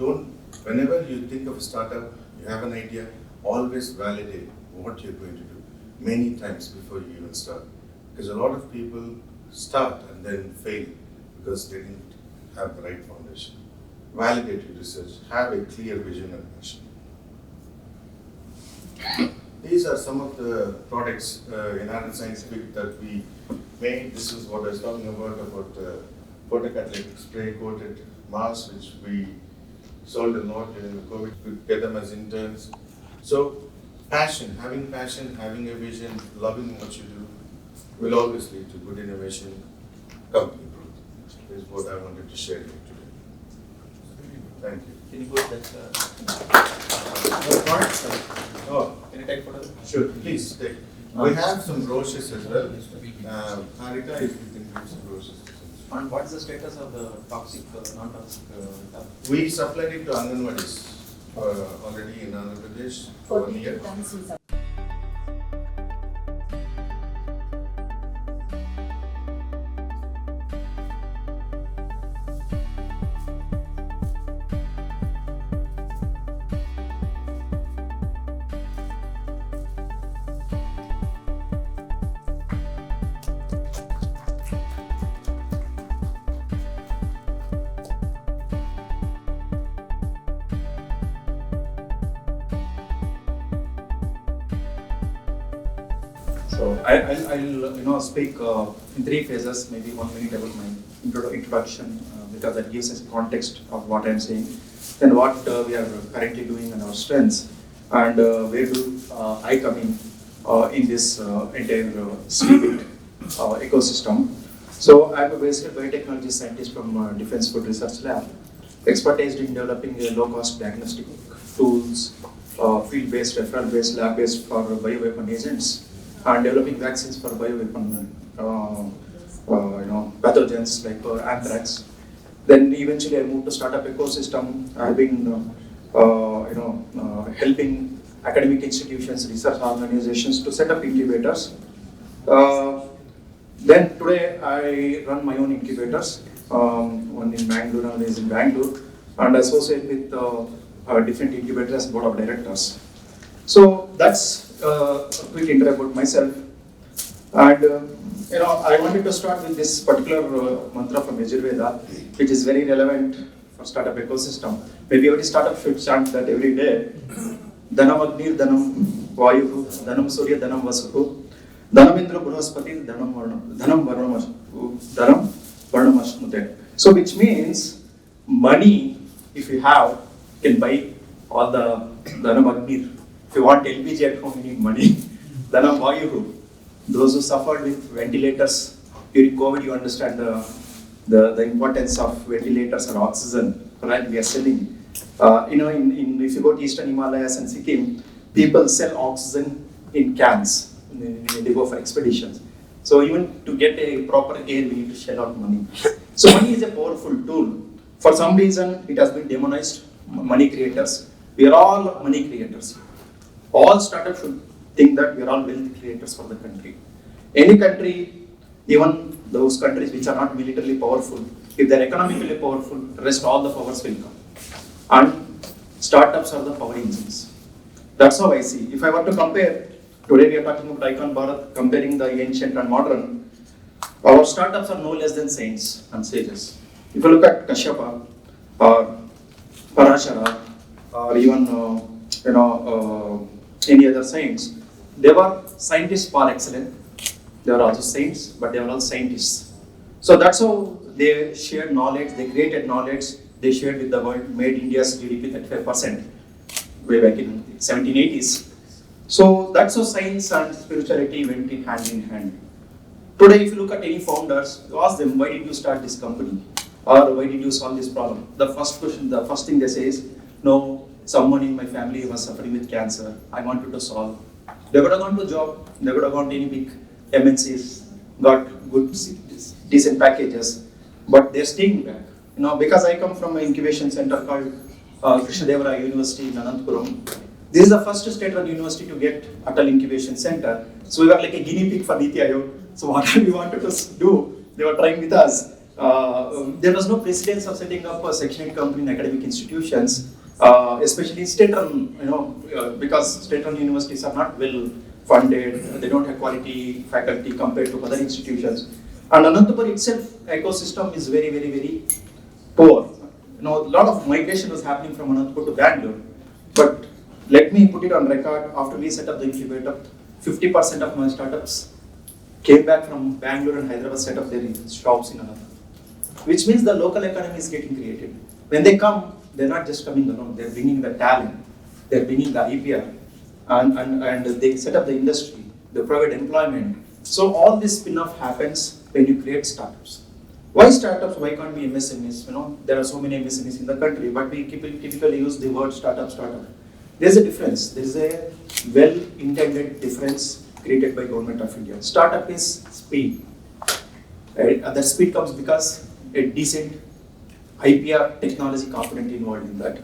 Whenever you think of a startup, you have an idea, always validate what you're going to do many times before you even start. Because a lot of people start and then fail because they didn't have the right foundation. Validate your research, have a clear vision and mission. These are some of the products in Arran Scientific that we made. This is what I was talking about photocatalytic spray coated masks, which we sold a lot during the COVID to get them as interns. So passion, having a vision, loving what you do will always lead to good innovation, company growth. This is what I wanted to share with you today. Thank you. Can you put Oh, can you take photo? Sure, please take. We have some brochures as well. Harita, if you can give some brochures. And what's the status of the toxic, non-toxic stuff? We supplied it to Anganwadis already in Andhra Pradesh for 1 year. So I'll speak in 3 phases, maybe 1 minute about my introduction because that gives us context of what I'm saying. Then what we are currently doing and our strengths, and where do I come in this entire SRIVT ecosystem. So I'm a basic biotechnology scientist from Defense Food Research Lab, expertised in developing low-cost diagnostic tools, field-based, referral-based, lab-based for bioweapon agents, and developing vaccines for bioweapon pathogens like anthrax. Then eventually I moved to startup ecosystem. I've been helping academic institutions, research organizations to set up incubators. Then today I run my own incubators, one in Bangalore, another is in Bangalore, and associate with different incubators board of directors. So that's a quick intro about myself. And I wanted to start with this particular mantra from Yajurveda, which is very relevant for startup ecosystem. Maybe every startup should chant that every day. Dhanam Agnir, Dhanam Vayuhu, Dhanam Surya, Dhanam Vasuhu, Dhanam Indra Bruhaspati, Dhanam Varnamashmute. So which means money, if you have, can buy all the Dhanam Agnir. If you want LPG at home, you need money. Dhanam Vayuhu. Those who suffered with ventilators during COVID, you understand the importance of ventilators and oxygen, right? We are selling. If you go to Eastern Himalayas and Sikkim, people sell oxygen in cans. They go for expeditions. So even to get a proper air, we need to shell out money. So money is a powerful tool. For some reason, it has been demonized. Money creators. We are all money creators. All startups should think that we are all wealth creators for the country. Any country, even those countries which are not militarily powerful, if they are economically powerful, rest all the powers will come. And startups are the power engines. That's how I see. If I were to compare, today we are talking about Icon Bharat, comparing the ancient and modern, our startups are no less than saints and sages. If you look at Kashyapa or Parashara or even any other saints, they were scientists par excellence. They were also saints, but they were all scientists. So that's how they shared knowledge, they created knowledge, they shared with the world, made India's GDP 35% way back in 1780s. So that's how science and spirituality went in hand. Today, if you look at any founders, you ask them, why did you start this company? Or why did you solve this problem? The first thing they say is, no, someone in my family was suffering with cancer. I wanted to solve. They would have gone to a job. They would have gone to any big MNCs, got good, decent packages, but they're staying back. Because I come from an incubation center called Krishnadevara University in Ananthapuram. This is the first state-run university to get Atal Incubation Center. So we were like a guinea pig for Niti Aayog. So whatever we wanted to do, they were trying with us. There was no precedence of setting up a Section 8 company in academic institutions. Especially state-run, because state-run universities are not well funded, they don't have quality faculty compared to other institutions. And Anantapur itself, ecosystem is very, very, very poor. A lot of migration was happening from Anantapur to Bangalore. But let me put it on record, after we set up the incubator, 50% of my startups came back from Bangalore and Hyderabad, set up their shops in Anantapur. Which means the local economy is getting created. When they come, they're not just coming alone, they're bringing the talent, they're bringing the IPR, and they set up the industry, they provide employment. So all this spin-off happens when you create startups. Why startups? Why can't we MSMEs? There are so many MSMEs in the country, but we typically use the word startup. There's a difference. There is a well-intended difference created by Government of India. Startup is speed. Right? And that speed comes because a decent IPR technology component involved in that.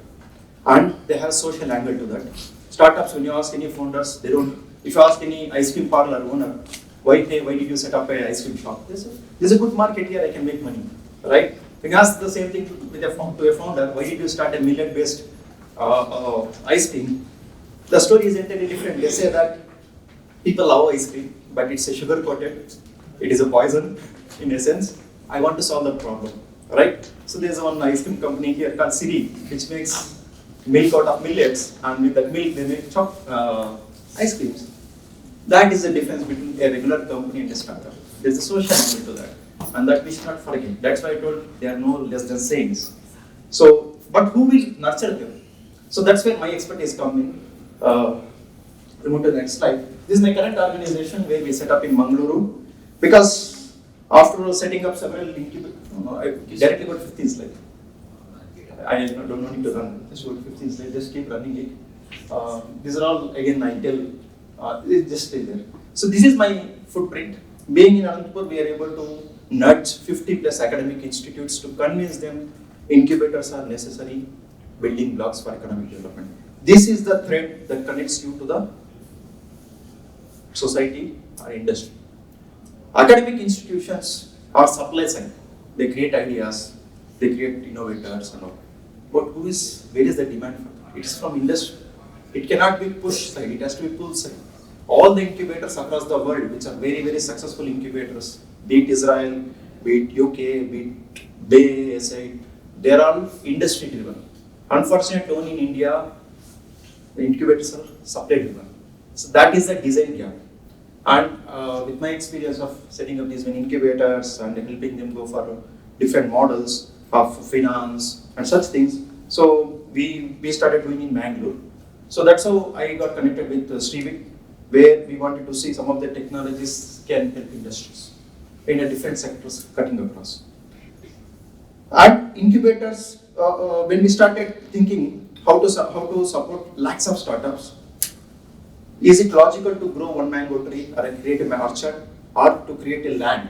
And they have social angle to that. Startups, when you ask any founders, they don't, if you ask any ice cream parlor owner, why did you set up an ice cream shop? They say, there's a good market here, I can make money, right? When you ask the same thing to a founder, why did you start a millet-based ice cream? The story is entirely different. They say that people love ice cream, but it's a sugar-coated, it is a poison, in essence. I want to solve that problem, right? So there's one ice cream company here called Siri, which makes milk out of millets, and with that milk they make ice creams. That is the difference between a regular company and a startup. There's a social angle to that, and that we should not forget. That's why I told they are no less than saints. So, but who will nurture them? So that's where my expertise comes in. We move to the next slide. This is my current organization where we set up in Mangaluru, because after setting up several incubators, I directly go to 15 slide. I don't need to run, just go to 15 slide, just keep running it. These are all, again, I tell, just stay there. So this is my footprint. Being in Anantapur, we are able to nudge 50 plus academic institutes to convince them incubators are necessary building blocks for economic development. This is the thread that connects you to the society or industry. Academic institutions are supply side. They create ideas, they create innovators and all. But where is the demand for it? It is from industry. It cannot be push side, it has to be pull side. All the incubators across the world, which are very, very successful incubators, be it Israel, be it UK, be it Bay, SI, they are all industry driven. Unfortunately, only in India, the incubators are supply driven. So that is the design gap. And with my experience of setting up these many incubators and helping them go for different models of finance and such things, so we started doing in Mangalore. So that's how I got connected with SRIVT, where we wanted to see some of the technologies can help industries in a different sectors cutting across. And incubators, when we started thinking how to support lakhs of startups, is it logical to grow one mango tree or create an orchard or to create a land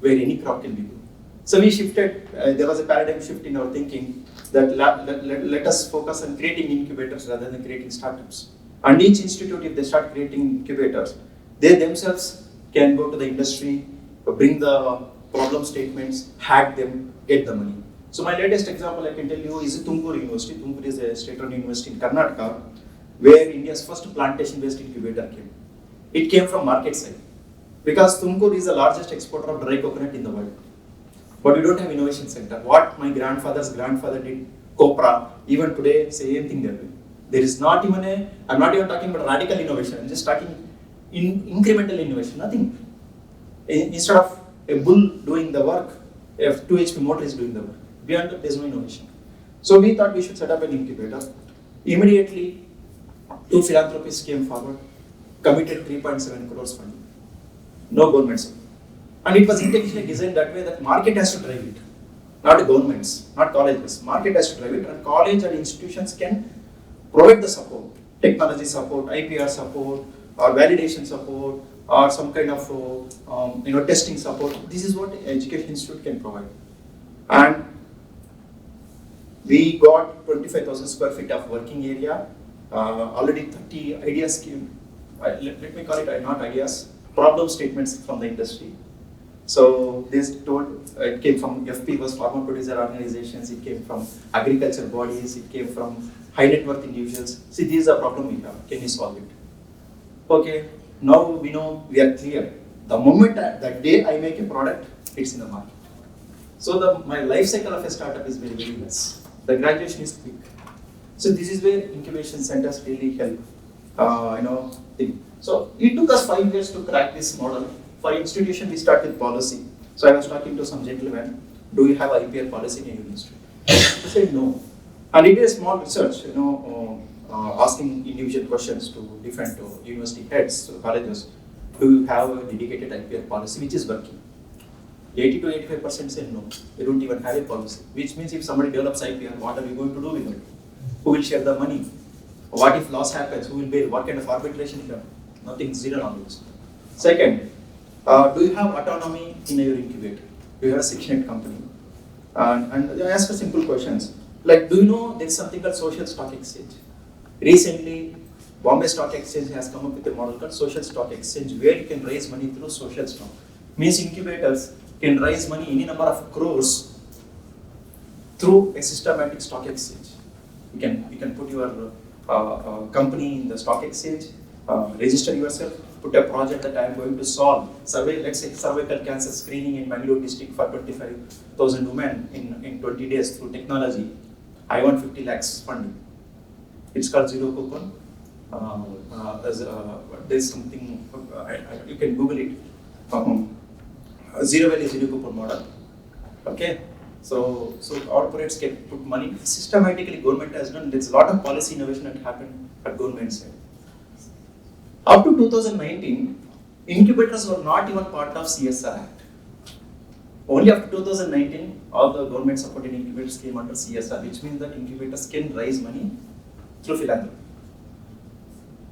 where any crop can be grown? So we shifted, there was a paradigm shift in our thinking that let us focus on creating incubators rather than creating startups. And each institute, if they start creating incubators, they themselves can go to the industry, bring the problem statements, hack them, get the money. So my latest example I can tell you is Tumakuru University. Tumakuru is a state-run university in Karnataka, where India's first plantation-based incubator came. It came from market side, because Tumakuru is the largest exporter of dry coconut in the world. But we don't have innovation center. What my grandfather's grandfather did, Copra, even today, same thing they're doing. There is not even I'm not even talking about radical innovation, I'm just talking incremental innovation, nothing. Instead of a bull doing the work, a 2 HP motor is doing the work. Beyond that, there's no innovation. So we thought we should set up an incubator. Immediately, 2 philanthropists came forward, committed 3.7 crores funding. No government support. And it was intentionally designed that way that market has to drive it. Not governments, not colleges. Market has to drive it, and college and institutions can provide the support, technology support, IPR support, or validation support, or some kind of testing support. This is what education institute can provide. And we got 25,000 square feet of working area. Already 30 ideas came. Let me call it not ideas, problem statements from the industry. So this told it came from FP, was farmer producer organizations. It came from agriculture bodies. It came from high net worth individuals. See, this is a problem we have. Can you solve it? Okay. Now we know, we are clear. The moment that day I make a product, it's in the market. So my life cycle of a startup is very, very less. The graduation is quick. So this is where incubation centers really help. So it took us 5 years to crack this model. For institution, we start with policy. So I was talking to some gentleman, do you have IPR policy in your university? I said no. And it is small research, asking individual questions to different university heads, colleges. Do you have a dedicated IPR policy which is working? 80 to 85% say no. They don't even have a policy. Which means if somebody develops IPR, what are we going to do with it? Who will share the money? What if loss happens? Who will bear? What kind of arbitration is done? Nothing, zero knowledge. Second, do you have autonomy in your incubator? Do you have a Section 8 company? And I ask simple questions. Like, do you know there is something called social stock exchange? Recently, Bombay Stock Exchange has come up with a model called social stock exchange, where you can raise money through social stock. Means incubators can raise money any number of crores through a systematic stock exchange. You can put your company in the stock exchange, register yourself, put a project that I am going to solve. Let's say cervical cancer screening in Bangalore district for 25,000 women in 20 days through technology. I want 50 lakhs funding. It's called zero coupon. There's something, you can Google it. Zero value, zero coupon model. Okay. So corporates can put money systematically. Government has done. There's a lot of policy innovation that happened at government side. Up to 2019, incubators were not even part of CSR Act. Only after 2019, all the government supported incubators came under CSR, which means that incubators can raise money through philanthropy.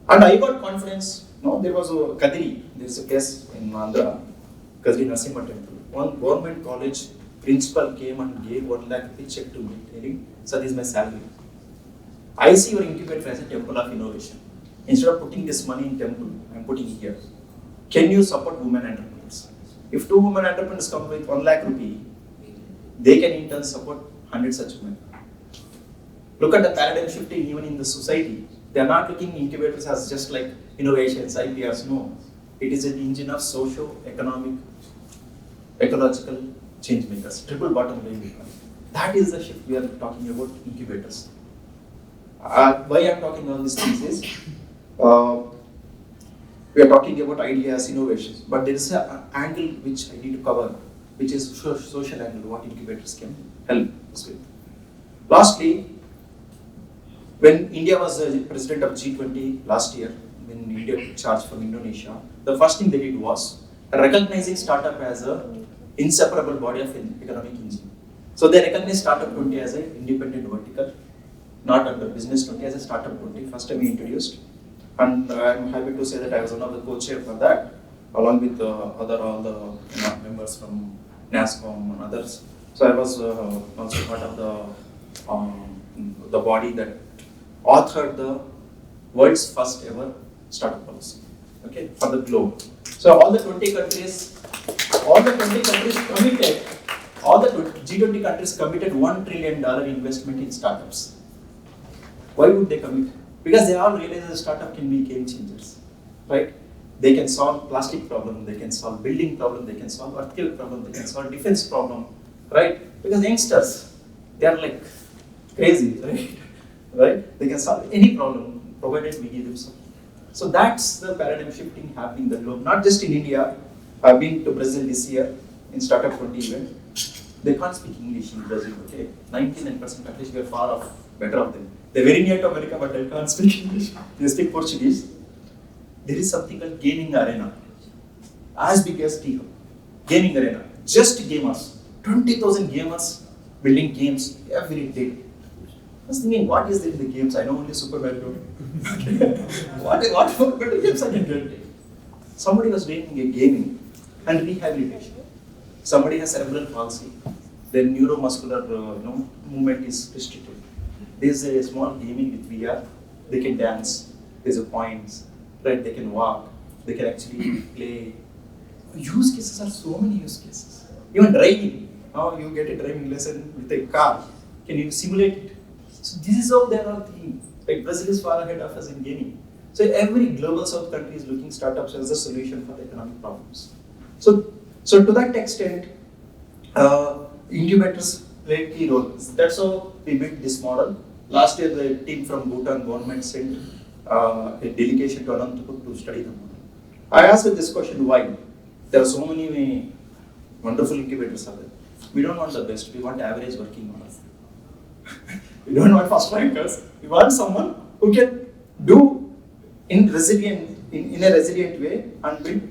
And I got confidence. No, there was a Kadiri, there is a case in Nanda, Kadiri Narasimha temple. One government college principal came and gave 1 lakh rupee check to me, telling, "Sir, this is my salary. I see your incubator as a temple of innovation. Instead of putting this money in temple, I am putting it here. Can you support women entrepreneurs? If 2 women entrepreneurs come with 1 lakh rupee, they can in turn support 100 such women." Look at the paradigm shifting even in the society. They are not looking incubators as just like innovations, IPRs. No, it is an engine of socio-economic, ecological change makers. Triple bottom line. That is the shift we are talking about incubators. Why I am talking all these things is, we are talking about ideas, innovations, but there is an angle which I need to cover, which is social angle, what incubators can help us with. Lastly, when India was the president of G20 last year, when India took charge from Indonesia, the first thing they did was recognizing startup as a inseparable body of economic engine. So they recognized Startup 20 as an independent vertical, not under Business 20 as a Startup 20. First time we introduced, and I'm happy to say that I was one of the co-chair for that, along with all the members from NASCOM and others. So I was also part of the body that authored the world's first ever startup policy, okay, for the globe. So all the 20 countries committed, all the G20 countries committed $1 trillion investment in startups. Why would they commit? Because they all realize that a startup can be game changers, right? They can solve plastic problem, they can solve building problem, they can solve earthquake problem, they can solve defense problem, right? Because youngsters, they are like crazy, right? Right? They can solve any problem provided we give them something. So that's the paradigm shifting happening in the globe, not just in India. I've been to Brazil this year in Startup 20 event. They can't speak English in Brazil, okay? 99% at least we are far off, better of them. They're very near to America, but they can't speak English. They speak Portuguese. There is something called gaming arena, as big as THUB. Gaming arena, just gamers, 20,000 gamers building games every day. I was thinking, what is there in the games? I know only Super Mario. What better games I can get? Somebody was doing a gaming and rehabilitation. Somebody has cerebral palsy. Their neuromuscular movement is restricted. There's a small gaming with VR. They can dance. There's a points, right? They can walk. They can actually play. Use cases are so many use cases. Even driving. Now you get a driving lesson with a car. Can you simulate it? So this is how they are all thinking. Like Brazil is far ahead of us in gaming. So every global south country is looking startups as a solution for the economic problems. So to that extent, incubators play a key role. That's how we built this model. Last year, the team from Bhutan government sent a delegation to Anantapur to study the model. I asked this question, why? There are so many wonderful incubators out there. We don't want the best, we want average working models. We don't want first rankers. We want someone who can do in a resilient way and build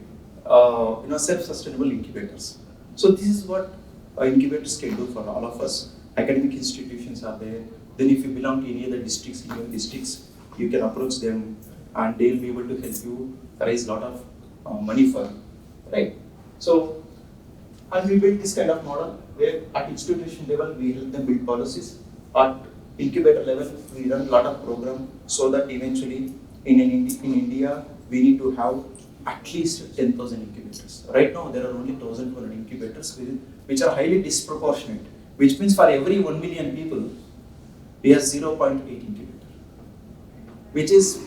self-sustainable incubators. So this is what incubators can do for all of us. Academic institutions are there. Then if you belong to any other districts, in your districts, you can approach them and they'll be able to help you raise a lot of money for, right? So, and we build this kind of model where at institution level, we help them build policies. At incubator level, we run a lot of programs so that eventually in India, we need to have at least 10,000 incubators. Right now, there are only 1,200 incubators which are highly disproportionate, which means for every 1 million people, we have 0.8 incubator, which is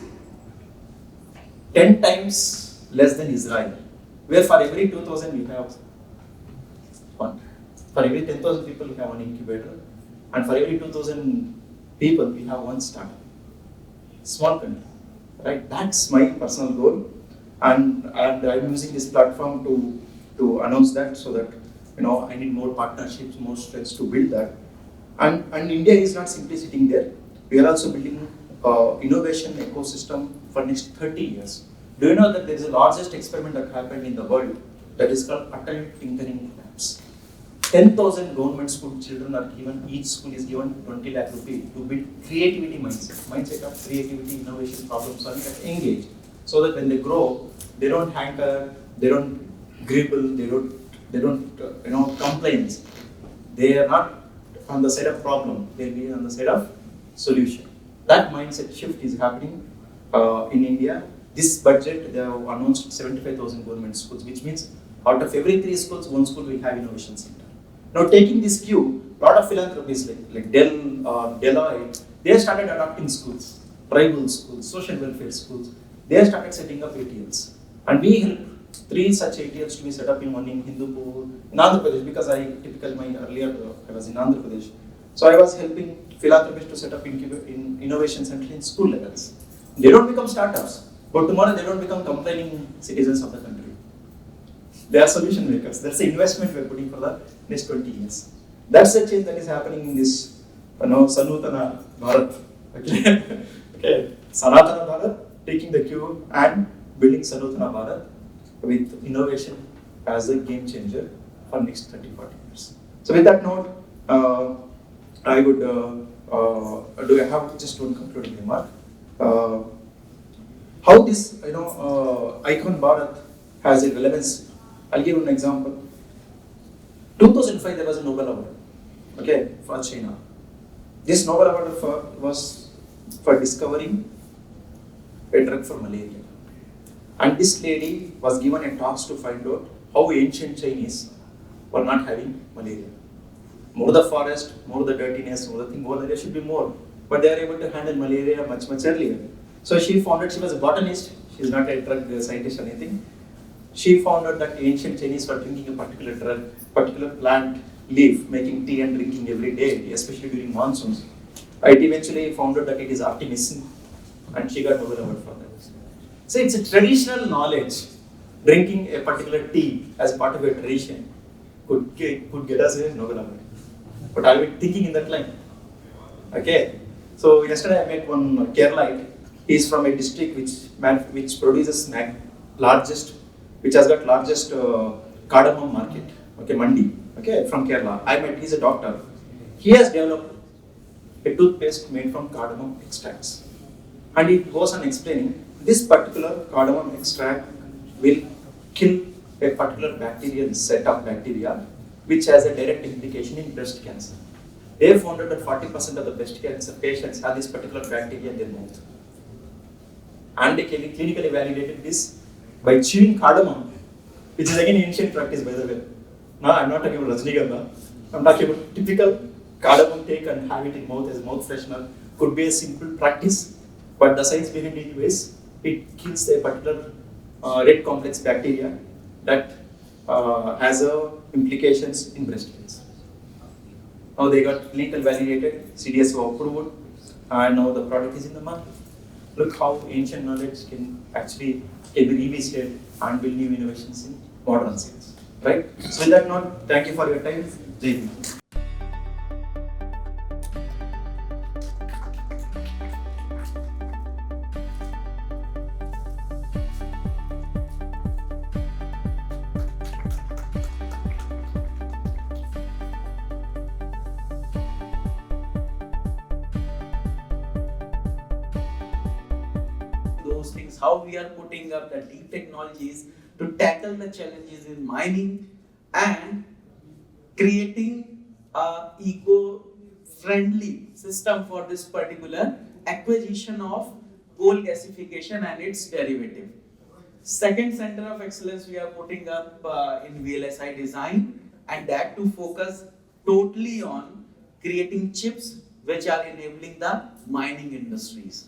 10 times less than Israel, where for every 2,000 we have one. For every 10,000 people, we have one incubator, and for every 2,000 people, we have one startup. Small country, right? That's my personal goal, and I'm using this platform to announce that, so that I need more partnerships, more strengths to build that. And India is not simply sitting there. We are also building innovation ecosystem for next 30 years. Do you know that there is the largest experiment that happened in the world that is called Adult Tinkering Labs? 10,000 government school children are given, each school is given 20 lakh rupees to build creativity mindset of creativity, innovation, problem solving at young age. So that when they grow, they don't hanker, they don't gribble, they don't complain. They are not on the side of problem, they'll be on the side of solution. That mindset shift is happening in India. This budget, they have announced 75,000 government schools, which means out of every 3 schools, 1 school will have innovation center. Now taking this cue, a lot of philanthropies like Dell, Deloitte, they started adopting schools, tribal schools, social welfare schools. They started setting up ATLs. And we helped 3 such ATLs to be set up in one in Hindupur, in Andhra Pradesh, because I was in Andhra Pradesh. So I was helping philanthropists to set up in innovation center in school levels. They don't become startups, but tomorrow they don't become complaining citizens of the country. They are solution makers. That's the investment we're putting for the next 20 years. That's the change that is happening in this, Sanutana Bharat. Okay, okay. Sanatana Bharat, taking the cue and building Sanutana Bharat with innovation as a game changer for next 30-40 years. So with that note, I would I have just one concluding remark. How this icon Bharat has a relevance. I'll give you an example. 2005 there was a Nobel Award, okay, for China. This Nobel Award was for discovering a drug for malaria. And this lady was given a task to find out how ancient Chinese were not having malaria. More the forest, more the dirtiness, more the thing, malaria should be more. But they are able to handle malaria much earlier. So she found out, she was a botanist, she is not a drug scientist or anything. She found out that ancient Chinese were drinking a particular drug, particular plant leaf, making tea and drinking every day, especially during monsoons. It eventually found out that it is artemisinin, and she got Nobel Award for that. So it's a traditional knowledge. Drinking a particular tea as part of a tradition could get us a Nobel Award. But I'll be thinking in that line. Okay. So yesterday I met one Keralite. He is from a district which produces which has got largest cardamom market, okay, mandi, okay, from Kerala. I met, he's a doctor. He has developed a toothpaste made from cardamom extracts. And he goes on explaining, this particular cardamom extract will kill a particular bacterial set of bacteria, which has a direct implication in breast cancer. They found out that 40% of the breast cancer patients have this particular bacteria in their mouth. And they clinically validated this by chewing cardamom, which is again ancient practice, by the way. Now I'm not talking about Rajnigandha. I'm talking about typical cardamom take and have it in mouth as a mouth freshener. Could be a simple practice, but the science behind it is it kills a particular red complex bacteria that has implications in breast cancer. Now they got clinical validated, CDSO approved, and now the product is in the market. Look how ancient knowledge can be revisited and build new innovations in modern science. Right? So with that note, thank you for your time. Jai Hind. Those things, how we are putting up the deep technologies to tackle the challenges in mining and creating a eco-friendly system for this particular acquisition of coal gasification and its derivative. Second center of excellence we are putting up in VLSI design, and that to focus totally on creating chips which are enabling the mining industries.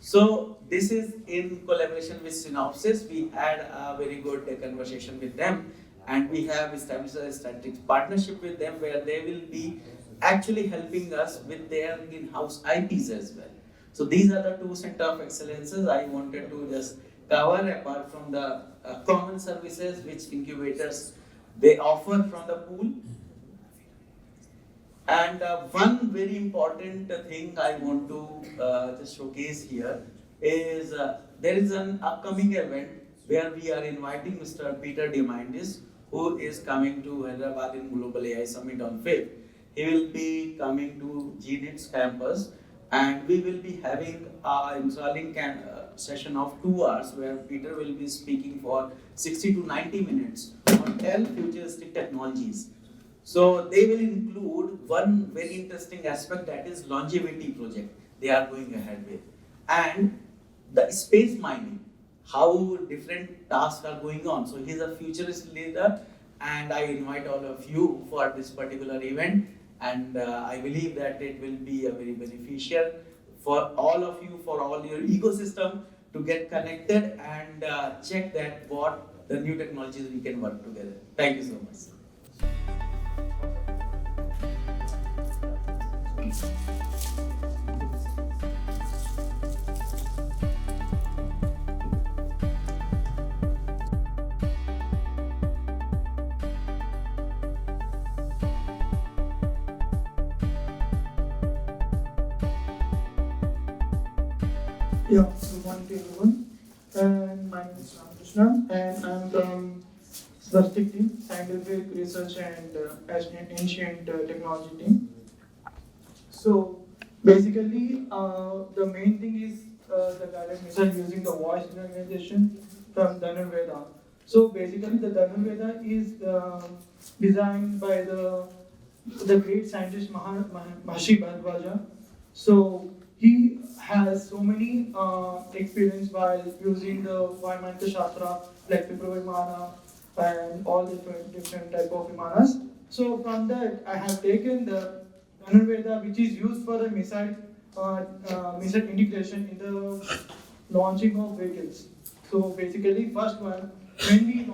So this is in collaboration with Synopsys. We had a very good conversation with them, and we have established a strategic partnership with them where they will be actually helping us with their in-house IPs as well. So these are the 2 center of excellences I wanted to just cover, apart from the common services which incubators they offer from the pool. And one very important thing I want to just showcase here is there is an upcoming event where we are inviting Mr. Peter Diamandis, who is coming to Hyderabad in Global AI Summit on 5th. He will be coming to GNITS campus, and we will be having a installing session of 2 hours where Peter will be speaking for 60 to 90 minutes on 10 futuristic technologies. So they will include one very interesting aspect, that is longevity project they are going ahead with, and the space mining, how different tasks are going on. So he's a futurist leader, and I invite all of you for this particular event, and I believe that it will be a very beneficial for all of you, for all your ecosystem, to get connected and check that what the new technologies we can work together. Thank you so much. Yeah, good morning to everyone. And my name is Ramjee, and I'm from SRIVT team, Scientific Research and Ancient Technology team. So basically, the main thing is the guided missile using the voice recognition from Dhanurveda. So basically, the Dhanurveda is designed by the great scientist Maharishi Bharadwaja. So he has so many experience while using the Vaimantra Shastra, like Vimana and all different type of Vimanas. So from that, I have taken the Dhanurveda, which is used for the missile integration in the launching of vehicles. So basically, first one, when we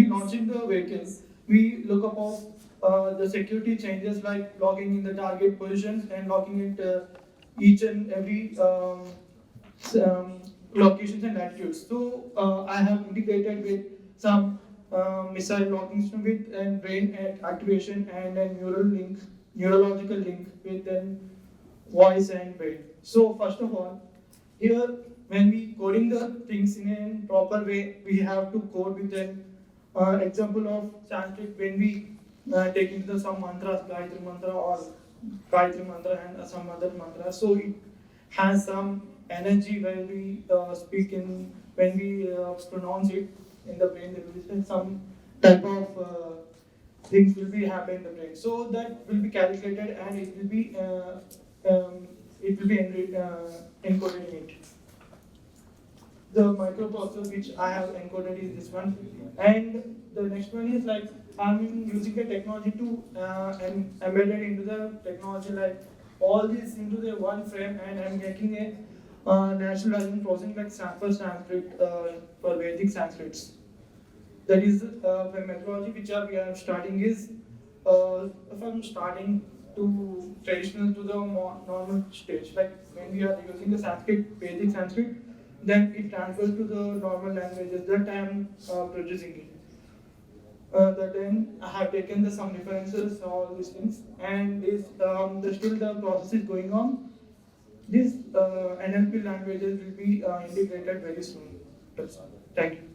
launching the vehicles, we look up the security changes like locking in the target positions and locking it each and every locations and latitudes. So I have integrated with some missile locking system with and brain activation and a neurological link with then voice and brain. So first of all, here when we coding the things in a proper way, we have to code with an example of Sanskrit when we take into some mantras, Gayatri mantra or Gayatri mantra and some other mantra. So it has some energy when we speak when we pronounce it in the brain. There will be some type of things will be happen in the brain. So that will be calculated and it will be encoded in it. The microprocessor which I have encoded is this one, and the next one is like I'm using the technology to and embedded into the technology, like all this into the one frame, and I'm making a natural language processing like sample Sanskrit for Vedic Sanskrits. That is the methodology which we are starting is from starting to traditional to the more normal stage. Like when we are using the Sanskrit, Vedic Sanskrit, then it transfers to the normal languages that I am producing it. That then I have taken some references, all these things, and still the process is going on. These NLP languages will be integrated very soon. That's all. Thank you.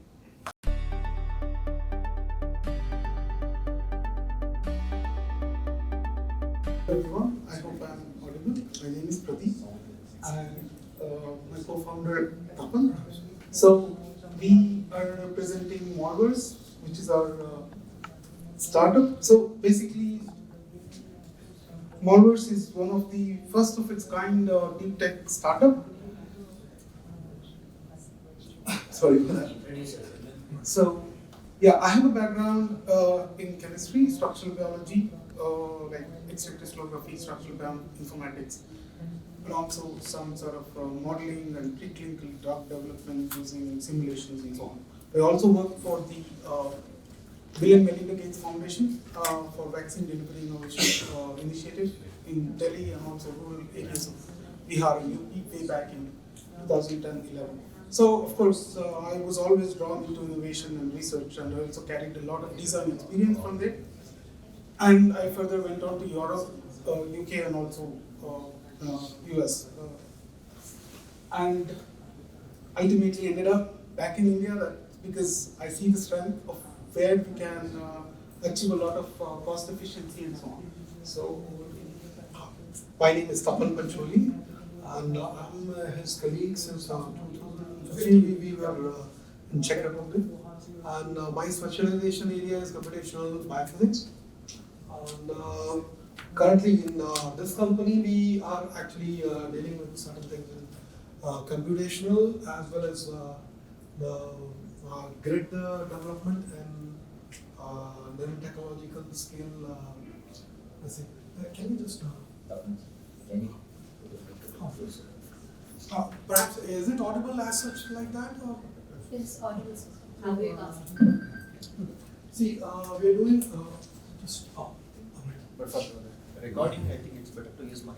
Everyone, I hope I am audible. My name is Pradeep and my co-founder Tapan. So we are representing Morverse, which is our startup. So basically, Morverse is one of the first of its kind deep tech startup. Sorry for that. So yeah, I have a background in chemistry, structural biology, like X-ray crystallography, structural informatics, and also some sort of modeling and preclinical drug development using simulations and so on. I also work for the Bill and Melinda Gates Foundation for Vaccine Delivery Innovation Initiative in Delhi and also rural areas of Bihar and UP way back in 2010-11. So of course, I was always drawn into innovation and research, and I also carried a lot of design experience from there. and I further went on to Europe, UK, and also US. And ultimately ended up back in India because I see the strength of where we can achieve a lot of cost efficiency and so on. So, my name is Kapil Pancholi, and I'm his colleague since 2015. We were in Czech Republic, and my specialization area is computational biophysics. And currently in this company, we are actually dealing with certain things in computational as well as the grid development and nanotechnological scale. Can you just perhaps is it audible as such like that? Or? It's audible. How we ask. See, we're doing just. But for recording, I think it's better to use mic.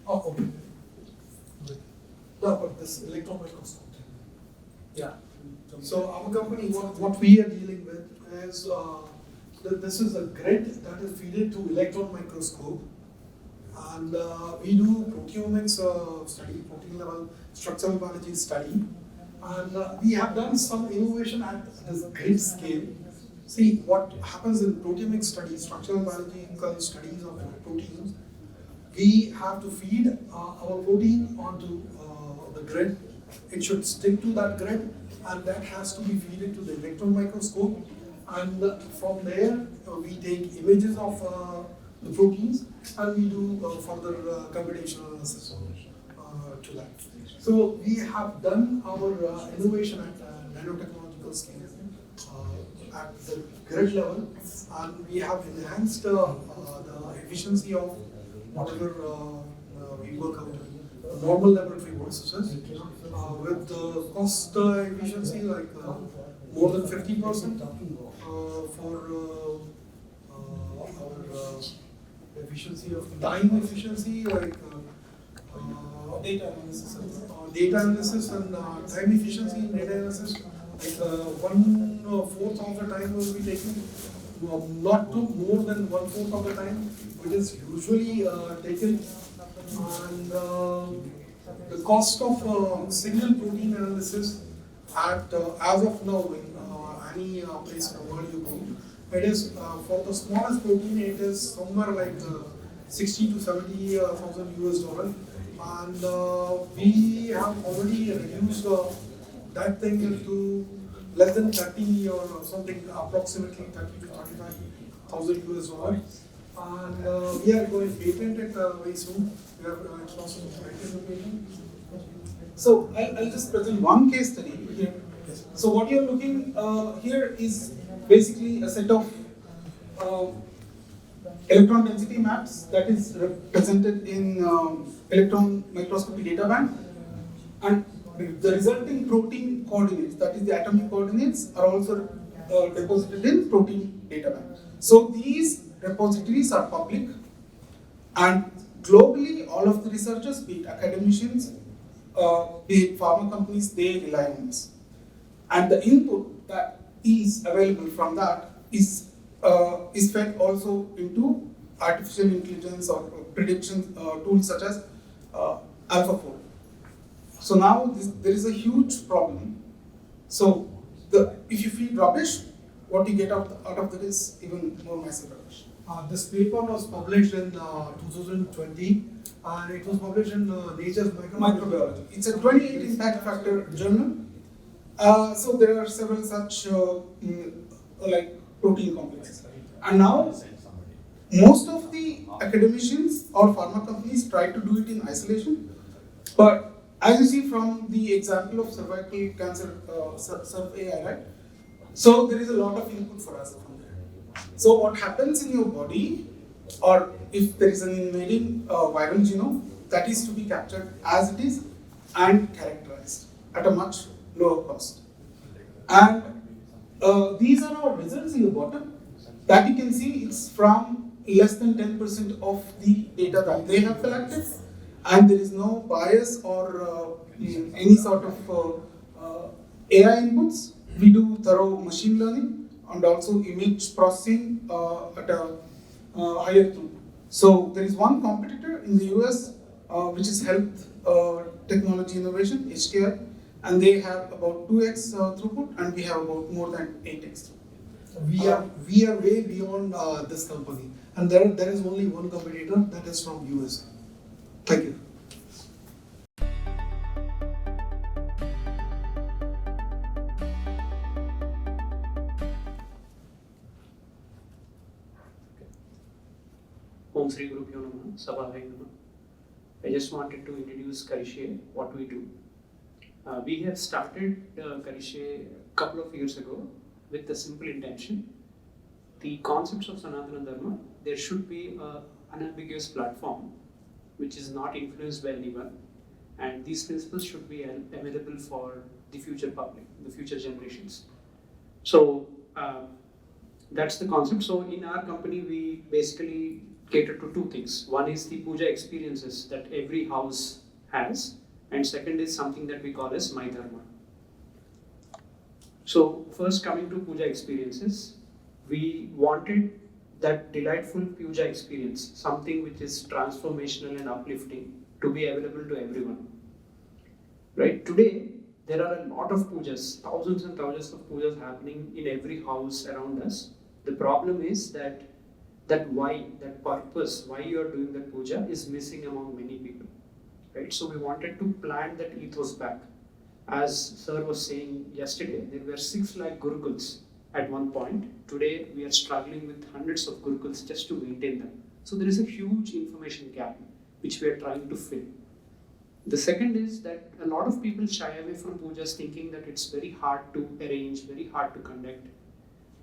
Oh, okay. No, but this electron microscope. Yeah. So our company, what we are dealing with is this is a grid that is fed to electron microscope, and we do proteomics study, protein level structural biology study, and we have done some innovation at this grid scale. See, what happens in proteomics studies, structural biological studies of proteins, we have to feed our protein onto the grid. It should stick to that grid, and that has to be fed to the electron microscope. And from there, we take images of the proteins, and we do further computational analysis to that. So we have done our innovation at nanotechnological scale at the grid level, and we have enhanced the efficiency of whatever we work out in normal laboratory processes with the cost efficiency like more than 50% for our efficiency of time efficiency like data analysis and time efficiency in data analysis. Like 1/4 of the time will be taken, not to more than 1/4 of the time, which is usually taken. And the cost of single protein analysis at as of now in any place in the world you go, it is for the smallest protein it is somewhere like 60 to 70,000 US dollar, and we have already reduced that thing into less than 30 or something, approximately 30 to 35,000 US dollar. And we are going to patent it very soon. We are in process of writing the patent. So I'll just present one case study here. So what you're looking here is basically a set of electron density maps that is represented in electron microscopy data bank, and the resulting protein coordinates, that is the atomic coordinates, are also deposited in protein data bank. So these repositories are public, and globally all of the researchers, be it academicians, be it pharma companies, they rely on this. And the input that is available from that is fed also into artificial intelligence or prediction tools such as AlphaFold. So now there is a huge problem. So if you feed rubbish, what you get out of that is even more massive rubbish. This paper was published in 2020, and it was published in Nature's Microbiology. It's a 28 impact factor journal. So there are several such like protein complexes. And now most of the academicians or pharma companies try to do it in isolation, but as you see from the example of cervical cancer, SERV-AI, right? So there is a lot of input for us from there. So what happens in your body, or if there is an invading viral genome, that is to be captured as it is and characterized at a much lower cost. And these are our results in the bottom. That you can see it's from less than 10% of the data that they have collected, and there is no bias or any sort of AI inputs. We do thorough machine learning and also image processing at a higher throughput. So there is one competitor in the US which is health technology innovation, HTI, and they have about 2x throughput, and we have about more than 8x throughput. We are way beyond this company, and there is only one competitor that is from US. Thank you. Om Sri Gurubhyo Namaha, Sabhavai Namaha. I just wanted to introduce Karishe, what we do. We have started Karishe a couple of years ago with the simple intention. The concepts of Sanatana Dharma, there should be an unambiguous platform which is not influenced by anyone, and these principles should be available for the future public, the future generations. So that's the concept. So in our company, we basically cater to two things. One is the puja experiences that every house has, and second is something that we call as My Dharma. So first, coming to puja experiences, we wanted that delightful puja experience, something which is transformational and uplifting, to be available to everyone. Right? Today, there are a lot of pujas, thousands and thousands of pujas happening in every house around us. The problem is that why, that purpose, why you are doing that puja is missing among many people. Right? So we wanted to plant that ethos back. As Sir was saying yesterday, there were 6 lakh Gurukuls at one point. Today we are struggling with hundreds of Gurukuls just to maintain them. So there is a huge information gap which we are trying to fill. The second is that a lot of people shy away from pujas thinking that it's very hard to arrange, very hard to conduct.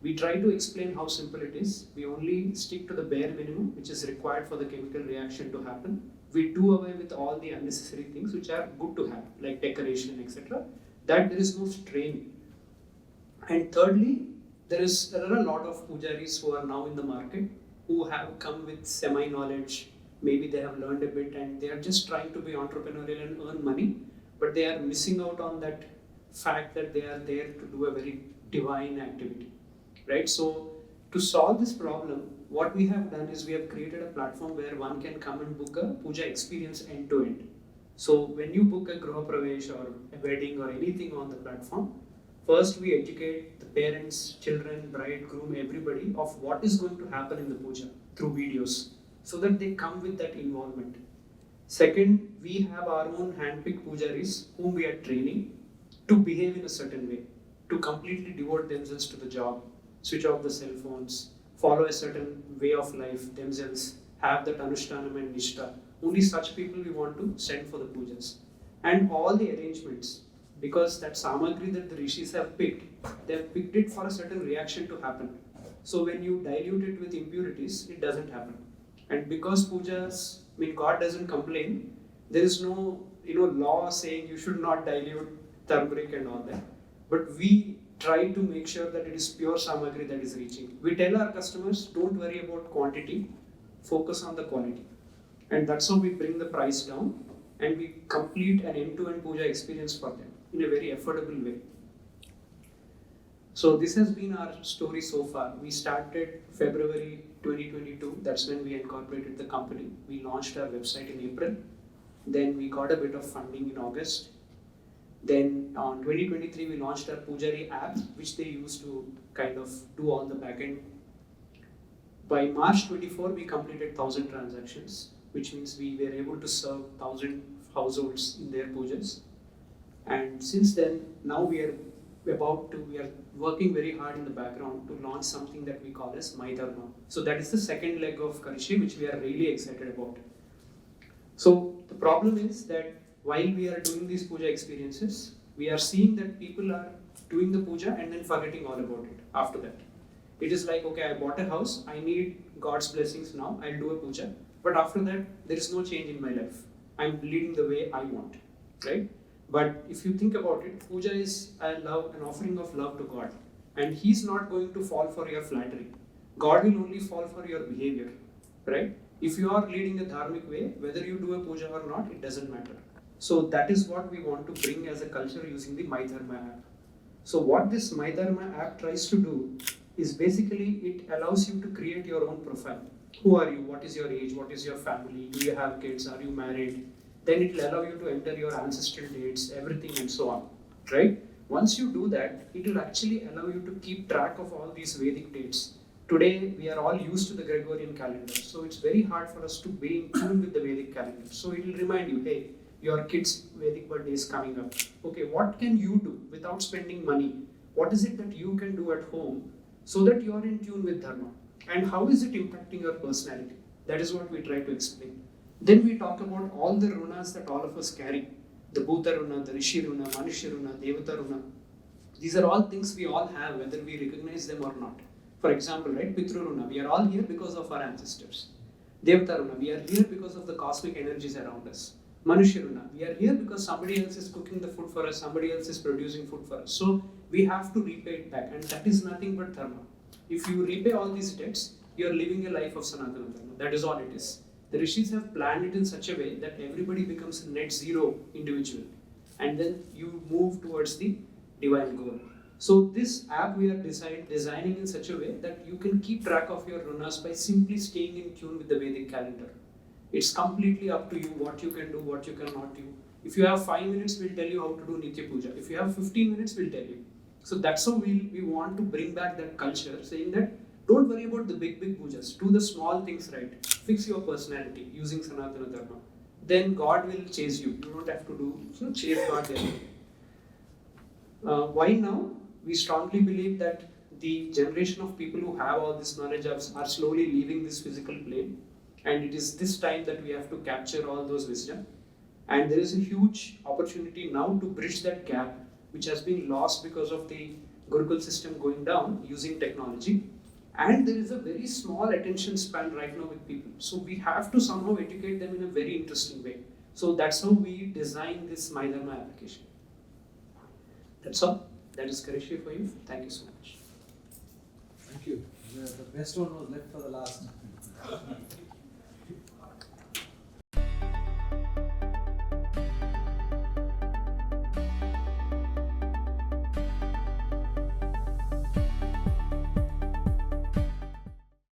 We try to explain how simple it is. We only stick to the bare minimum which is required for the chemical reaction to happen. We do away with all the unnecessary things which are good to have, like decoration, etc. That there is no strain. And thirdly, there are a lot of pujaris who are now in the market who have come with semi-knowledge. Maybe they have learned a bit and they are just trying to be entrepreneurial and earn money, but they are missing out on that fact that they are there to do a very divine activity. Right? So to solve this problem, what we have done is we have created a platform where one can come and book a puja experience end to end. So when you book a Griha Pravesh or a wedding or anything on the platform, first we educate the parents, children, bride, groom, everybody of what is going to happen in the puja through videos, so that they come with that involvement. Second, we have our own hand-picked pujaris whom we are training to behave in a certain way, to completely devote themselves to the job, switch off the cell phones, follow a certain way of life themselves, have that Anushtanam and Nishta. Only such people we want to send for the pujas. And all the arrangements, because that samagri that the rishis have picked, they have picked it for a certain reaction to happen. So when you dilute it with impurities, it doesn't happen. And because pujas, God doesn't complain, there is no law saying you should not dilute turmeric and all that. But we try to make sure that it is pure samagri that is reaching. We tell our customers, don't worry about quantity, focus on the quality. And that's how we bring the price down and we complete an end-to-end puja experience for them in a very affordable way. So this has been our story so far. We started February 2022, that's when we incorporated the company. We launched our website in April. Then we got a bit of funding in August. Then on 2023, we launched our Pujari app, which they use to kind of do all the backend. By March 24, we completed 1,000 transactions, which means we were able to serve 1,000 households in their pujas. And since then, now we are working very hard in the background to launch something that we call as My Dharma. So that is the second leg of Karishe, which we are really excited about. So the problem is that while we are doing these puja experiences, we are seeing that people are doing the puja and then forgetting all about it after that. It is like, okay, I bought a house, I need God's blessings now, I'll do a puja. But after that, there is no change in my life. I'm leading the way I want, right? But if you think about it, puja is an offering of love to God. And He's not going to fall for your flattery. God will only fall for your behavior, right? If you are leading a dharmic way, whether you do a puja or not, it doesn't matter. So that is what we want to bring as a culture using the My Dharma app. So what this My Dharma app tries to do is basically it allows you to create your own profile. Who are you? What is your age? What is your family? Do you have kids? Are you married? Then it will allow you to enter your ancestral dates, everything and so on, right? Once you do that, it will actually allow you to keep track of all these Vedic dates. Today, we are all used to the Gregorian calendar, so it's very hard for us to be in tune with the Vedic calendar. So it will remind you, hey, your kid's Vedic birthday is coming up. Okay, what can you do without spending money? What is it that you can do at home so that you are in tune with Dharma? And how is it impacting your personality? That is what we try to explain. Then we talk about all the runas that all of us carry. The Bhuta runa, the Rishi runa, Manushya runa, Devata runa. These are all things we all have, whether we recognize them or not. For example, right, Pitru runa, we are all here because of our ancestors. Devata runa, we are here because of the cosmic energies around us. Manushya runa, we are here because somebody else is cooking the food for us, somebody else is producing food for us. So we have to repay it back, and that is nothing but dharma. If you repay all these debts, you are living a life of Sanatana Dharma. That is all it is. The rishis have planned it in such a way that everybody becomes a net zero individual, and then you move towards the divine goal. So this app we are designing in such a way that you can keep track of your runas by simply staying in tune with the Vedic calendar. It's completely up to you what you can do, what you cannot do. If you have 5 minutes, we'll tell you how to do Nitya Puja. If you have 15 minutes, we'll tell you. So that's how we want to bring back that culture, saying that don't worry about the big pujas. Do the small things right. Fix your personality using Sanatana Dharma. Then God will chase you. You don't have to do so. Chase God there. Why now? We strongly believe that the generation of people who have all this knowledge are slowly leaving this physical plane, and it is this time that we have to capture all those wisdom. And there is a huge opportunity now to bridge that gap, which has been lost because of the Gurukul system going down using technology. And there is a very small attention span right now with people. So we have to somehow educate them in a very interesting way. So that's how we design this My Dharma application. That's all. That is Karishi for you. Thank you so much. Thank you. The best one was left for the last.